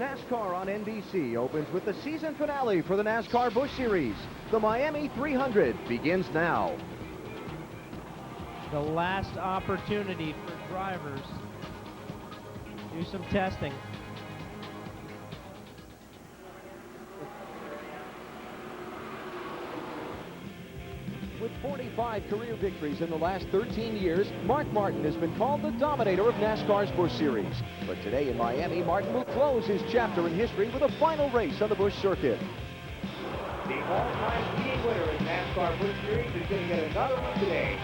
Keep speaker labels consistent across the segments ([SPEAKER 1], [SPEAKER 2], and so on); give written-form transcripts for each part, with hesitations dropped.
[SPEAKER 1] NASCAR on NBC opens with the season finale for the NASCAR Busch Series. The Miami 300 begins now.
[SPEAKER 2] The last opportunity for drivers to do some testing.
[SPEAKER 1] With 45 career victories in the last 13 years, Mark Martin has been called the dominator of NASCAR's Busch Series. But today in Miami, Martin will close his chapter in history with a final race on the Busch circuit. The all-time leading winner in NASCAR Busch Series is going to get another one today.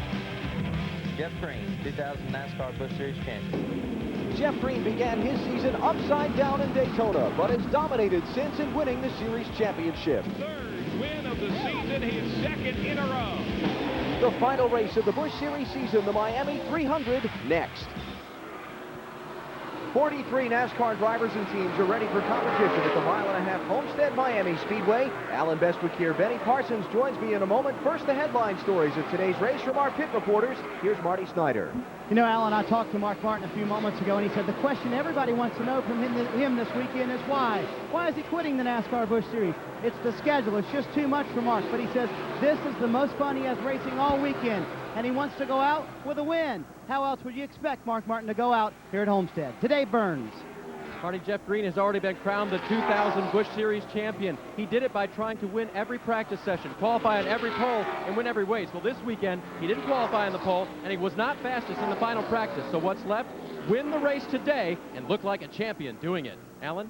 [SPEAKER 3] Jeff Green, 2000 NASCAR Busch Series champion.
[SPEAKER 1] Jeff Green began his season upside down in Daytona, but has dominated since in winning the series championship.
[SPEAKER 4] Third win of the season, his second in a row.
[SPEAKER 1] The final race of the Busch Series season, the Miami 300, next. 43 NASCAR drivers and teams are ready for competition at the mile-and-a-half Homestead Miami Speedway. Alan Bestwick here. Benny Parsons joins me in a moment. First, the headline stories of today's race from our pit reporters. Here's Marty Snyder.
[SPEAKER 5] You know, Alan, I talked to Mark Martin a few moments ago, and he said the question everybody wants to know from him this weekend is why. Why is he quitting the NASCAR Busch Series? It's the schedule. It's just too much for Mark. But he says this is the most fun he has racing all weekend, and he wants to go out with a win. How else would you expect Mark Martin to go out here at Homestead? Today, Burns.
[SPEAKER 6] Marty, Jeff Green has already been crowned the 2000 Busch Series champion. He did it by trying to win every practice session, qualify on every pole, and win every race. Well, this weekend, he didn't qualify on the pole, and he was not fastest in the final practice. So what's left? Win the race today and look like a champion doing it. Alan?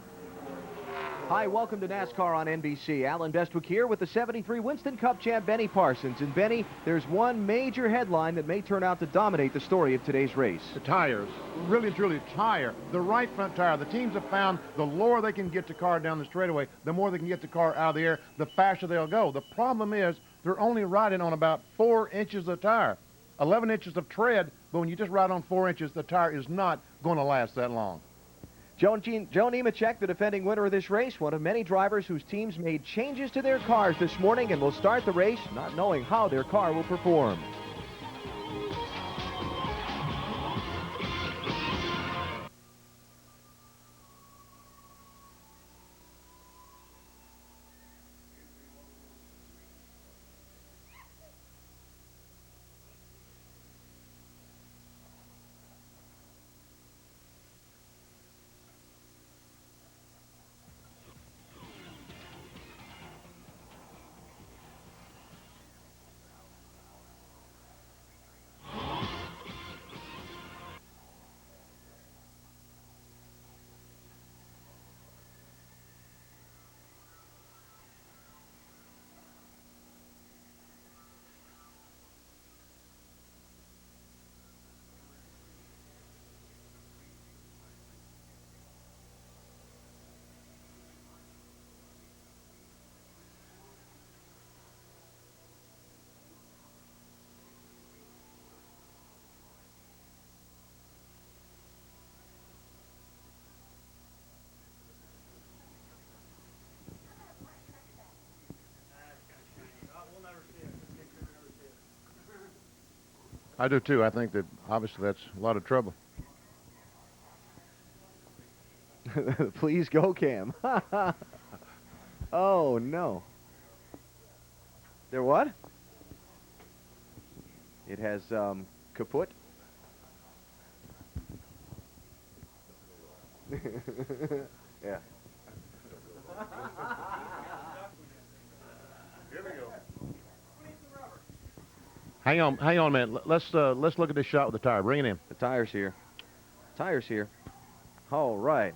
[SPEAKER 1] Hi, welcome to NASCAR on NBC. Alan Bestwick here with the 73 Winston Cup champ Benny Parsons. And Benny, there's one major headline that may turn out to dominate the story of today's race.
[SPEAKER 7] The tires, really and truly tire. The right front tire. The teams have found the lower they can get the car down the straightaway, the more they can get the car out of the air, the faster they'll go. The problem is they're only riding on about 4 inches of tire, 11 inches of tread, but when you just ride on 4 inches, the tire is not going to last that long.
[SPEAKER 1] Joe Nemechek, the defending winner of this race, one of many drivers whose teams made changes to their cars this morning and will start the race not knowing how their car will perform.
[SPEAKER 7] I do too. I think that obviously that's a lot of trouble.
[SPEAKER 1] Please go, Cam. Oh, no. There what? It has kaput. Yeah.
[SPEAKER 7] Here we go. Hang on, man. Let's look at this shot with the tire. Bring it in.
[SPEAKER 1] The tire's here. Tire's here. All right.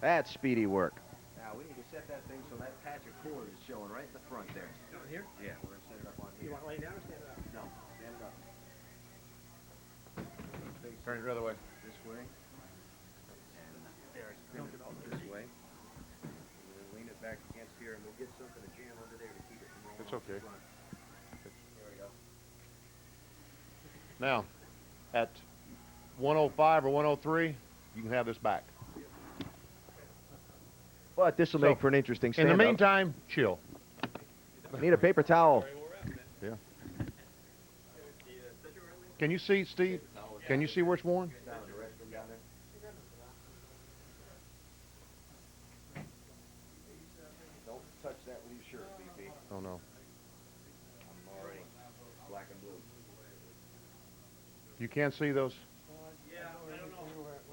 [SPEAKER 1] That's speedy work. Now we need to set that thing so that patch of cord is showing right in the front there.
[SPEAKER 2] Down here?
[SPEAKER 1] Yeah, we're going to set it up on here.
[SPEAKER 2] You want to lay down or stand up?
[SPEAKER 1] No, stand it up.
[SPEAKER 7] Turn it the other way.
[SPEAKER 1] This way. And spin it this way. And then lean it back against here, and we'll get something to jam under there to keep it from rolling.
[SPEAKER 7] It's okay.
[SPEAKER 1] There we go.
[SPEAKER 7] Now, at 105 or 103, you can have this back.
[SPEAKER 1] But this will make for an interesting stand-up.
[SPEAKER 7] In the meantime, chill.
[SPEAKER 1] Need a paper towel.
[SPEAKER 7] Yeah. Can you see, Steve? Can you see where it's worn? Oh, no. You can't see those?
[SPEAKER 4] Yeah, I don't know.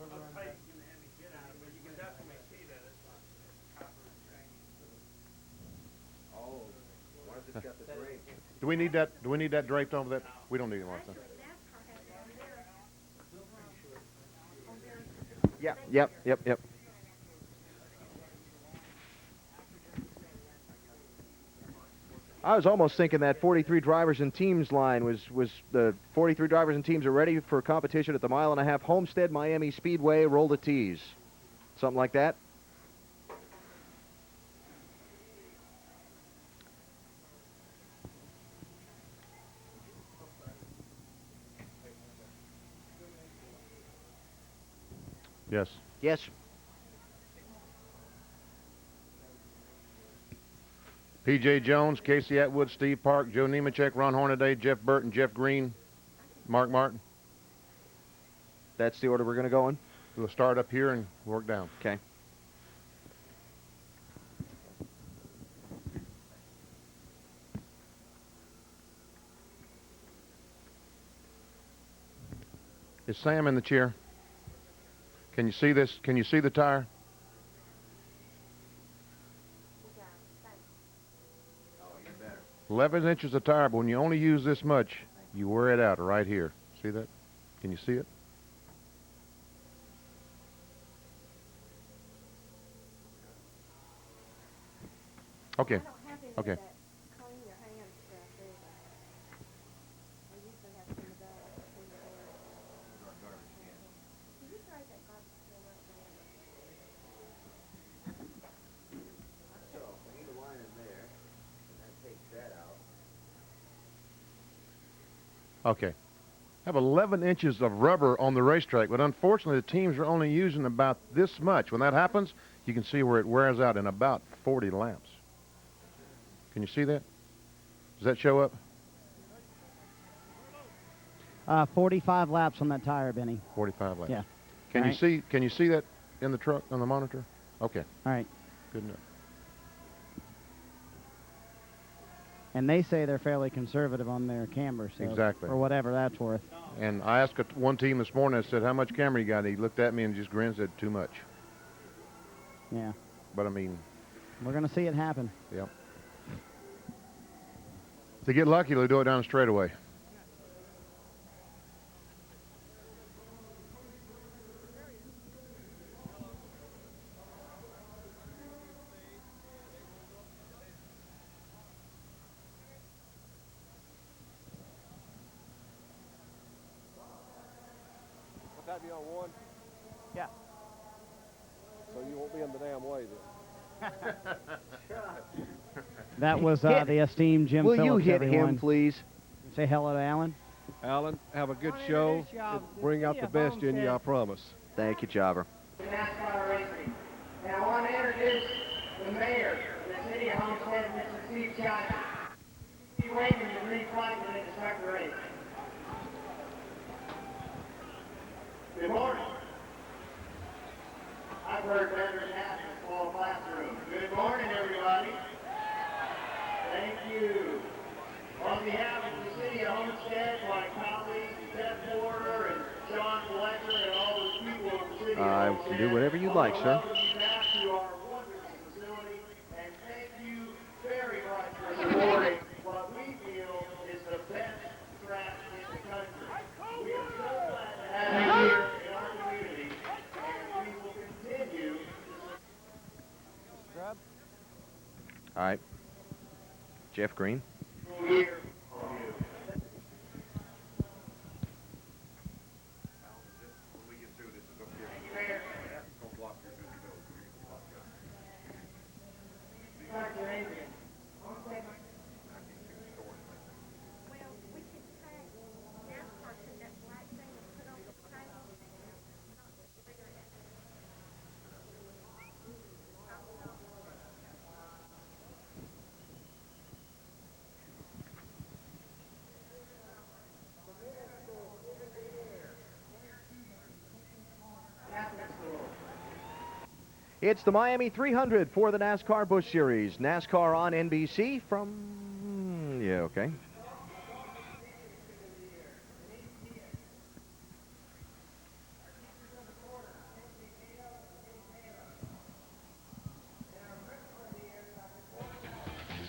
[SPEAKER 4] How tight you can have me get on it, but you can definitely see that it's copper and shiny.
[SPEAKER 1] Oh, what if it's got the drape?
[SPEAKER 7] Do we need that? Do we need that draped over that? We don't need it, Martha.
[SPEAKER 1] Yeah, yep. I was almost thinking that 43 drivers and teams line was the 43 drivers and teams are ready for competition at the mile-and-a-half Homestead Miami Speedway Roll the Tees. Something like that?
[SPEAKER 7] Yes.
[SPEAKER 1] Yes.
[SPEAKER 7] P.J. Jones, Casey Atwood, Steve Park, Joe Nemechek, Ron Hornaday, Jeff Burton, Jeff Green, Mark Martin.
[SPEAKER 1] That's the order we're going to go in?
[SPEAKER 7] We'll start up here and work down.
[SPEAKER 1] Okay.
[SPEAKER 7] Is Sam in the chair? Can you see this? Can you see the tire?
[SPEAKER 1] Oh, you better.
[SPEAKER 7] 11 inches of tire, but when you only use this much, you wear it out right here. See that? Can you see it? Okay. Okay. Okay. I have 11 inches of rubber on the racetrack, but unfortunately the teams are only using about this much. When that happens, you can see where it wears out in about 40 laps. Can you see that? Does that show up?
[SPEAKER 5] 45 laps on that tire, Benny.
[SPEAKER 7] 45 laps.
[SPEAKER 5] Yeah.
[SPEAKER 7] Can
[SPEAKER 5] All
[SPEAKER 7] you
[SPEAKER 5] right.
[SPEAKER 7] see? Can you see that in the truck on the monitor? Okay.
[SPEAKER 5] All right.
[SPEAKER 7] Good enough.
[SPEAKER 5] And they say they're fairly conservative on their camber, so
[SPEAKER 7] Exactly.
[SPEAKER 5] for whatever that's worth.
[SPEAKER 7] And I asked one team this morning. I said, "How much camera you got?" And he looked at me and just grinned, and said, "Too much."
[SPEAKER 5] Yeah.
[SPEAKER 7] But I mean,
[SPEAKER 5] We're going to see it happen.
[SPEAKER 7] yep. If they get lucky, they'll do it down the straightaway.
[SPEAKER 8] What time you on one?
[SPEAKER 5] Yeah.
[SPEAKER 8] So you won't be in the damn way then.
[SPEAKER 5] That was the esteemed Jim
[SPEAKER 1] Will
[SPEAKER 5] Phillips,
[SPEAKER 1] you hit
[SPEAKER 5] everyone.
[SPEAKER 1] him, please?
[SPEAKER 5] Say hello to Alan.
[SPEAKER 8] Alan, have a good show. Bring out the best in you, I promise.
[SPEAKER 1] Thank you, Jobber.
[SPEAKER 9] NASCAR racing. And I want to introduce the mayor of the city of Homestead, Mr. Steve Johnson. Steve Wakeman is lead Franklin in the truck race. Good morning. I've heard better than that in a small classroom. Good morning, everybody. Thank you. On behalf of the city of Homestead, my colleagues, Beth Porter and John Fletcher and all the people of the city of
[SPEAKER 1] I
[SPEAKER 9] Homestead,
[SPEAKER 1] can do whatever you'd like, sir.
[SPEAKER 9] welcome you back to our wonderful facility, and thank you very much for supporting what we feel is the best track in the country. We are so glad to have you here in our community, and we will continue to
[SPEAKER 1] All right. Jeff Green.
[SPEAKER 9] here on you. Dr. Adrian.
[SPEAKER 1] It's the Miami 300 for the NASCAR Busch Series. NASCAR on NBC from Yeah, okay.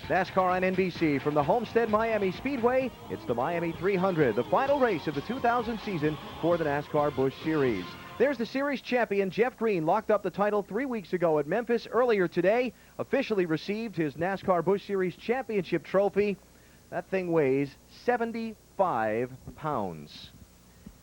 [SPEAKER 1] NASCAR on NBC from the Homestead Miami Speedway. It's the Miami 300, the final race of the 2000 season for the NASCAR Busch Series. There's the series champion, Jeff Green, locked up the title 3 weeks ago at Memphis. Earlier today, officially received his NASCAR Busch Series championship trophy. That thing weighs 75 pounds.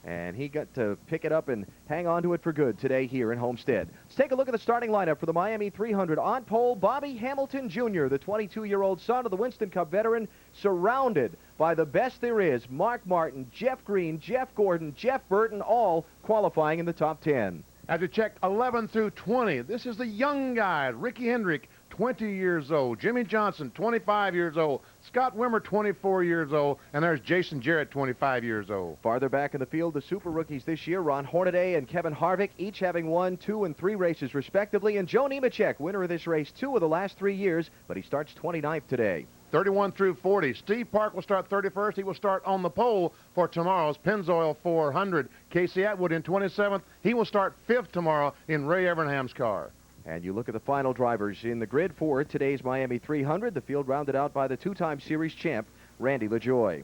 [SPEAKER 1] And he got to pick it up and hang on to it for good today here in Homestead. Let's take a look at the starting lineup for the Miami 300. On pole, Bobby Hamilton Jr., the 22-year-old son of the Winston Cup veteran, surrounded by the best there is. Mark Martin, Jeff Green, Jeff Gordon, Jeff Burton, all qualifying in the top 10.
[SPEAKER 7] As we check 11 through 20, this is the young guys. Ricky Hendrick, 20 years old. Jimmy Johnson, 25 years old. Scott Wimmer, 24 years old. And there's Jason Jarrett, 25 years old.
[SPEAKER 1] Farther back in the field, the super rookies this year, Ron Hornaday and Kevin Harvick, each having won 2 and 3 races respectively. And Joe Nemechek, winner of this race 2 of the last 3 years, but he starts 29th today.
[SPEAKER 7] 31 through 40. Steve Park will start 31st. He will start on the pole for tomorrow's Pennzoil 400. Casey Atwood in 27th. He will start 5th tomorrow in Ray Evernham's car.
[SPEAKER 1] And you look at the final drivers in the grid for today's Miami 300. The field rounded out by the 2-time series champ, Randy LaJoie.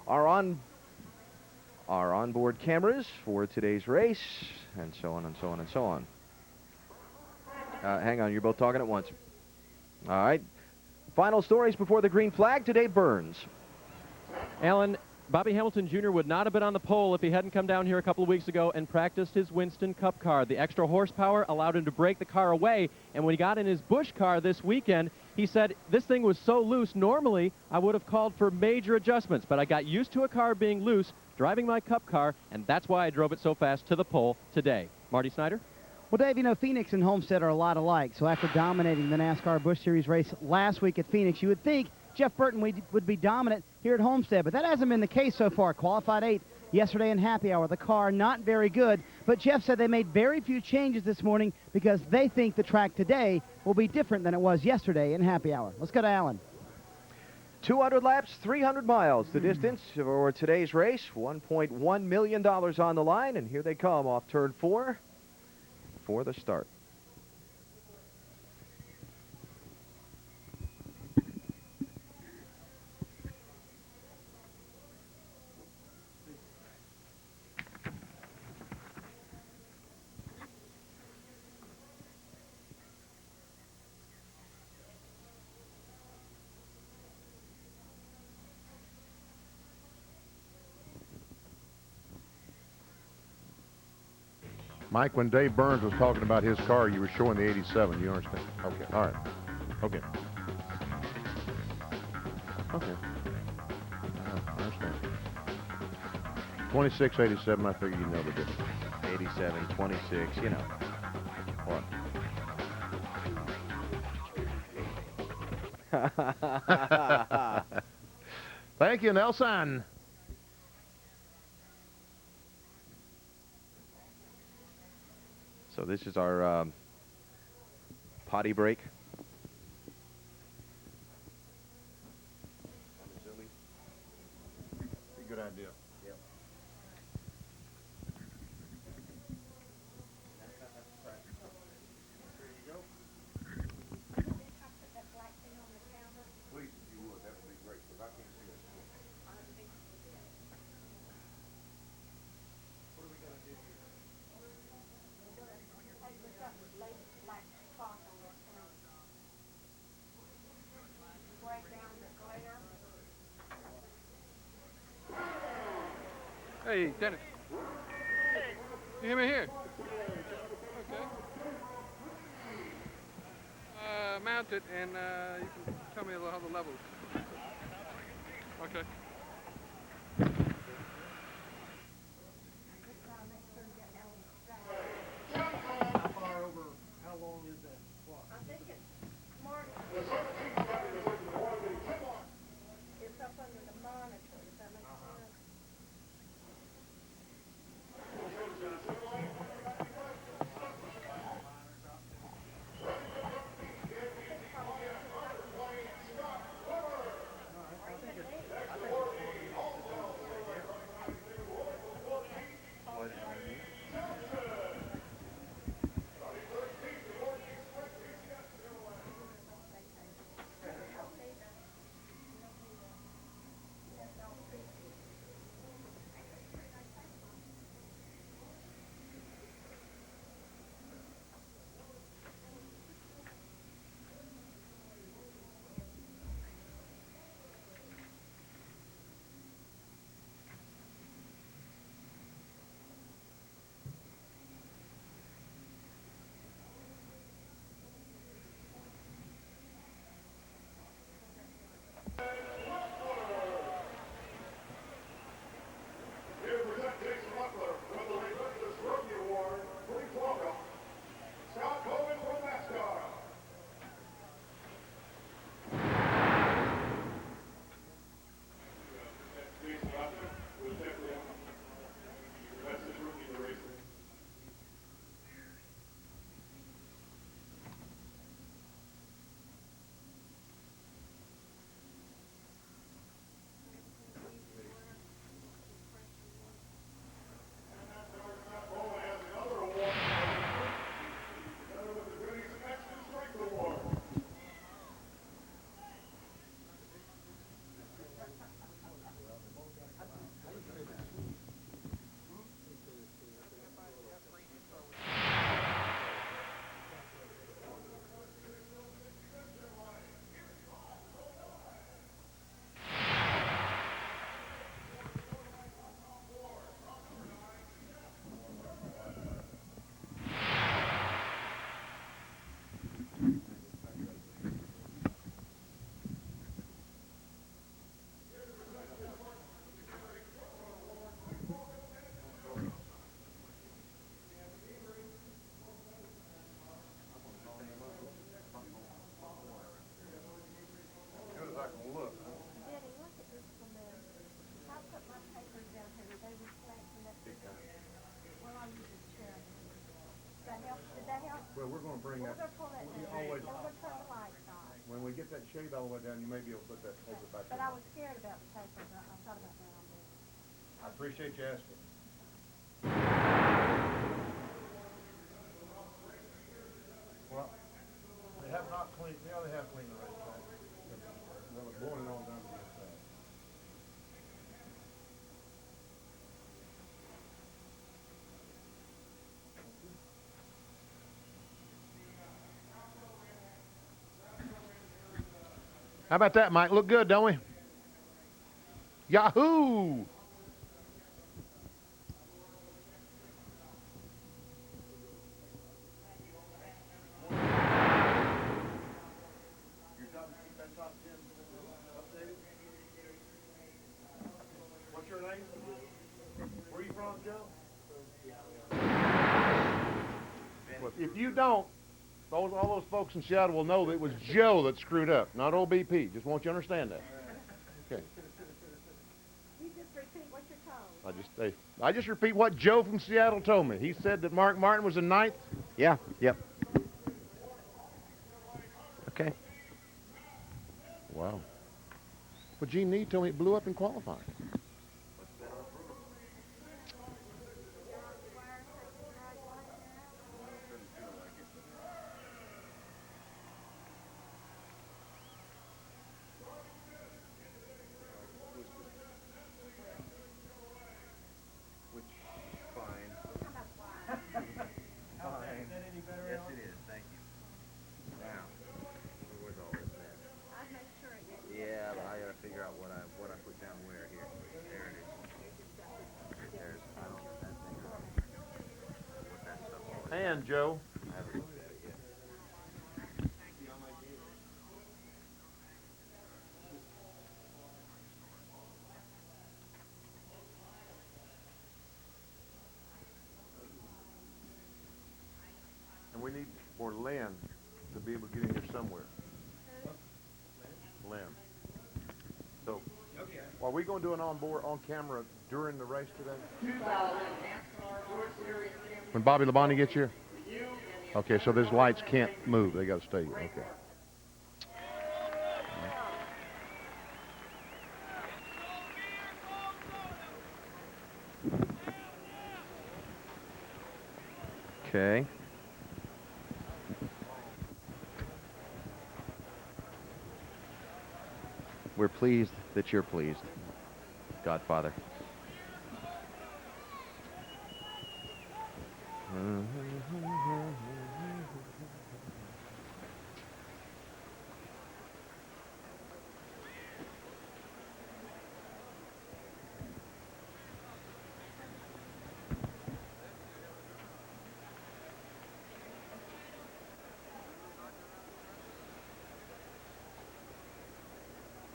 [SPEAKER 1] Our onboard cameras for today's race, and so on and so on and so on. Hang on, you're both talking at once. All right. Final stories before the green flag to Dave Burns.
[SPEAKER 6] Alan, Bobby Hamilton Jr. would not have been on the pole if he hadn't come down here a couple of weeks ago and practiced his Winston Cup car. The extra horsepower allowed him to break the car away, and when he got in his Busch car this weekend, he said, this thing was so loose, normally I would have called for major adjustments, but I got used to a car being loose, driving my Cup car, and that's why I drove it so fast to the pole today. Marty Snyder?
[SPEAKER 5] Well, Dave, you know, Phoenix and Homestead are a lot alike, so after dominating the NASCAR Busch Series race last week at Phoenix, you would think Jeff Burton would be dominant here at Homestead, but that hasn't been the case so far. Qualified 8th yesterday in happy hour. The car not very good, but Jeff said they made very few changes this morning because they think the track today will be different than it was yesterday in happy hour. Let's go to Alan.
[SPEAKER 1] 200 laps, 300 miles, the distance for today's race. $1.1 million on the line, and here they come off turn 4 for the start.
[SPEAKER 7] Mike, when Dave Burns was talking about his car, you were showing the 87. You understand? Okay. All right. Okay. Okay. I understand. 2687, I figure you know the difference.
[SPEAKER 1] 87, 26, you know. What?
[SPEAKER 7] Thank you, Nelson.
[SPEAKER 1] So this is our potty break.
[SPEAKER 7] Good idea. Yep. There you go. Please, if you would, that would be great, because I can't see it. What are we going to do here?
[SPEAKER 8] Hey, Dennis. You hear me here? Okay. Mount it, and you can tell me how the levels. Okay.
[SPEAKER 4] How far over, how long is that clock?
[SPEAKER 10] I think it's smart. It's up under the monitor. Does that make sense?
[SPEAKER 7] Well, we're going to bring that
[SPEAKER 10] They're pulling that
[SPEAKER 7] we'll
[SPEAKER 10] down.
[SPEAKER 7] always,
[SPEAKER 10] They're gonna turn the lights on.
[SPEAKER 7] when we get that shade all the way down, you may be able to put that paper back
[SPEAKER 10] But
[SPEAKER 7] in.
[SPEAKER 10] I was scared about the paper. I thought about that on there.
[SPEAKER 7] I appreciate you asking. Well, they have not cleaned, yeah, they have cleaned the racetrack. Well, it's blowing it all down to the inside. How about that, Mike? Look good, don't we? Yahoo! What's your name? Where are you from, Joe? Well, if you don't, all those folks in Seattle will know that it was Joe that screwed up, not old BP. Just want you to understand that. Okay.
[SPEAKER 10] You just repeat what you're told.
[SPEAKER 7] I just repeat what Joe from Seattle told me. He said that Mark Martin was the 9th.
[SPEAKER 1] Yeah, yep. Okay.
[SPEAKER 7] Wow. Well, Gene Need told me it blew up in qualifying.
[SPEAKER 3] Yes, it is. Thank you. Now, where's all this at?
[SPEAKER 10] I'd make sure it didn't.
[SPEAKER 3] Yeah, but I gotta figure out what I put down where here. There it is. There's that thing. What that stuff was.
[SPEAKER 7] And Joe.
[SPEAKER 3] I haven't looked at it yet.
[SPEAKER 7] And we need for Lynn to be able to get in here somewhere. Lynn. So, are we going to do an on camera during the race today?
[SPEAKER 9] 2000 NASCAR World Series champion.
[SPEAKER 7] When Bobby Labonte gets here? Okay, so these lights can't move. They got to stay here. Okay.
[SPEAKER 1] Okay. We're pleased that you're pleased, Godfather.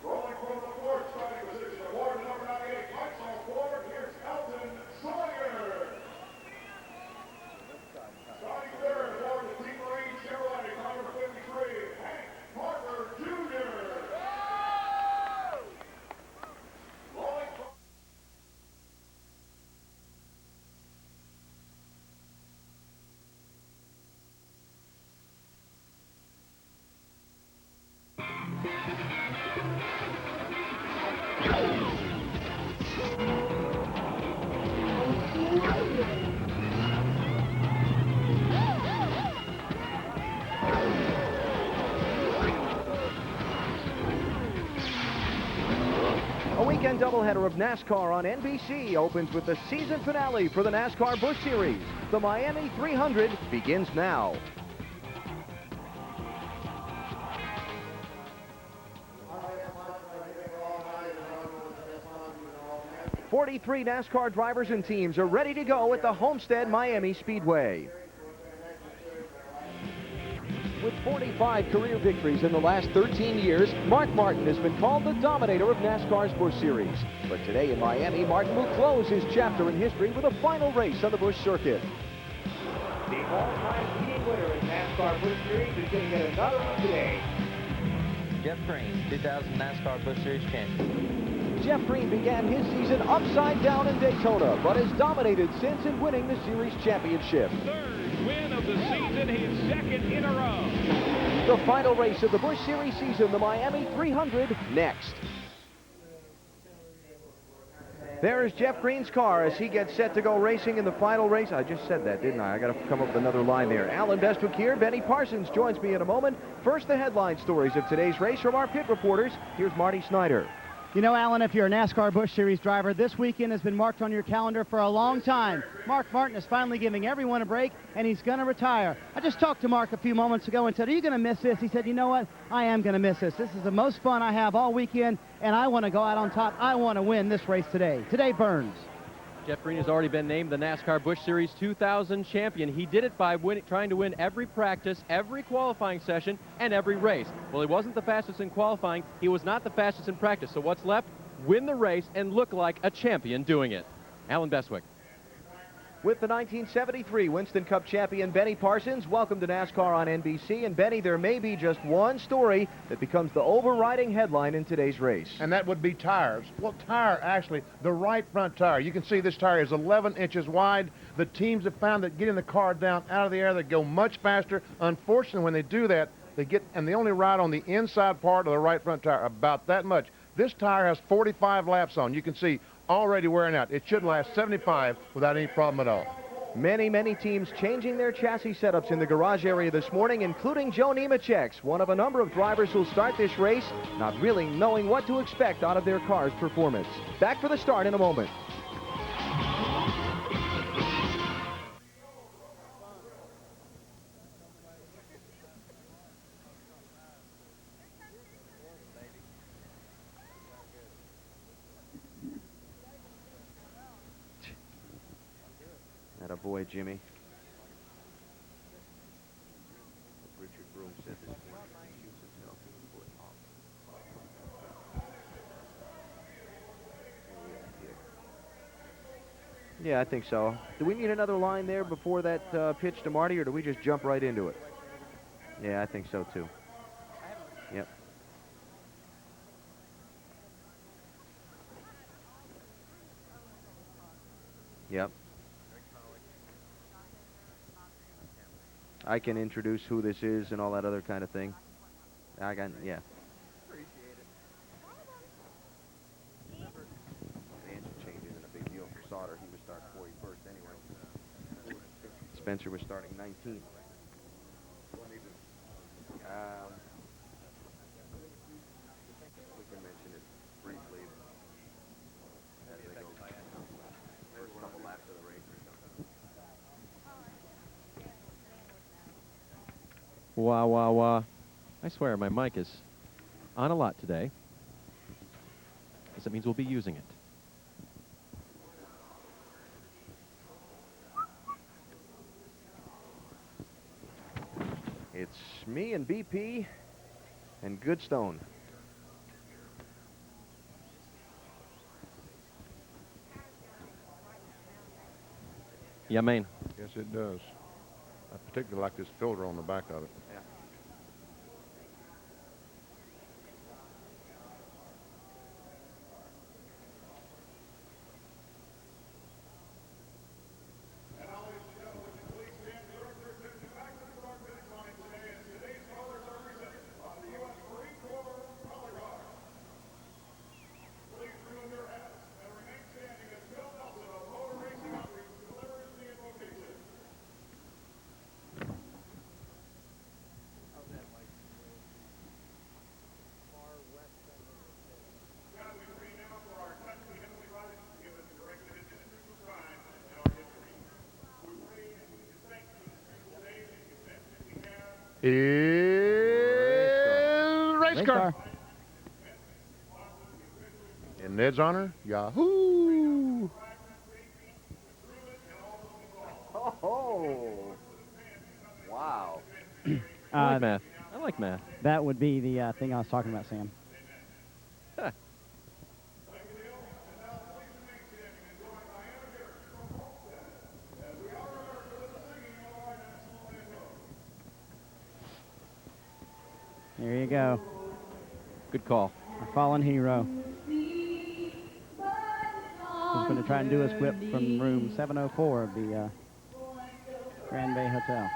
[SPEAKER 9] Rolling from the fourth starting position, award number 98, lights on board, here's Elton Sawyer. Starting third, aboard the Team Marine Chevrolet, number 53, Hank Parker Jr. Rolling from
[SPEAKER 1] A weekend doubleheader of NASCAR on NBC opens with the season finale for the NASCAR Busch Series. The Miami 300 begins now. 43 NASCAR drivers and teams are ready to go at the Homestead Miami Speedway. With 45 career victories in the last 13 years, Mark Martin has been called the dominator of NASCAR's Busch Series. But today in Miami, Martin will close his chapter in history with a final race on the Busch circuit.
[SPEAKER 9] the all-time leading winner in NASCAR Busch Series is going to get another one today.
[SPEAKER 3] Jeff Green, 2000 NASCAR Busch Series champion.
[SPEAKER 1] Jeff Green began his season upside down in Daytona, but has dominated since in winning the series championship.
[SPEAKER 11] Third win of the season, his second in a row.
[SPEAKER 1] The final race of the Busch Series season, the Miami 300, next. There's Jeff Green's car as he gets set to go racing in the final race. I just said that, didn't I? I got to come up with another line there. Alan Bestwick here. Benny Parsons joins me in a moment. First, the headline stories of today's race from our pit reporters. Here's Marty Snyder.
[SPEAKER 5] You know, Alan, if you're a NASCAR Busch Series driver, this weekend has been marked on your calendar for a long time. Mark Martin is finally giving everyone a break, and he's going to retire. I just talked to Mark a few moments ago and said, are you going to miss this? He said, you know what? I am going to miss this. This is the most fun I have all weekend, and I want to go out on top. I want to win this race today. Today burns.
[SPEAKER 6] Jeff Green has already been named the NASCAR Busch Series 2000 champion. He did it by trying to win every practice, every qualifying session, and every race. Well, he wasn't the fastest in qualifying. He was not the fastest in practice. So what's left? Win the race and look like a champion doing it. Alan Bestwick.
[SPEAKER 1] With the 1973 Winston Cup champion Benny Parsons, welcome to NASCAR on NBC. And Benny, there may be just one story that becomes the overriding headline in today's race.
[SPEAKER 7] And that would be tires. Well, tire, actually, the right front tire. You can see this tire is 11 inches wide. The teams have found that getting the car down out of the air, they go much faster. Unfortunately, when they do that, they only ride on the inside part of the right front tire, about that much. This tire has 45 laps on. You can see already wearing out. It should last 75 without any problem at all.
[SPEAKER 1] Many, many teams changing their chassis setups in the garage area this morning, including Joe Nemechek's, one of a number of drivers who'll start this race not really knowing what to expect out of their car's performance. Back for the start in a moment. Boy, Jimmy. Richard Broom said this morning he shoots himself in the foot. Yeah, I think so. Do we need another line there before that pitch to Marty, or do we just jump right into it? Yeah, I think so too. Yep. Yep. I can introduce who this is and all that other kind of thing. Yeah. Appreciate it. The engine change isn't a big deal for Sauter. He was starting 41st anyway. Spencer was starting 19th. We can mention it briefly as they go first couple laps of the race or something.
[SPEAKER 6] Wah, wah, wah. I swear my mic is on a lot today, because that means we'll be using it.
[SPEAKER 1] It's me and BP and Goodstone.
[SPEAKER 6] Yeah, man.
[SPEAKER 7] Yes, it does. I particularly like this filter on the back of it.
[SPEAKER 1] Yeah.
[SPEAKER 7] Race car. In Ned's honor, Yahoo!
[SPEAKER 1] Oh, wow.
[SPEAKER 6] I like math. I like math.
[SPEAKER 5] That would be the thing I was talking about, Sam.
[SPEAKER 6] Huh.
[SPEAKER 5] There you go.
[SPEAKER 6] Good call.
[SPEAKER 5] Our fallen hero. He's going to try and do his whip from room 704 of the Grand Bay Hotel.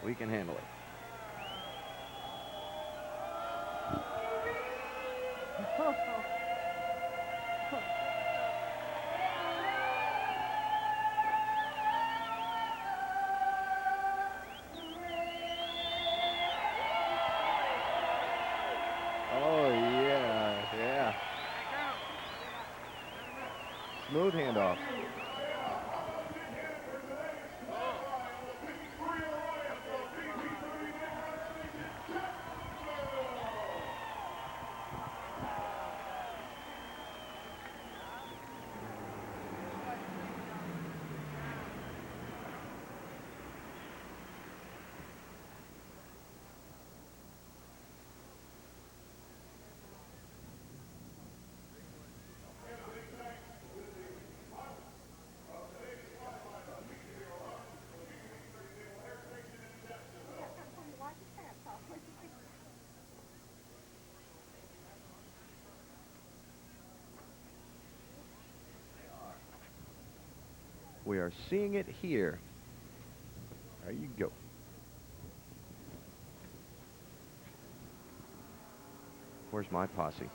[SPEAKER 1] We can handle it. Oh, yeah. Smooth handoff. We are seeing it here. There you go. Where's my posse?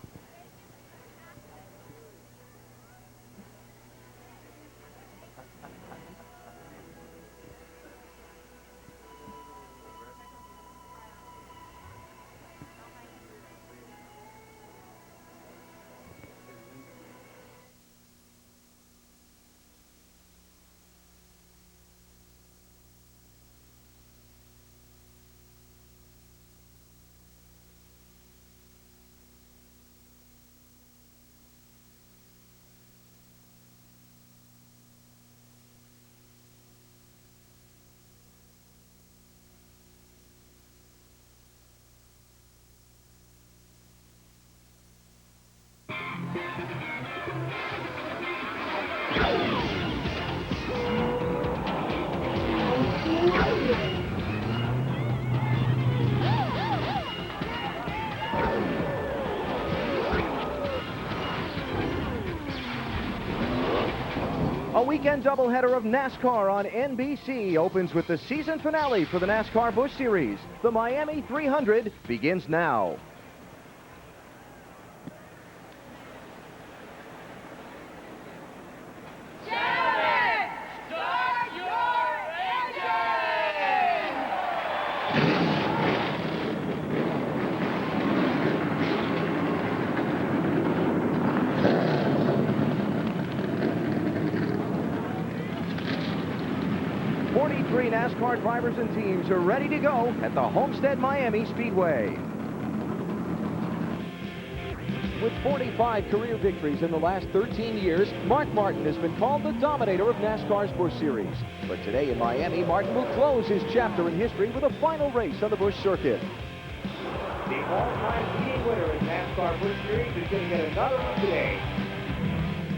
[SPEAKER 1] A weekend doubleheader of NASCAR on NBC opens with the season finale for the NASCAR Busch Series. The Miami 300 begins now.
[SPEAKER 11] Start your engine!
[SPEAKER 1] 43 NASCAR drivers and teams are ready to go at the Homestead Miami Speedway. With 45 career victories in the last 13 years, Mark Martin has been called the dominator of NASCAR's Busch Series. But today in Miami, Martin will close his chapter in history with a final race on the Busch circuit.
[SPEAKER 12] The all-time leading winner in NASCAR Busch Series is going to get another one today.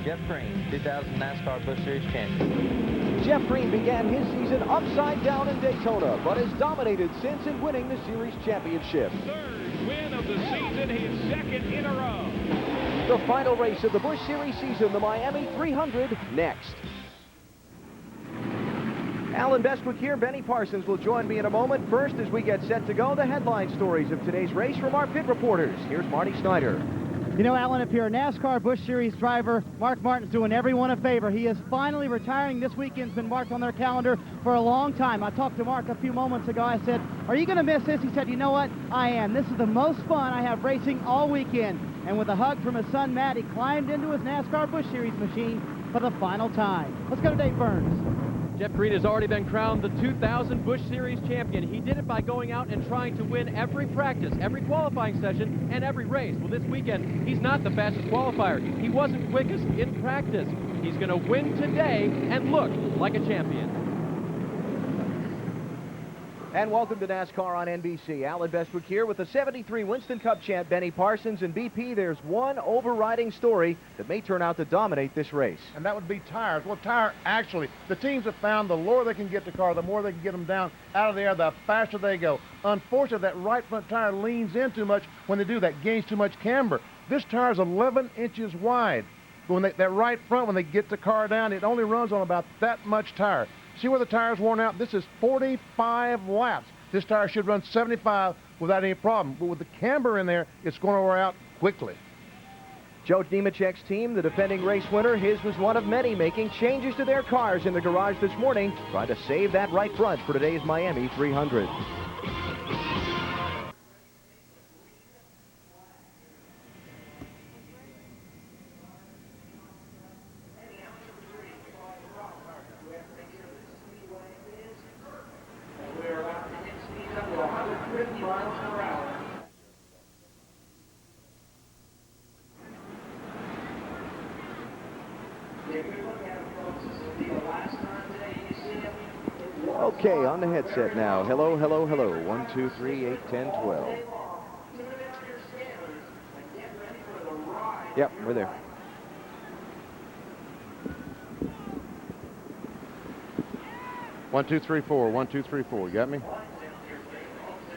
[SPEAKER 13] Jeff Green, 2000 NASCAR Busch Series champion.
[SPEAKER 1] Jeff Green began his season upside down in Daytona, but has dominated since in winning the series championship.
[SPEAKER 11] Third win of the season, his second in a row.
[SPEAKER 1] The final race of the Busch Series season, the Miami 300, next. Alan Bestwick here. Benny Parsons will join me in a moment. First, as we get set to go, the headline stories of today's race from our pit reporters. Here's Marty Snyder.
[SPEAKER 5] You know, Alan, if you're a NASCAR Busch Series driver, Mark Martin's doing everyone a favor. He is finally retiring. This weekend's been marked on their calendar for a long time. I talked to Mark a few moments ago. I said, are you going to miss this? He said, you know what? I am. This is the most fun I have racing all weekend. And with a hug from his son, Matt, he climbed into his NASCAR Busch Series machine for the final time. Let's go to Dave Burns.
[SPEAKER 6] Jeff Green has already been crowned the 2000 Busch Series champion. He did it by going out and trying to win every practice, every qualifying session, and every race. Well, this weekend, he's not the fastest qualifier. He wasn't quickest in practice. He's going to win today and look like a champion.
[SPEAKER 1] And welcome to NASCAR on NBC. Alan Bestwick here with the 73 Winston Cup champ Benny Parsons. And BP, there's one overriding story that may turn out to dominate this race.
[SPEAKER 7] And that would be tires. Well, actually, the teams have found the lower they can get the car, the more they can get them down out of the air, the faster they go. Unfortunately, that right front tire leans in too much when they do that, gains too much camber. This tire is 11 inches wide. But when that right front, when they get the car down, it only runs on about that much tire. See where the tire's worn out? This is 45 laps. This tire should run 75 without any problem. But with the camber in there, it's going to wear out quickly.
[SPEAKER 1] Joe Nemechek's team, the defending race winner, his was one of many making changes to their cars in the garage this morning, trying to save that right front for today's Miami 300.
[SPEAKER 9] We're about to hit speeds up to 150 miles per hour.
[SPEAKER 1] Okay, on the headset now. Hello, hello, hello. 1, 2, 3, 8, 10, 12. Yep, we're there.
[SPEAKER 7] One, two, three, four. 1, 2, 3, 4. You got me?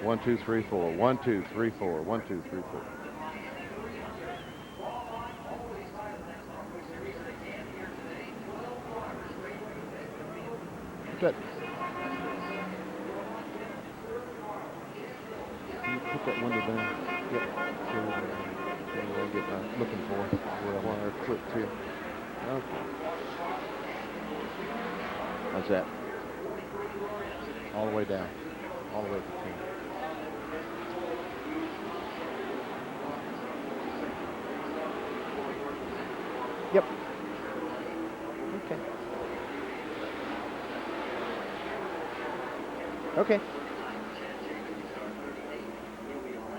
[SPEAKER 7] 1, 2, 3, 4. 1, 2, 3, 4. 1, 2, 3, 4. Good. Can you put that window down? Yep. I'll get looking for where I want to clip to. Okay. How's that? All the way down. All the way to 10.
[SPEAKER 1] Yep. Okay. Okay.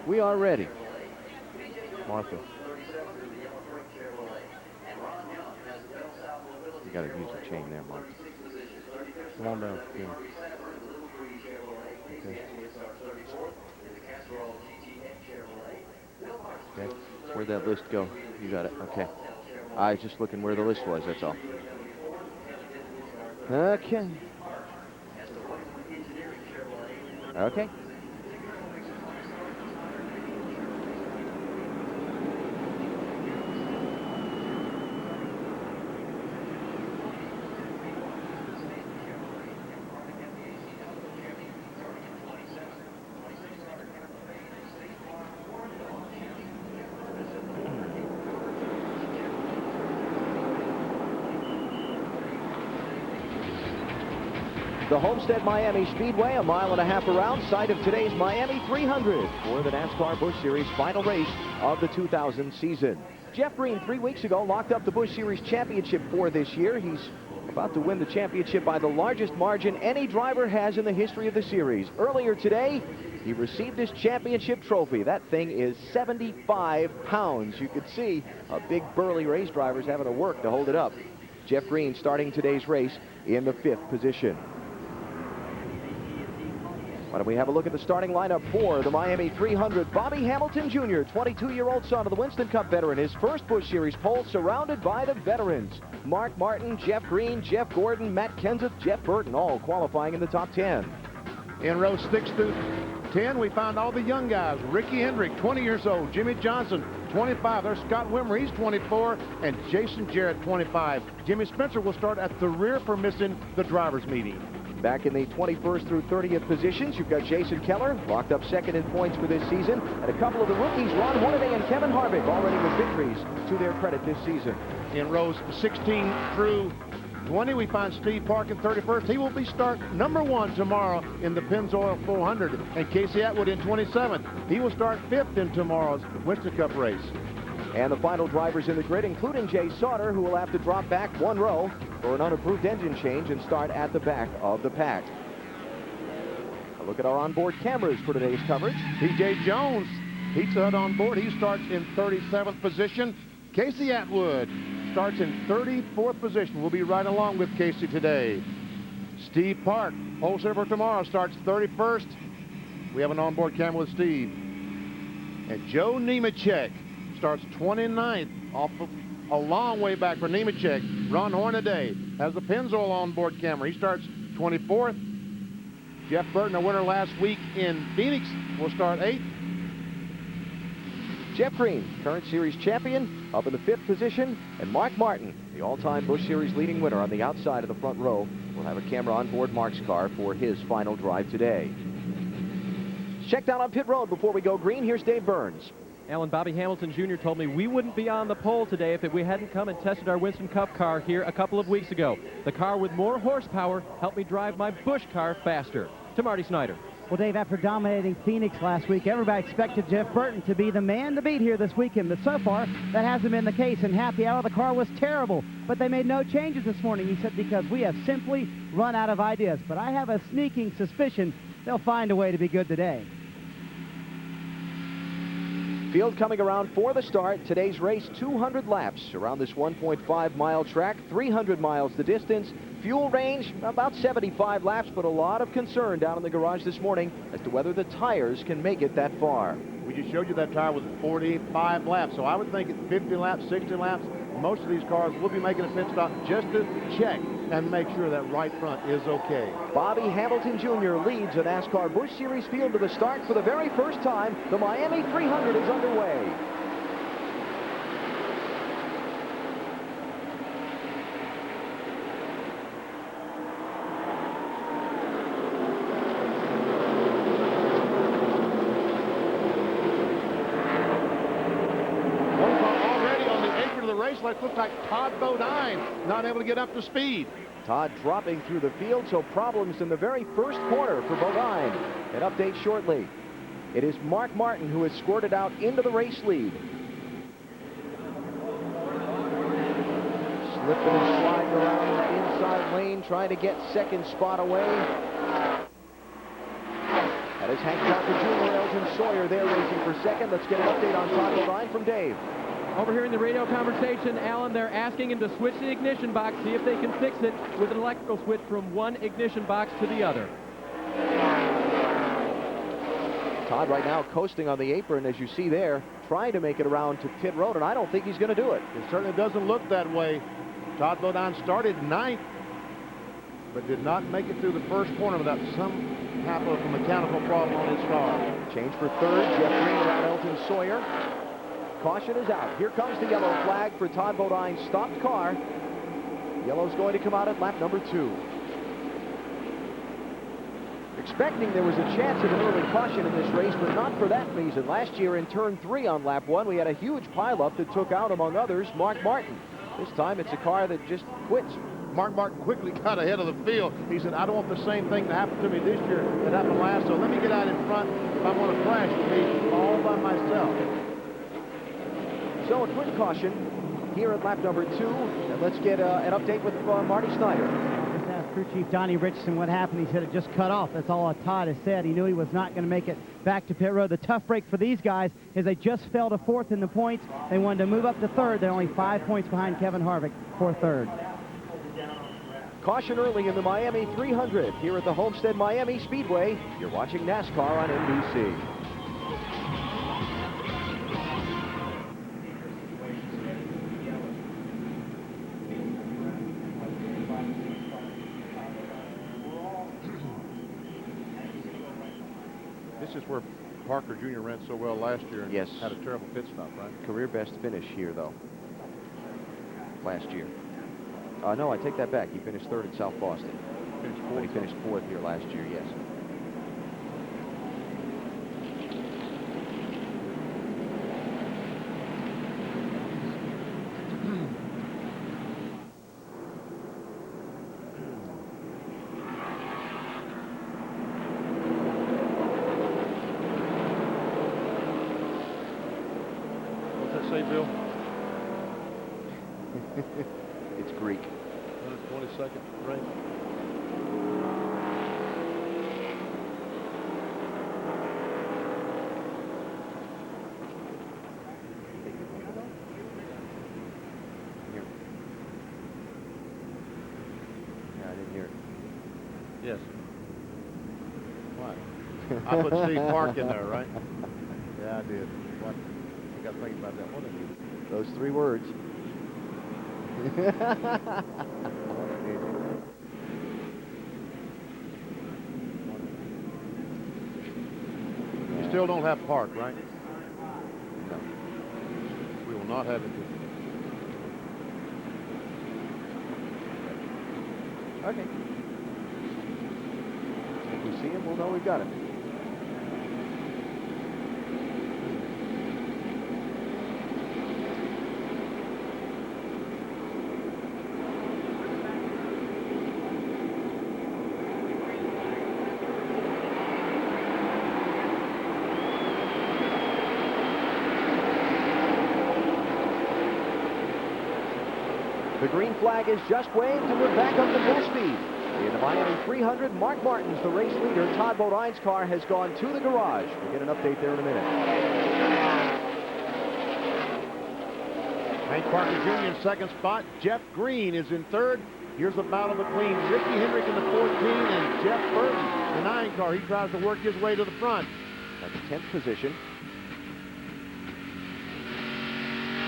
[SPEAKER 1] We are ready. Martha. You got to use a chain there, Martha. Come on down. Yeah. Okay. Okay. Where'd that list go? You got it. Okay. I was just looking where the list was, that's all. Okay. Okay. The Homestead Miami Speedway, a mile and a half around, site of today's Miami 300 for the NASCAR Busch Series final race of the 2000 season. Jeff Green 3 weeks ago locked up the Busch Series championship for this year. He's about to win the championship by the largest margin any driver has in the history of the series. Earlier today, he received his championship trophy. That thing is 75 pounds. You could see a big burly race driver's having to work to hold it up. Jeff Green starting today's race in the 5th position. Why don't we have a look at the starting lineup for the Miami 300. Bobby Hamilton Jr., 22-year-old son of the Winston Cup veteran, his first Busch Series pole, surrounded by the veterans. Mark Martin, Jeff Green, Jeff Gordon, Matt Kenseth, Jeff Burton, all qualifying in the top 10.
[SPEAKER 7] In rows 6 through 10, we found all the young guys. Ricky Hendrick, 20 years old. Jimmy Johnson, 25. There's Scott Wimmer, he's 24. And Jason Jarrett, 25. Jimmy Spencer will start at the rear for missing the driver's meeting.
[SPEAKER 1] Back in the 21st through 30th positions, you've got Jason Keller, locked up second in points for this season, and a couple of the rookies, Ron Hornaday and Kevin Harvick, already with victories to their credit this season.
[SPEAKER 7] In rows 16 through 20, we find Steve Park in 31st. He will be start number 1 tomorrow in the Pennzoil 400. And Casey Atwood in 27th. He will start 5th in tomorrow's Winston Cup race.
[SPEAKER 1] And the final drivers in the grid, including Jay Sauter, who will have to drop back 1 row for an unapproved engine change and start at the back of the pack. A look at our onboard cameras for today's coverage.
[SPEAKER 7] P.J. Jones, Pizza Hut on board. He starts in 37th position. Casey Atwood starts in 34th position. We'll be right along with Casey today. Steve Park, pole sitter for tomorrow, starts 31st. We have an onboard camera with Steve. And Joe Nemechek starts 29th, off of a long way back for Nemechek. Ron Hornaday has the Pennzoil onboard camera. He starts 24th. Jeff Burton, a winner last week in Phoenix, will start 8th.
[SPEAKER 1] Jeff Green, current series champion, up in the 5th position. And Mark Martin, the all-time Busch Series leading winner, on the outside of the front row. We'll have a camera on board Mark's car for his final drive today. Checked out on pit road before we go green. Here's Dave Burns.
[SPEAKER 6] Alan, Bobby Hamilton Jr. told me we wouldn't be on the pole today if we hadn't come and tested our Winston Cup car here a couple of weeks ago. The car with more horsepower helped me drive my Busch car faster. To Marty Snyder.
[SPEAKER 5] Well, Dave, after dominating Phoenix last week, everybody expected Jeff Burton to be the man to beat here this weekend. But so far, that hasn't been the case. And half the hour, the car was terrible. But they made no changes this morning, he said, because we have simply run out of ideas. But I have a sneaking suspicion they'll find a way to be good today.
[SPEAKER 1] Field coming around for the start. Today's race, 200 laps around this 1.5-mile track, 300 miles the distance. Fuel range, about 75 laps, but a lot of concern down in the garage this morning as to whether the tires can make it that far.
[SPEAKER 7] We just showed you that tire was 45 laps, so I would think at 50 laps, 60 laps, most of these cars will be making a pit stop just to check and make sure that right front is okay.
[SPEAKER 1] Bobby Hamilton Jr. leads a NASCAR Busch Series field to the start for the very first time. The Miami 300 is underway.
[SPEAKER 7] Looks like Todd Bodine not able to get up to speed.
[SPEAKER 1] Todd dropping through the field, so problems in the very first corner for Bodine. An update shortly. It is Mark Martin who has squirted out into the race lead. Slipping and sliding around the inside lane, trying to get second spot away. That is Hank Parker Jr. Elton Sawyer there racing for second. Let's get an update on Todd Bodine from Dave.
[SPEAKER 6] Overhearing the radio conversation, Alan, they're asking him to switch the ignition box, see if they can fix it with an electrical switch from one ignition box to the other.
[SPEAKER 1] Todd right now coasting on the apron, as you see there, trying to make it around to pit road, and I don't think he's going to do it.
[SPEAKER 7] It certainly doesn't look that way. Todd Bodine started ninth, but did not make it through the first corner without some type of a mechanical problem on his car.
[SPEAKER 1] Change for third, Jeff Green around Elton Sawyer. Caution is out. Here comes the yellow flag for Todd Bodine's stopped car. Yellow's going to come out at lap number 2. Expecting there was a chance of an early caution in this race, but not for that reason. Last year in turn 3 on lap 1, we had a huge pileup that took out, among others, Mark Martin. This time it's a car that just quits.
[SPEAKER 7] Mark Martin quickly got ahead of the field. He said, I don't want the same thing to happen to me this year that happened last, so let me get out in front. If I'm going to crash, it'll be all by myself.
[SPEAKER 1] So a quick caution here at lap number 2, and let's get an update with Marty Snyder.
[SPEAKER 5] Just asked crew chief Donnie Richardson what happened. He said it just cut off. That's all Todd has said. He knew he was not going to make it back to pit road. The tough break for these guys is they just fell to 4th in the points. They wanted to move up to 3rd. They're only 5 points behind Kevin Harvick for 3rd.
[SPEAKER 1] Caution early in the Miami 300 here at the Homestead Miami Speedway. You're watching NASCAR on NBC.
[SPEAKER 7] This is where Parker Jr. ran so well last year and
[SPEAKER 1] yes,
[SPEAKER 7] had a terrible pit stop, right?
[SPEAKER 1] Career best finish here, though, last year. No, I take that back. He finished 3rd at South Boston. He finished 4th here last year, yes.
[SPEAKER 7] Say, Bill?
[SPEAKER 1] It's Greek.
[SPEAKER 7] 22nd race.
[SPEAKER 1] Here. Yeah, I didn't hear it.
[SPEAKER 7] Yes. What? I put Steve Park in there, right? Yeah, I did. What? I got to think about that. What is it?
[SPEAKER 1] Those 3 words.
[SPEAKER 7] You still don't have Park, right?
[SPEAKER 1] No.
[SPEAKER 7] We will not have it.
[SPEAKER 1] Okay. If we see him, we'll know we've got it. The green flag is just waved, and we're back up to full speed. In the Miami 300, Mark Martin's the race leader. Todd Bodine's car has gone to the garage. We'll get an update there in a minute.
[SPEAKER 7] Hank Parker Jr. in second spot. Jeff Green is in third. Here's the battle between Ricky Hendrick in the 14 and Jeff Burton, the 9 car. He tries to work his way to the front.
[SPEAKER 1] That's 10th position.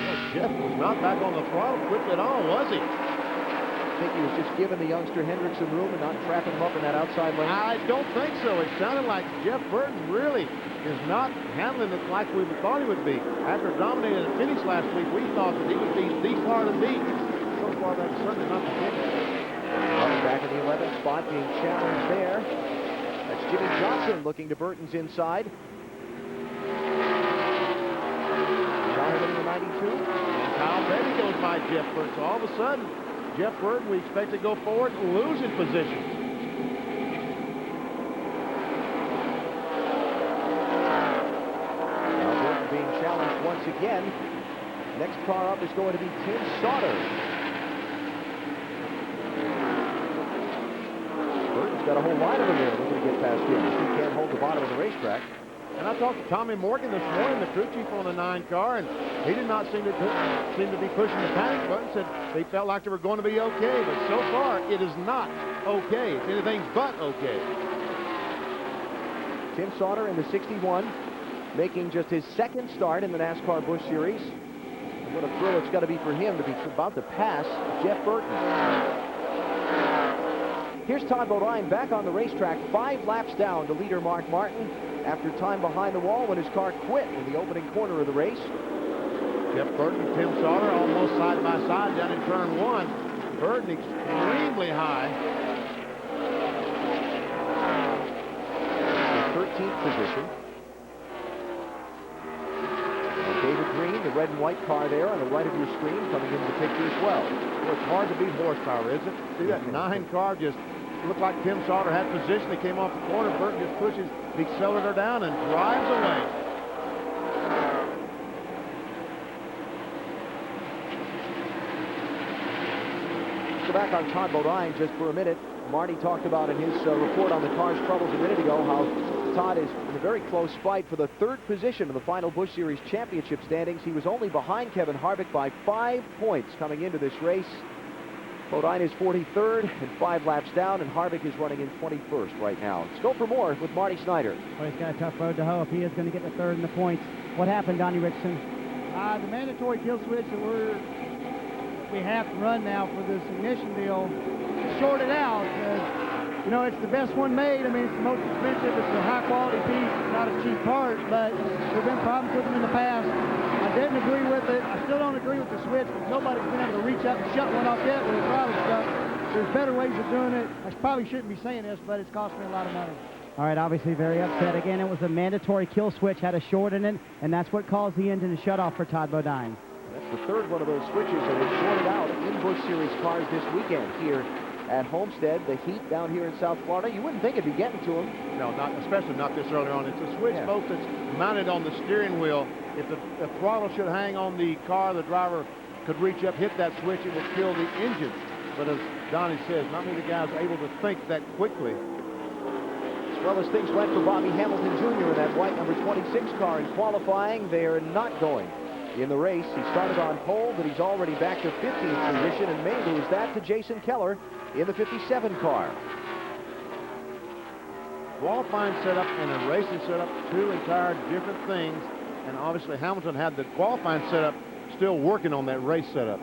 [SPEAKER 7] Well, Jeff was not back on the throttle quickly at all, was he?
[SPEAKER 1] I think he was just giving the youngster Hendrick some room and not trapping him up in that outside lane.
[SPEAKER 7] I don't think so. It sounded like Jeff Burton really is not handling it like we thought he would be. After dominating the finish last week, we thought that he would be the car to beat. So far, that's certainly not the case.
[SPEAKER 1] Back in the 11th spot, being challenged there. That's Jimmy Johnson looking to Burton's inside. Jonathan in the 92.
[SPEAKER 7] And Kyle Petty goes by Jeff Burton. So all of a sudden, Jeff Burton, we expect to go forward and lose in position.
[SPEAKER 1] Now Burton being challenged once again. Next car up is going to be Tim Sauter. Burton's got a whole line of them there looking to get past him. He can't hold the bottom of the racetrack.
[SPEAKER 7] And I talked to Tommy Morgan this morning, the crew chief on the 9 car, and he did not seem to be pushing the panic button. Said they felt like they were going to be okay, but so far it is not okay. It's anything but okay.
[SPEAKER 1] Tim Sauter in the 61, making just his second start in the NASCAR Busch Series. And what a thrill it's got to be for him to be about to pass Jeff Burton. Here's Todd Bodine back on the racetrack, 5 laps down to leader Mark Martin after time behind the wall when his car quit in the opening corner of the race.
[SPEAKER 7] Jeff Burton and Tim Sauter almost side by side down in turn 1. Burton extremely high.
[SPEAKER 1] The 13th position. And David Green, the red and white car there on the right of your screen, coming into the picture as well.
[SPEAKER 7] Well, it's hard to beat horsepower, isn't it? See that 9 car just looked like Tim Sauter had position. They came off the corner. Burton just pushes the accelerator down and drives away.
[SPEAKER 1] Let's go back on Todd Bodine just for a minute. Marty talked about in his report on the car's troubles a minute ago how Todd is in a very close fight for the 3rd position in the final Busch Series championship standings. He was only behind Kevin Harvick by 5 points coming into this race. Bodine is 43rd and 5 laps down, and Harvick is running in 21st right now. Let's go for more with Marty Snyder.
[SPEAKER 5] Well, he's got a tough road to hoe if he is going to get the 3rd in the points. What happened, Donnie Richardson?
[SPEAKER 14] The mandatory kill switch that we have to run now for this ignition deal sorted out. You know, it's the best one made. I mean, it's the most expensive. It's a high-quality piece. It's not a cheap part, but there have been problems with them in the past. I didn't agree with it. I still don't agree with the switch, but nobody's been able to reach up and shut one off yet with a throttle stuck. There's better ways of doing it. I probably shouldn't be saying this, but it's cost me a lot of money.
[SPEAKER 5] All right, obviously very upset. Again, it was a mandatory kill switch, had a short in it, and that's what caused the engine to shut off for Todd Bodine.
[SPEAKER 1] That's the 3rd one of those switches that was shorted out in Busch Series cars this weekend here at Homestead. The heat down here in South Florida, you wouldn't think it'd be getting to them.
[SPEAKER 7] No, especially not this early on. It's a switch, folks, that's mounted on the steering wheel. If the throttle should hang on the car, the driver could reach up, hit that switch, it would kill the engine. But as Donnie says, not many guys are able to think that quickly.
[SPEAKER 1] As well as things went for Bobby Hamilton Jr. in that white number 26 car in qualifying, they are not going in the race. He started on pole, but he's already back to 15th position and may lose that to Jason Keller in the 57 car.
[SPEAKER 7] Qualifying setup and a racing setup, 2 entire different things. And obviously Hamilton had the qualifying setup still working on that race setup.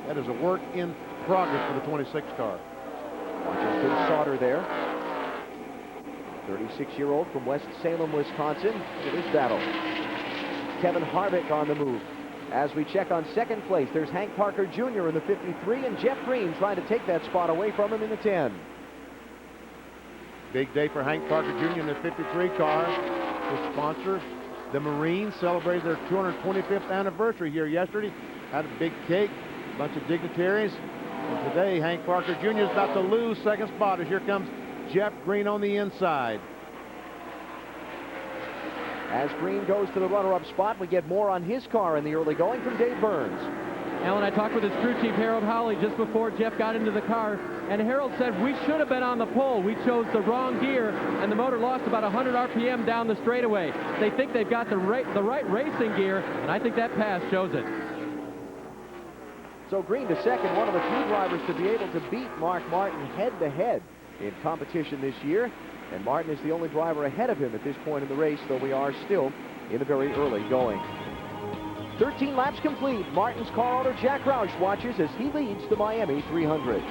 [SPEAKER 7] That is a work in progress for the 26 car.
[SPEAKER 1] Watching Tim Sauter there. 36-year-old from West Salem, Wisconsin. It is battle. Kevin Harvick on the move. As we check on 2nd place, there's Hank Parker Jr. in the 53, and Jeff Green trying to take that spot away from him in the 10.
[SPEAKER 7] Big day for Hank Parker Jr. in the 53 car. His sponsor, the Marines, celebrated their 225th anniversary here yesterday. Had a big cake, a bunch of dignitaries. And today, Hank Parker Jr. is about to lose 2nd spot as here comes Jeff Green on the inside.
[SPEAKER 1] As Green goes to the runner-up spot, we get more on his car in the early going from Dave Burns.
[SPEAKER 6] Alan, I talked with his crew chief, Harold Hawley, just before Jeff got into the car, and Harold said, we should have been on the pole. We chose the wrong gear, and the motor lost about 100 RPM down the straightaway. They think they've got the right racing gear, and I think that pass shows it.
[SPEAKER 1] So Green to second, one of the few drivers to be able to beat Mark Martin head-to-head in competition this year. And Martin is the only driver ahead of him at this point in the race, though we are still in the very early going. 13 laps complete. Martin's car owner Jack Roush watches as he leads the Miami 300.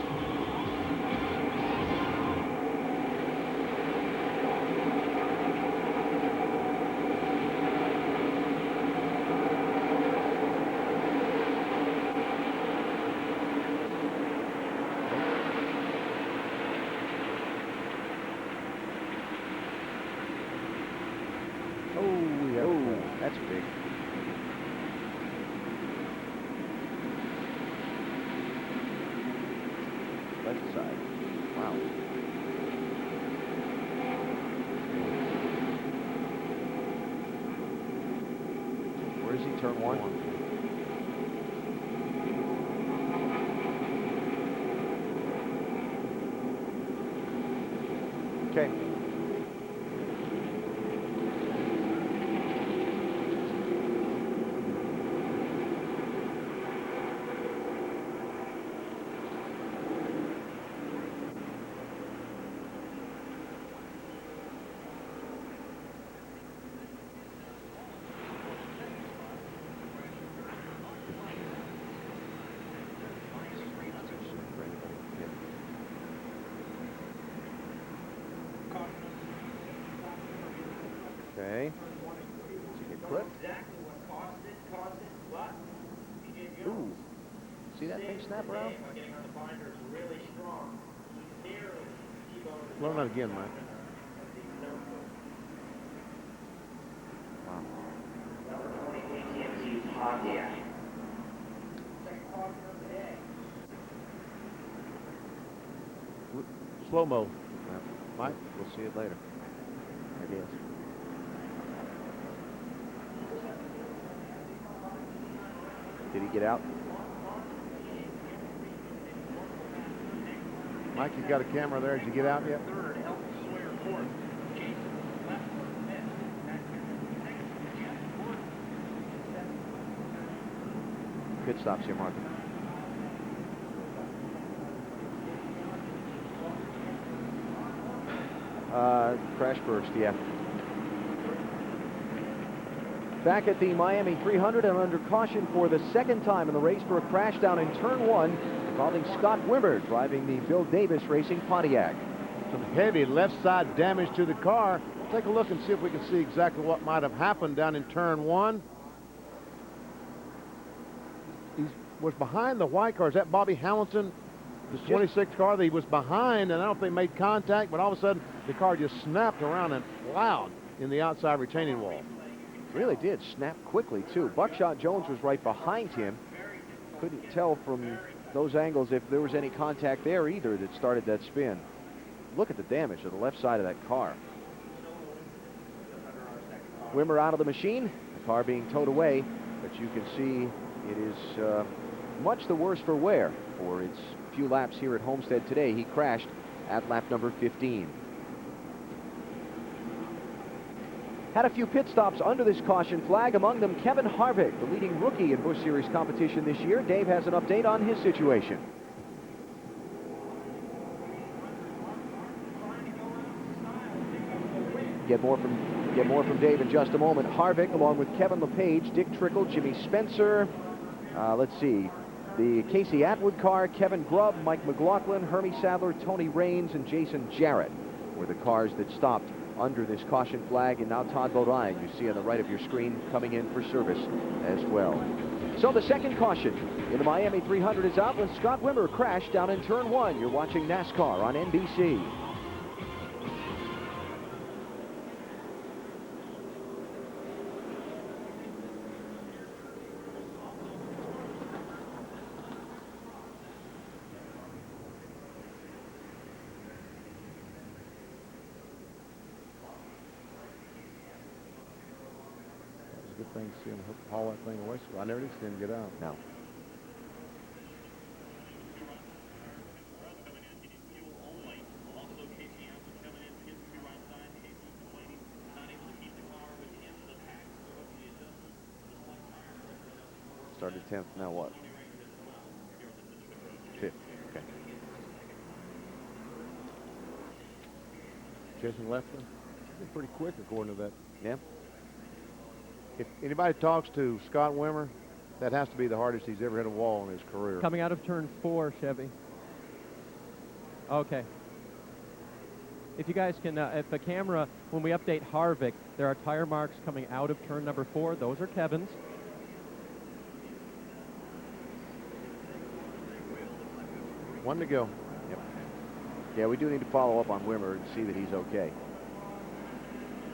[SPEAKER 1] That's big. Left side. Wow. Where is he? Turn one. Okay. Okay. Does he get clipped? Ooh. See that thing snap around?
[SPEAKER 7] Blow that again, Mike. Slow-mo. Mike, we'll see it later. I guess. Did he get out? Mike, you got a camera there. Did you get out yet?
[SPEAKER 1] Pit stops here, Mark. Crash burst, yeah. Back at the Miami 300 and under caution for the second time in the race for a crash down in turn one involving Scott Wimmer driving the Bill Davis Racing Pontiac.
[SPEAKER 7] Some heavy left side damage to the car. Take a look and see if we can see exactly what might have happened down in turn one. He was behind the white car. Is that Bobby Hamilton? The 26th car that he was behind, and I don't know if they made contact, but all of a sudden the car just snapped around and plowed in the outside retaining wall.
[SPEAKER 1] Really did snap quickly, too. Buckshot Jones was right behind him. Couldn't tell from those angles if there was any contact there either that started that spin. Look at the damage to the left side of that car. Wimmer out of the machine, the car being towed away, but you can see it is much the worse for wear for its few laps here at Homestead today. He crashed at lap number 15. Had a few pit stops under this caution flag, among them Kevin Harvick, the leading rookie in Busch Series competition this year. Dave has an update on his situation. Get more from Dave in just a moment. Harvick, along with Kevin LePage, Dick Trickle, Jimmy Spencer. Let's see. The Casey Atwood car, Kevin Grubb, Mike McLaughlin, Hermie Sadler, Tony Raines, and Jason Jarrett were the cars that stopped under this caution flag. And now Todd Bodine, you see on the right of your screen, coming in for service as well. So the second caution in the Miami 300 is out when Scott Wimmer crashed down in turn one. You're watching NASCAR on NBC.
[SPEAKER 7] Good thing to see him haul that thing away. So I never did see him get out.
[SPEAKER 1] No.
[SPEAKER 15] Started 10th, now what? 5th, okay.
[SPEAKER 7] Jason Leffler, he's pretty quick according to that.
[SPEAKER 15] Yeah.
[SPEAKER 7] If anybody talks to Scott Wimmer, that has to be the hardest he's ever hit a wall in his career.
[SPEAKER 6] Coming out of turn 4, Chevy. Okay. If you guys can, if the camera, when we update Harvick, there are tire marks coming out of turn number 4. Those are Kevin's.
[SPEAKER 7] One to go.
[SPEAKER 15] Yep. Yeah, we do need to follow up on Wimmer and see that he's okay.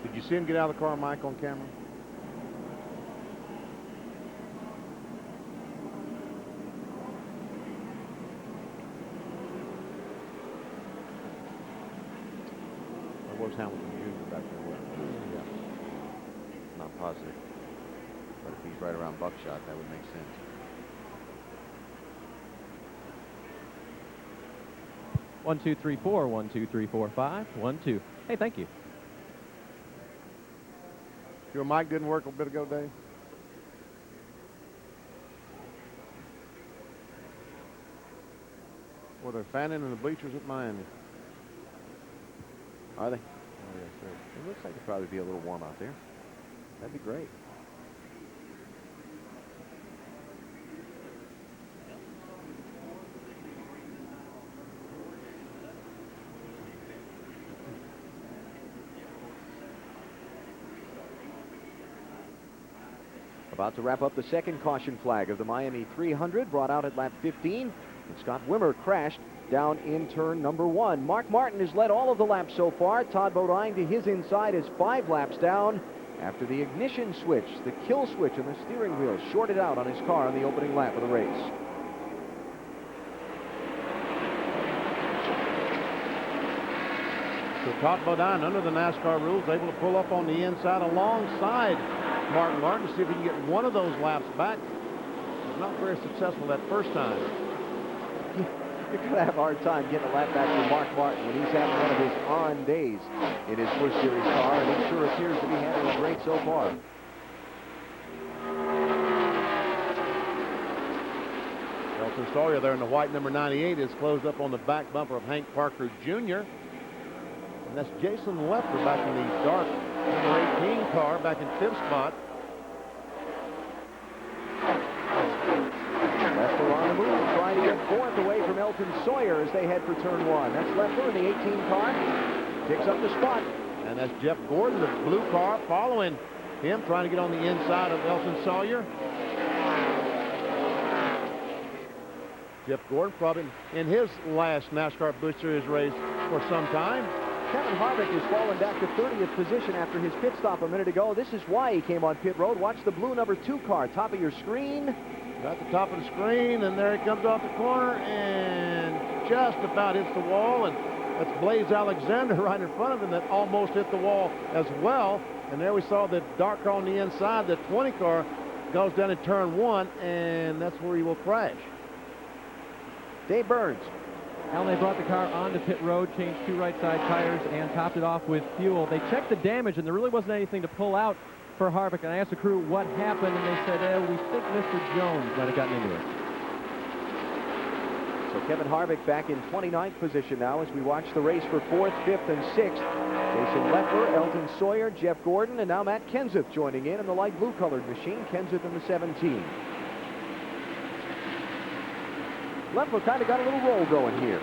[SPEAKER 7] Did you see him get out of the car, Mike, on camera? Or was Hamilton Jr. back there? Yeah.
[SPEAKER 15] Not positive. But if he's right around Buckshot, that would make sense.
[SPEAKER 6] One, two, three, four. 1, 2, 3, 4, 5. 1, 2. Hey, thank you.
[SPEAKER 7] Your mic didn't work a bit ago, Dave? Well, they're fanning in the bleachers at Miami.
[SPEAKER 15] Are they?
[SPEAKER 7] Oh, yes, sir.
[SPEAKER 15] It looks like it'd probably be a little warm out there. That'd be great. About to wrap up the second caution flag of the Miami 300, brought out at lap 15. And Scott Wimmer crashed down in turn number 1. Mark Martin has led all of the laps so far. Todd Bodine to his inside is 5 laps down after the ignition switch, the kill switch in the steering wheel, shorted out on his car on the opening lap of the race.
[SPEAKER 7] So Todd Bodine, under the NASCAR rules, able to pull up on the inside alongside Martin Martin to see if he can get one of those laps back. Was not very successful that first time.
[SPEAKER 15] You're going to have a hard time getting a lap back from Mark Martin when he's having one of his on days in his Busch Series car, and he sure appears to be handling great so far.
[SPEAKER 7] Elton Sawyer there in the white number 98 is closed up on the back bumper of Hank Parker Jr. And that's Jason Leffler back in the dark number 18 car back in 5th spot.
[SPEAKER 15] Leffler on the move, trying to get 4th away from Elton Sawyer as they head for turn 1. That's Leffler in the 18 car. Picks up the spot.
[SPEAKER 7] And that's Jeff Gordon, the blue car, following him, trying to get on the inside of Elton Sawyer. Jeff Gordon probably in his last NASCAR Busch Series race for some time.
[SPEAKER 15] Kevin Harvick has fallen back to 30th position after his pit stop a minute ago. This is why he came on pit road. Watch the blue number 2 car, top of your screen.
[SPEAKER 7] At the top of the screen, and there he comes off the corner and just about hits the wall. And that's Blaze Alexander right in front of him that almost hit the wall as well. And there we saw the dark car on the inside. The 20 car goes down in turn 1, and that's where he will crash.
[SPEAKER 15] Dave Burns.
[SPEAKER 6] Now they brought the car onto pit road, changed 2 right side tires, and topped it off with fuel. They checked the damage, and there really wasn't anything to pull out for Harvick. And I asked the crew what happened, and they said, we think Mr. Jones might have gotten into it.
[SPEAKER 15] So Kevin Harvick back in 29th position now as we watch the race for 4th, 5th, and 6th. Jason Leffler, Elton Sawyer, Jeff Gordon, and now Matt Kenseth joining in the light blue colored machine. Kenseth in the 17. Leffler kind of got a little roll going here.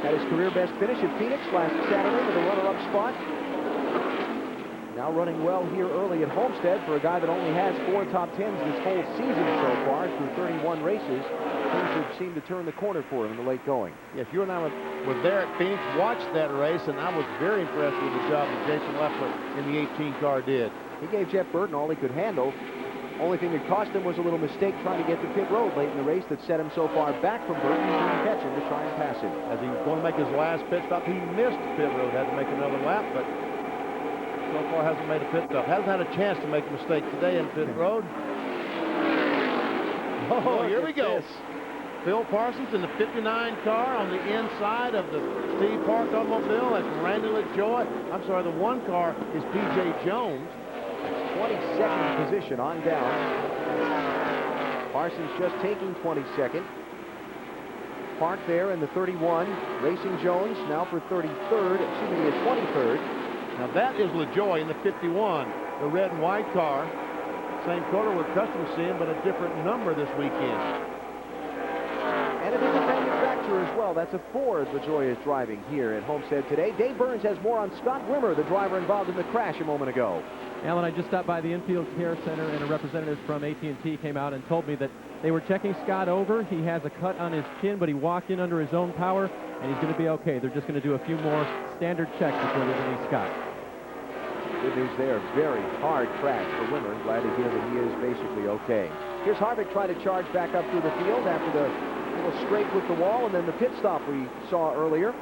[SPEAKER 15] Had his career best finish at Phoenix last Saturday with a runner-up spot. Now running well here early at Homestead for a guy that only has 4 top 10s this whole season so far through 31 races. Things have seemed to turn the corner for him in the late going.
[SPEAKER 7] Yes, you and I were there at Phoenix, watched that race, and I was very impressed with the job that Jason Leffler in the 18 car did.
[SPEAKER 15] He gave Jeff Burton all he could handle. Only thing that cost him was a little mistake trying to get to pit road late in the race that set him so far back from Burton. He couldn't catch him to try and pass him.
[SPEAKER 7] As he was going to make his last pit stop, he missed pit road, had to make another lap, but so far hasn't made a pit stop. Hasn't had a chance to make a mistake today in pit road. Oh, here we go. This. Phil Parsons in the 59 car on the inside of the Steve Park automobile. That's Randy LaJoy. I'm sorry, the 1 car is P.J. Jones.
[SPEAKER 15] 22nd position on down. Parsons just taking 22nd. Park there in the 31. Racing Jones now for 33rd, excuse me, the 23rd.
[SPEAKER 7] Now that is LaJoy in the 51, the red and white car. Same color we're accustomed to seeing, but a different number this weekend.
[SPEAKER 15] And a different manufacturer as well. That's a Ford LaJoy is driving here at Homestead today. Dave Burns has more on Scott Wimmer, the driver involved in the crash a moment ago.
[SPEAKER 6] Alan, I just stopped by the infield care center, and a representative from AT&T came out and told me that they were checking Scott over. He has a cut on his chin, but he walked in under his own power, and he's going to be okay. They're just going to do a few more standard checks before they release Scott.
[SPEAKER 15] Good news there. Very hard crash for Wimmer. Glad to hear that he is basically okay. Here's Harvick trying to charge back up through the field after the little scrape with the wall, and then the pit stop we saw earlier.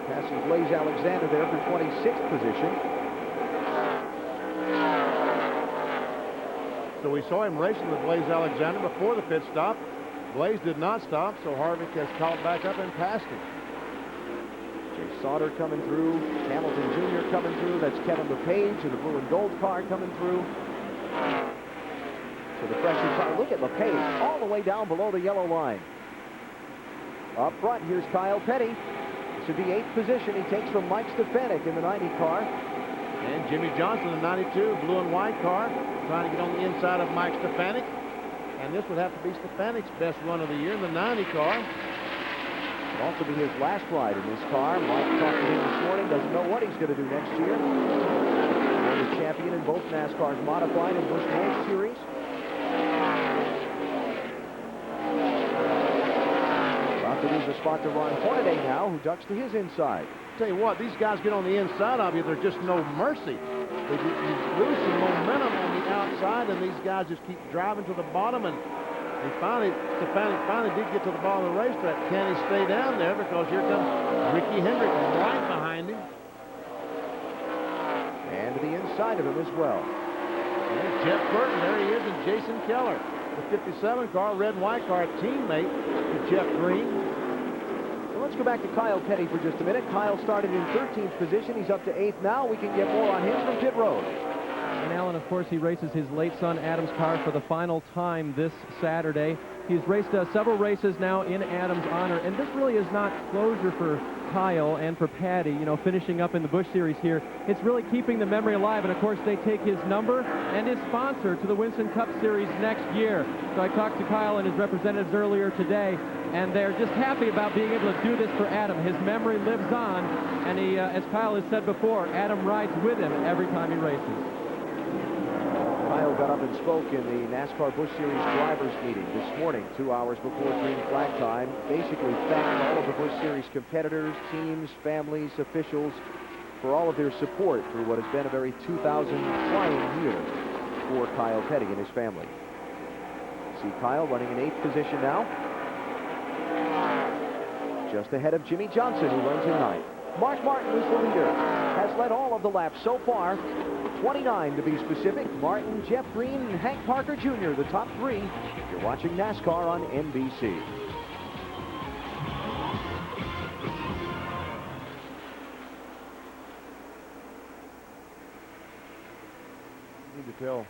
[SPEAKER 15] Passing Blaze Alexander there for 26th position.
[SPEAKER 7] So we saw him racing with Blaze Alexander before the pit stop. Blaze did not stop, so Harvick has caught back up and passed him.
[SPEAKER 15] Jay Sauter coming through. Hamilton Jr. coming through. That's Kevin LePage in the blue and gold car coming through. So the freshman car. Look at LePage all the way down below the yellow line. Up front, here's Kyle Petty. This would be 8th position. He takes from Mike Stefanik in the 90 car.
[SPEAKER 7] And Jimmy Johnson, the 92 blue and white car, trying to get on the inside of Mike Stefanik. And this would have to be Stefanik's best run of the year in the 90 car.
[SPEAKER 15] It'll also be his last ride in this car. Mike talked to him this morning. Doesn't know what he's going to do next year. He was champion in both NASCAR's modified and Busch North Series. About to lose a spot to Ron Hornaday now, who ducks to his inside.
[SPEAKER 7] Tell you what, these guys get on the inside of you, there's just no mercy. You lose some momentum on the outside, and these guys just keep driving to the bottom, and Stefanik finally did get to the bottom of the racetrack. Can he stay down there? Because here comes Ricky Hendrick right behind him.
[SPEAKER 15] And to the inside of him as well.
[SPEAKER 7] And Jeff Burton, there he is, and Jason Keller. The 57 car, red and white car, teammate to Jeff Green.
[SPEAKER 15] So let's go back to Kyle Petty for just a minute. Kyle started in 13th position. He's up to 8th now. We can get more on him from pit road.
[SPEAKER 6] And Alan, of course, he races his late son Adam's car for the final time this Saturday. He's raced several races now in Adam's honor, and this really is not closure for Kyle and for Patty, you know, finishing up in the Busch Series here. It's really keeping the memory alive, and of course they take his number and his sponsor to the Winston Cup Series next year. So I talked to Kyle and his representatives earlier today, and they're just happy about being able to do this for Adam. His memory lives on, and he, as Kyle has said before, Adam rides with him every time he races.
[SPEAKER 15] Kyle got up and spoke in the NASCAR Busch Series drivers meeting this morning, 2 hours before green flag time. Basically thanked all of the Busch Series competitors, teams, families, officials for all of their support through what has been a very 2000 trying year for Kyle Petty and his family. See Kyle running in 8th position now. Just ahead of Jimmy Johnson, who runs in 9th. Mark Martin is the leader. Has led all of the laps so far. 29 to be specific. Martin, Jeff Green, and Hank Parker Jr., the top 3. You're watching NASCAR on NBC.
[SPEAKER 7] You need to tell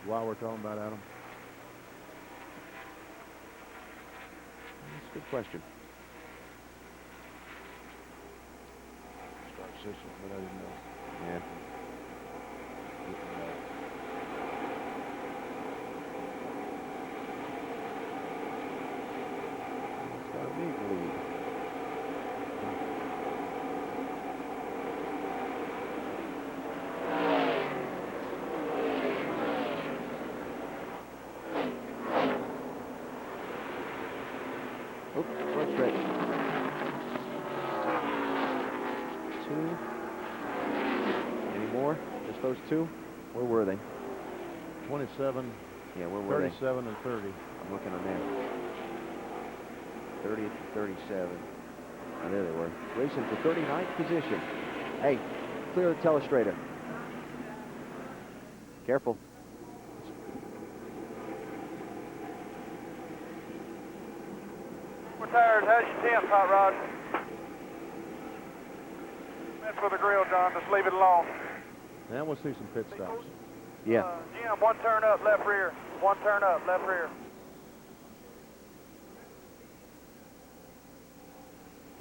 [SPEAKER 7] why we're talking about Adam.
[SPEAKER 15] That's a good question.
[SPEAKER 7] Start position, but I didn't know.
[SPEAKER 15] Yeah. Those two, where were they?
[SPEAKER 7] 27,
[SPEAKER 15] yeah, where were
[SPEAKER 7] 37, and 30.
[SPEAKER 15] I'm looking on that. 30 to 37. Oh, there they were. Racing for 39th position. Hey, clear the telestrator. Careful.
[SPEAKER 4] We're tired. How's your temp, Hot Rod? Mess with the grill, John. Just leave it alone.
[SPEAKER 7] Now we'll see some pit stops.
[SPEAKER 15] Yeah.
[SPEAKER 4] Jim, one turn up, left rear. One turn up, left rear.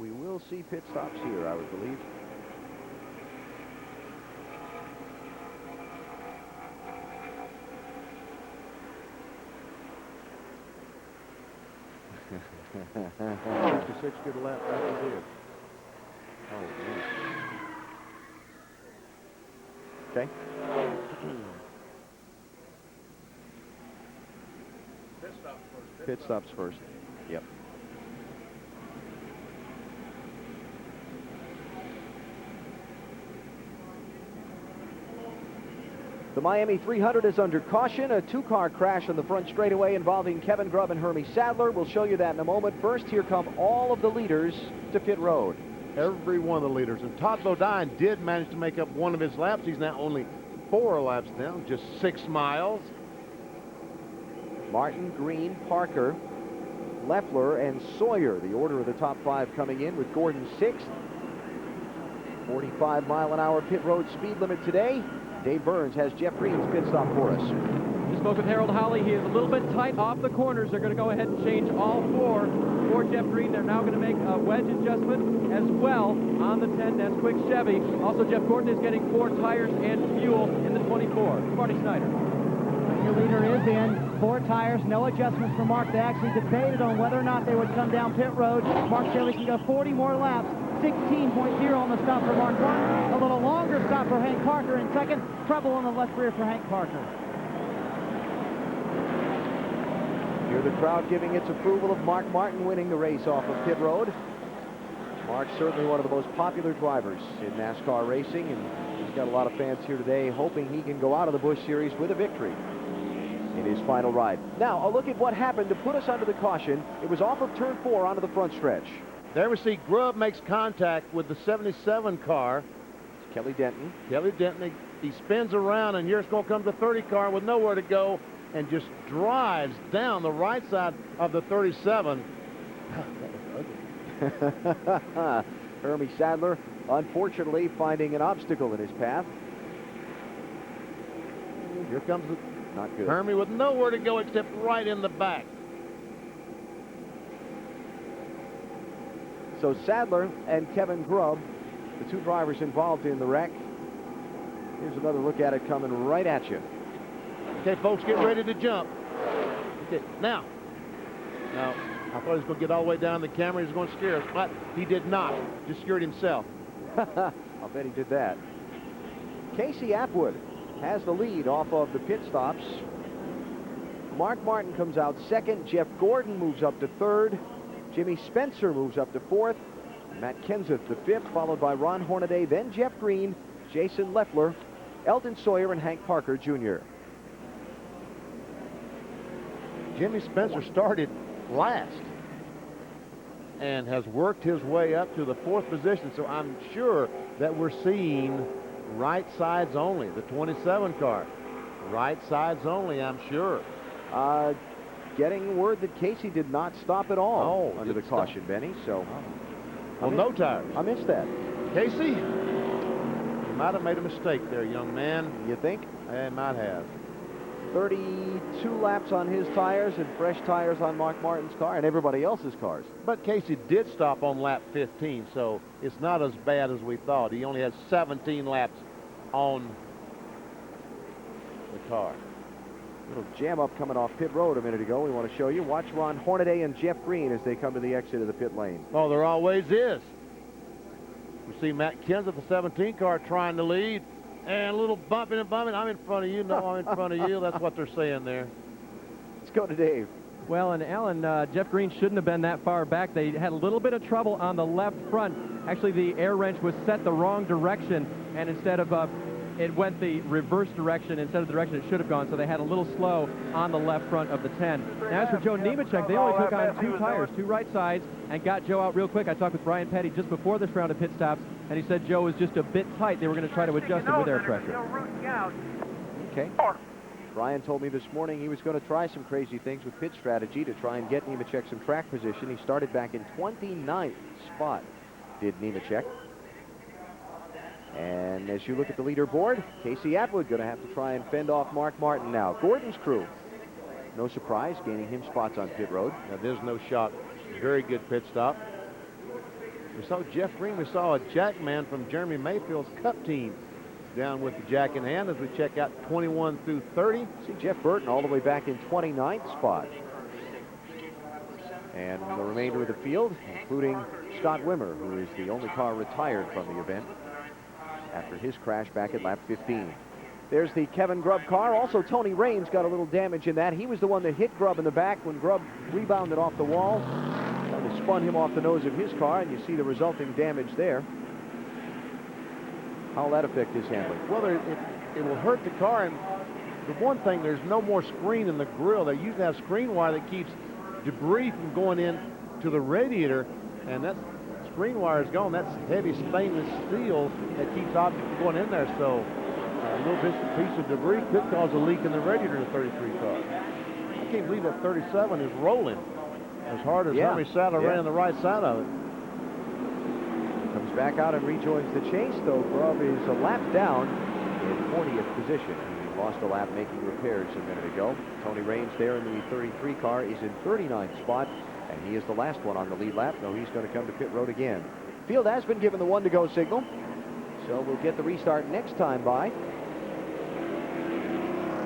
[SPEAKER 15] we will see pit stops here, I would believe.
[SPEAKER 7] Six good lap after this.
[SPEAKER 15] Oh, man. Okay. Pit stops first. Yep. The Miami 300 is under caution. A two-car crash on the front straightaway involving Kevin Grubb and Hermie Sadler. We'll show you that in a moment. First, here come all of the leaders to pit road.
[SPEAKER 7] Every one of the leaders. And Todd Bodine did manage to make up one of his laps. He's now only 4 laps down, just 6 miles.
[SPEAKER 15] Martin, Green, Parker, Leffler, and Sawyer, the order of the top 5 coming in, with Gordon 6th. 45-mile-an-hour pit road speed limit today. Dave Burns has Jeff Green's pit stop for us.
[SPEAKER 6] Just spoke with Harold Holly. He is a little bit tight off the corners. They're going to go ahead and change all 4 for Jeff Green. They're now going to make a wedge adjustment as well on the 10 Nesquik Chevy. Also, Jeff Gordon is getting 4 tires and fuel in the 24. Marty Snyder.
[SPEAKER 5] Your leader is in. 4 tires, no adjustments for Mark. They actually debated on whether or not they would come down pit road. Mark Shelley can go 40 more laps. 16.0 on the stop for Mark Martin. A little longer stop for Hank Parker in second. Trouble on the left rear for Hank Parker.
[SPEAKER 15] Hear the crowd giving its approval of Mark Martin winning the race off of pit road. Mark's certainly one of the most popular drivers in NASCAR racing, and he's got a lot of fans here today hoping he can go out of the Busch Series with a victory in his final ride. Now, a look at what happened to put us under the caution. It was off of turn 4 onto the front stretch.
[SPEAKER 7] There we see Grubb makes contact with the 77 car.
[SPEAKER 15] It's Kelly Denton.
[SPEAKER 7] Kelly Denton, he spins around, and here's going to come the 30 car with nowhere to go and just drives down the right side of the 37.
[SPEAKER 15] Hermie Sadler, unfortunately, finding an obstacle in his path.
[SPEAKER 7] Here comes the
[SPEAKER 15] not good.
[SPEAKER 7] Hermie with nowhere to go except right in the back.
[SPEAKER 15] So Sadler and Kevin Grubb, the 2 drivers involved in the wreck. Here's another look at it coming right at you.
[SPEAKER 7] Okay, folks, get ready to jump. Okay, now, I thought he was going to get all the way down the camera. He was going to scare us, but he did not. Just scared himself.
[SPEAKER 15] I'll bet he did that. Casey Atwood has the lead off of the pit stops. Mark Martin comes out second. Jeff Gordon moves up to third. Jimmy Spencer moves up to fourth. Matt Kenseth to fifth, followed by Ron Hornaday, then Jeff Green, Jason Leffler, Eldon Sawyer, and Hank Parker Jr.
[SPEAKER 7] Jimmy Spencer started last and has worked his way up to the 4th position, so I'm sure that we're seeing right sides only, the 27 car. Right sides only, I'm sure.
[SPEAKER 15] Getting word that Casey did not stop at all under the caution, Benny, so...
[SPEAKER 7] Well, no tires.
[SPEAKER 15] I missed that.
[SPEAKER 7] Casey, you might have made a mistake there, young man.
[SPEAKER 15] You think?
[SPEAKER 7] I might have.
[SPEAKER 15] 32 laps on his tires and fresh tires on Mark Martin's car and everybody else's cars.
[SPEAKER 7] But Casey did stop on lap 15, so it's not as bad as we thought. He only has 17 laps on the car.
[SPEAKER 15] Little jam up coming off pit road a minute ago. We want to show you. Watch Ron Hornaday and Jeff Green as they come to the exit of the pit lane.
[SPEAKER 7] Oh, there always is. We see Matt Kenseth, the 17 car, trying to lead. And a little bumping and bumping. I'm in front of you. No, I'm in front of you. That's what they're saying there.
[SPEAKER 15] Let's go to Dave.
[SPEAKER 6] Well, and Alan, Jeff Green shouldn't have been that far back. They had a little bit of trouble on the left front. Actually, the air wrench was set the wrong direction, and instead of it went the reverse direction instead of the direction it should have gone, so they had a little slow on the left front of the 10. Now, as for Joe Nemechek, they only took on 2 tires, 2 right sides, and got Joe out real quick. I talked with Brian Petty just before this round of pit stops, and he said Joe was just a bit tight. They were going to try to adjust him with air pressure.
[SPEAKER 15] Okay. Brian told me this morning he was going to try some crazy things with pit strategy to try and get Nemechek some track position. He started back in 29th spot, did Nemechek. And as you look at the leaderboard, Casey Atwood going to have to try and fend off Mark Martin now. Gordon's crew, no surprise, gaining him spots on pit road.
[SPEAKER 7] Now, there's no shot. Very good pit stop. We saw Jeff Green. We saw a Jackman from Jeremy Mayfield's Cup team down with the jack in hand as we check out 21 through 30.
[SPEAKER 15] See Jeff Burton all the way back in 29th spot. And the remainder of the field, including Scott Wimmer, who is the only car retired from the event after his crash back at lap 15. There's the Kevin Grubb car. Also, Tony Raines got a little damage in that. He was the one that hit Grubb in the back when Grubb rebounded off the wall. Kind of spun him off the nose of his car, and you see the resulting damage there. How will that affect his handling?
[SPEAKER 7] Well, it will hurt the car. And the one thing, there's no more screen in the grill. They use that screen wire that keeps debris from going in to the radiator, and that screen wire is gone. That's heavy stainless steel that keeps objects from going in there. So a little piece of debris could cause a leak in the radiator in the 33 car. I can't believe that 37 is rolling as hard as Hermie Sadler ran on the right side of it.
[SPEAKER 15] Comes back out and rejoins the chase, though. Grubb is a lap down in 40th position. He lost a lap making repairs a minute ago. Tony Raines there in the 33 car is in 39th spot, and he is the last one on the lead lap, though he's going to come to pit road again. Field has been given the 1-to-go signal, so we'll get the restart next time by.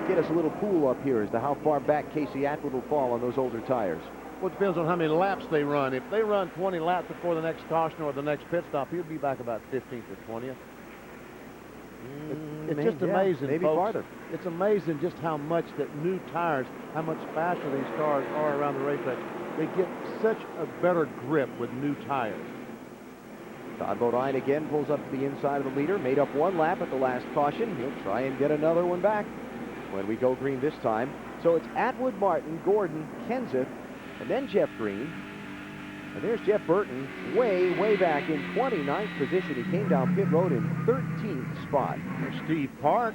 [SPEAKER 15] Get us a little pool up here as to how far back Casey Atwood will fall on those older tires.
[SPEAKER 7] Well, it depends on how many laps they run. If they run 20 laps before the next caution or the next pit stop, he'll be back about 15th or 20th. It's just amazing,
[SPEAKER 15] maybe
[SPEAKER 7] folks.
[SPEAKER 15] farther.
[SPEAKER 7] It's amazing just how much that new tires, how much faster these cars are around the racetrack. They get such a better grip with new tires.
[SPEAKER 15] Todd Bodine again pulls up to the inside of the leader, made up one lap at the last caution. He'll try and get another one back when we go green this time. So it's Atwood, Martin, Gordon, Kenseth, and then Jeff Green. And there's Jeff Burton way back in 29th position. He came down pit road in 13th spot.
[SPEAKER 7] There's Steve Park.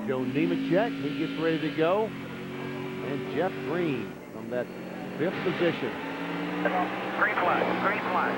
[SPEAKER 7] Joe Nemechek, he gets ready to go. And Jeff Green from that 5th position.
[SPEAKER 12] Green flag, green flag.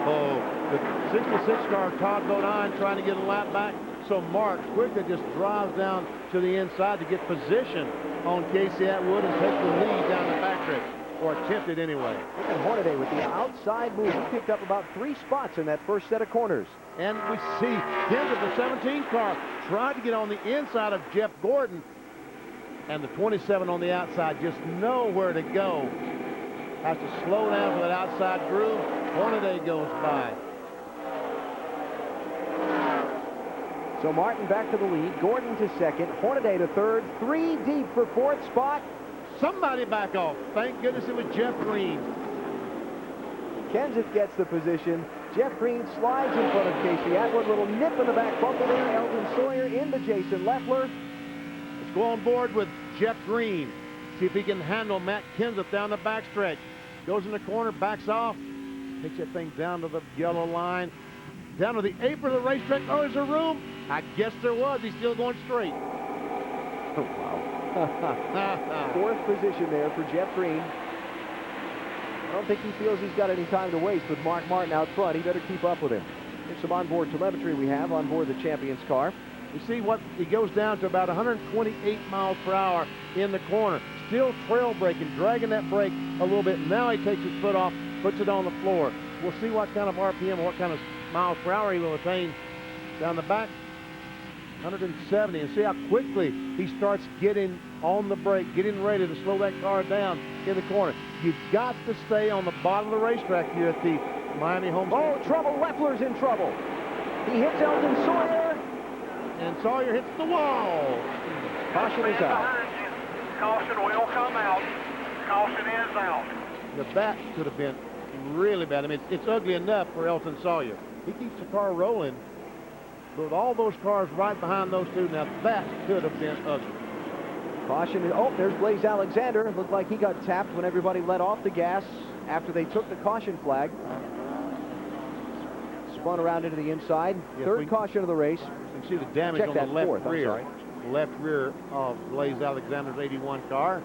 [SPEAKER 7] Oh, the 66 car, Todd Bodine, trying to get a lap back. So Mark quickly just drives down to the inside to get position on Casey Atwood and take the lead down the backstretch, or attempted anyway.
[SPEAKER 15] And Hornaday with the outside move. He picked up about 3 spots in that first set of corners.
[SPEAKER 7] And we see Kenseth, the 17 car, tried to get on the inside of Jeff Gordon. And the 27 on the outside just nowhere to go. Has to slow down for that outside groove. Hornaday goes by.
[SPEAKER 15] So Martin back to the lead, Gordon to second, Hornaday to third, 3 deep for 4th spot.
[SPEAKER 7] Somebody back off. Thank goodness it was Jeff Green.
[SPEAKER 15] Kenseth gets the position. Jeff Green slides in front of Casey Atwood. Little nip in the back bumper there. Eldon Sawyer into Jason Leffler.
[SPEAKER 7] Let's go on board with Jeff Green. See if he can handle Matt Kenseth down the backstretch. Goes in the corner, backs off. Takes that thing down to the yellow line. Down to the apron of the racetrack. Oh, is there room? I guess there was. He's still going straight.
[SPEAKER 15] Oh, wow. 4th position there for Jeff Green. I don't think he feels he's got any time to waste with Mark Martin out front. He better keep up with him. Here's some onboard telemetry we have on board the champion's car.
[SPEAKER 7] You see what he goes down to about 128 miles per hour in the corner. Still trail braking, dragging that brake a little bit. Now he takes his foot off, puts it on the floor. We'll see what kind of RPM or what kind of miles per hour he will attain down the back. 170, and see how quickly he starts getting on the brake, getting ready to slow that car down in the corner. You've got to stay on the bottom of the racetrack here at the Miami Homestead.
[SPEAKER 15] Oh, trouble. Leffler's in trouble. He hits Eldon Sawyer.
[SPEAKER 7] And Sawyer hits the wall.
[SPEAKER 15] Caution is out.
[SPEAKER 12] Caution will come out. Caution is out.
[SPEAKER 7] The back could have been really bad. I mean, it's ugly enough for Eldon Sawyer. He keeps the car rolling. But with all those cars right behind those two, now that could have been ugly.
[SPEAKER 15] Caution. Oh, there's Blaze Alexander. It looked like he got tapped when everybody let off the gas after they took the caution flag. Spun around into the inside.
[SPEAKER 7] Yes,
[SPEAKER 15] 3rd caution of the race.
[SPEAKER 7] You can see the damage on the left rear. Left rear of Blaze Alexander's 81 car.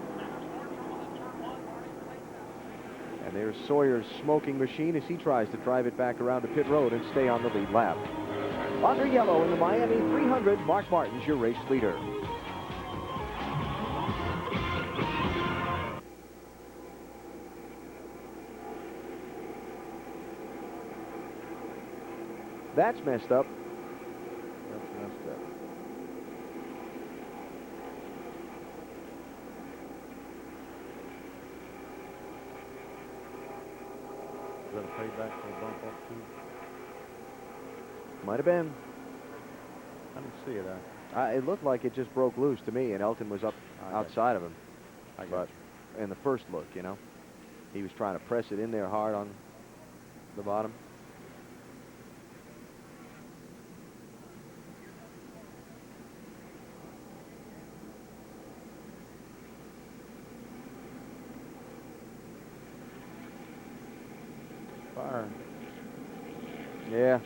[SPEAKER 15] And there's Sawyer's smoking machine as he tries to drive it back around to pit road and stay on the lead lap. Under yellow in the Miami 300, Mark Martin's your race leader. That's messed up.
[SPEAKER 7] That's messed up. Is that a payback for a bump up too?
[SPEAKER 15] Might have been.
[SPEAKER 7] I didn't see it.
[SPEAKER 15] It looked like it just broke loose to me, and Elton was up outside of him. But in the first look, you know, he was trying to press it in there hard on the bottom.
[SPEAKER 7] Fire.
[SPEAKER 15] Yeah.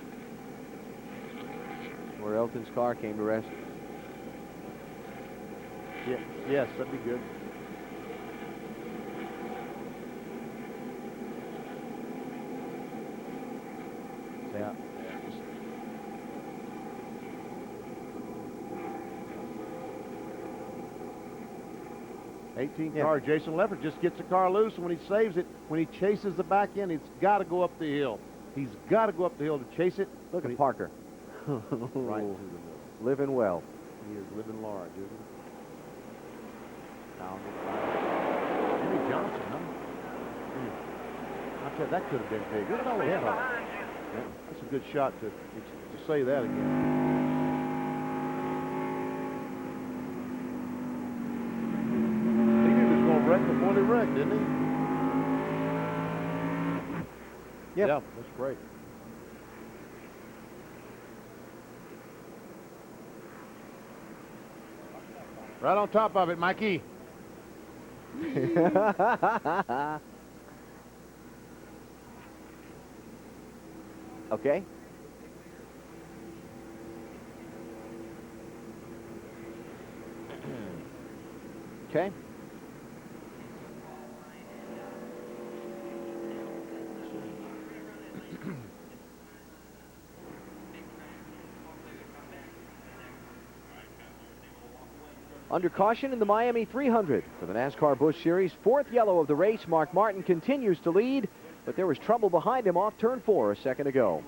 [SPEAKER 15] Where Elton's car came to rest.
[SPEAKER 7] Yeah, yes, that'd be good. Yeah. 18 car. Jason Leffert just gets the car loose, and when he saves it, when he chases the back end, he's got to go up the hill. He's got to go up the hill to chase it.
[SPEAKER 15] Look at Parker.
[SPEAKER 7] Right to the middle.
[SPEAKER 15] Living well.
[SPEAKER 7] He is living large, isn't he? Down the side. Jimmy Johnson, huh? I tell you, that could have been big. Look at all that. Yeah, that's a good shot to say that again. Wreck before they wrecked, didn't he?
[SPEAKER 15] Yep.
[SPEAKER 7] Yeah, that's great. Right on top of it, Mikey.
[SPEAKER 15] Okay. Okay. Under caution in the Miami 300 for the NASCAR Busch Series. Fourth yellow of the race. Mark Martin continues to lead, but there was trouble behind him off turn 4 a second ago.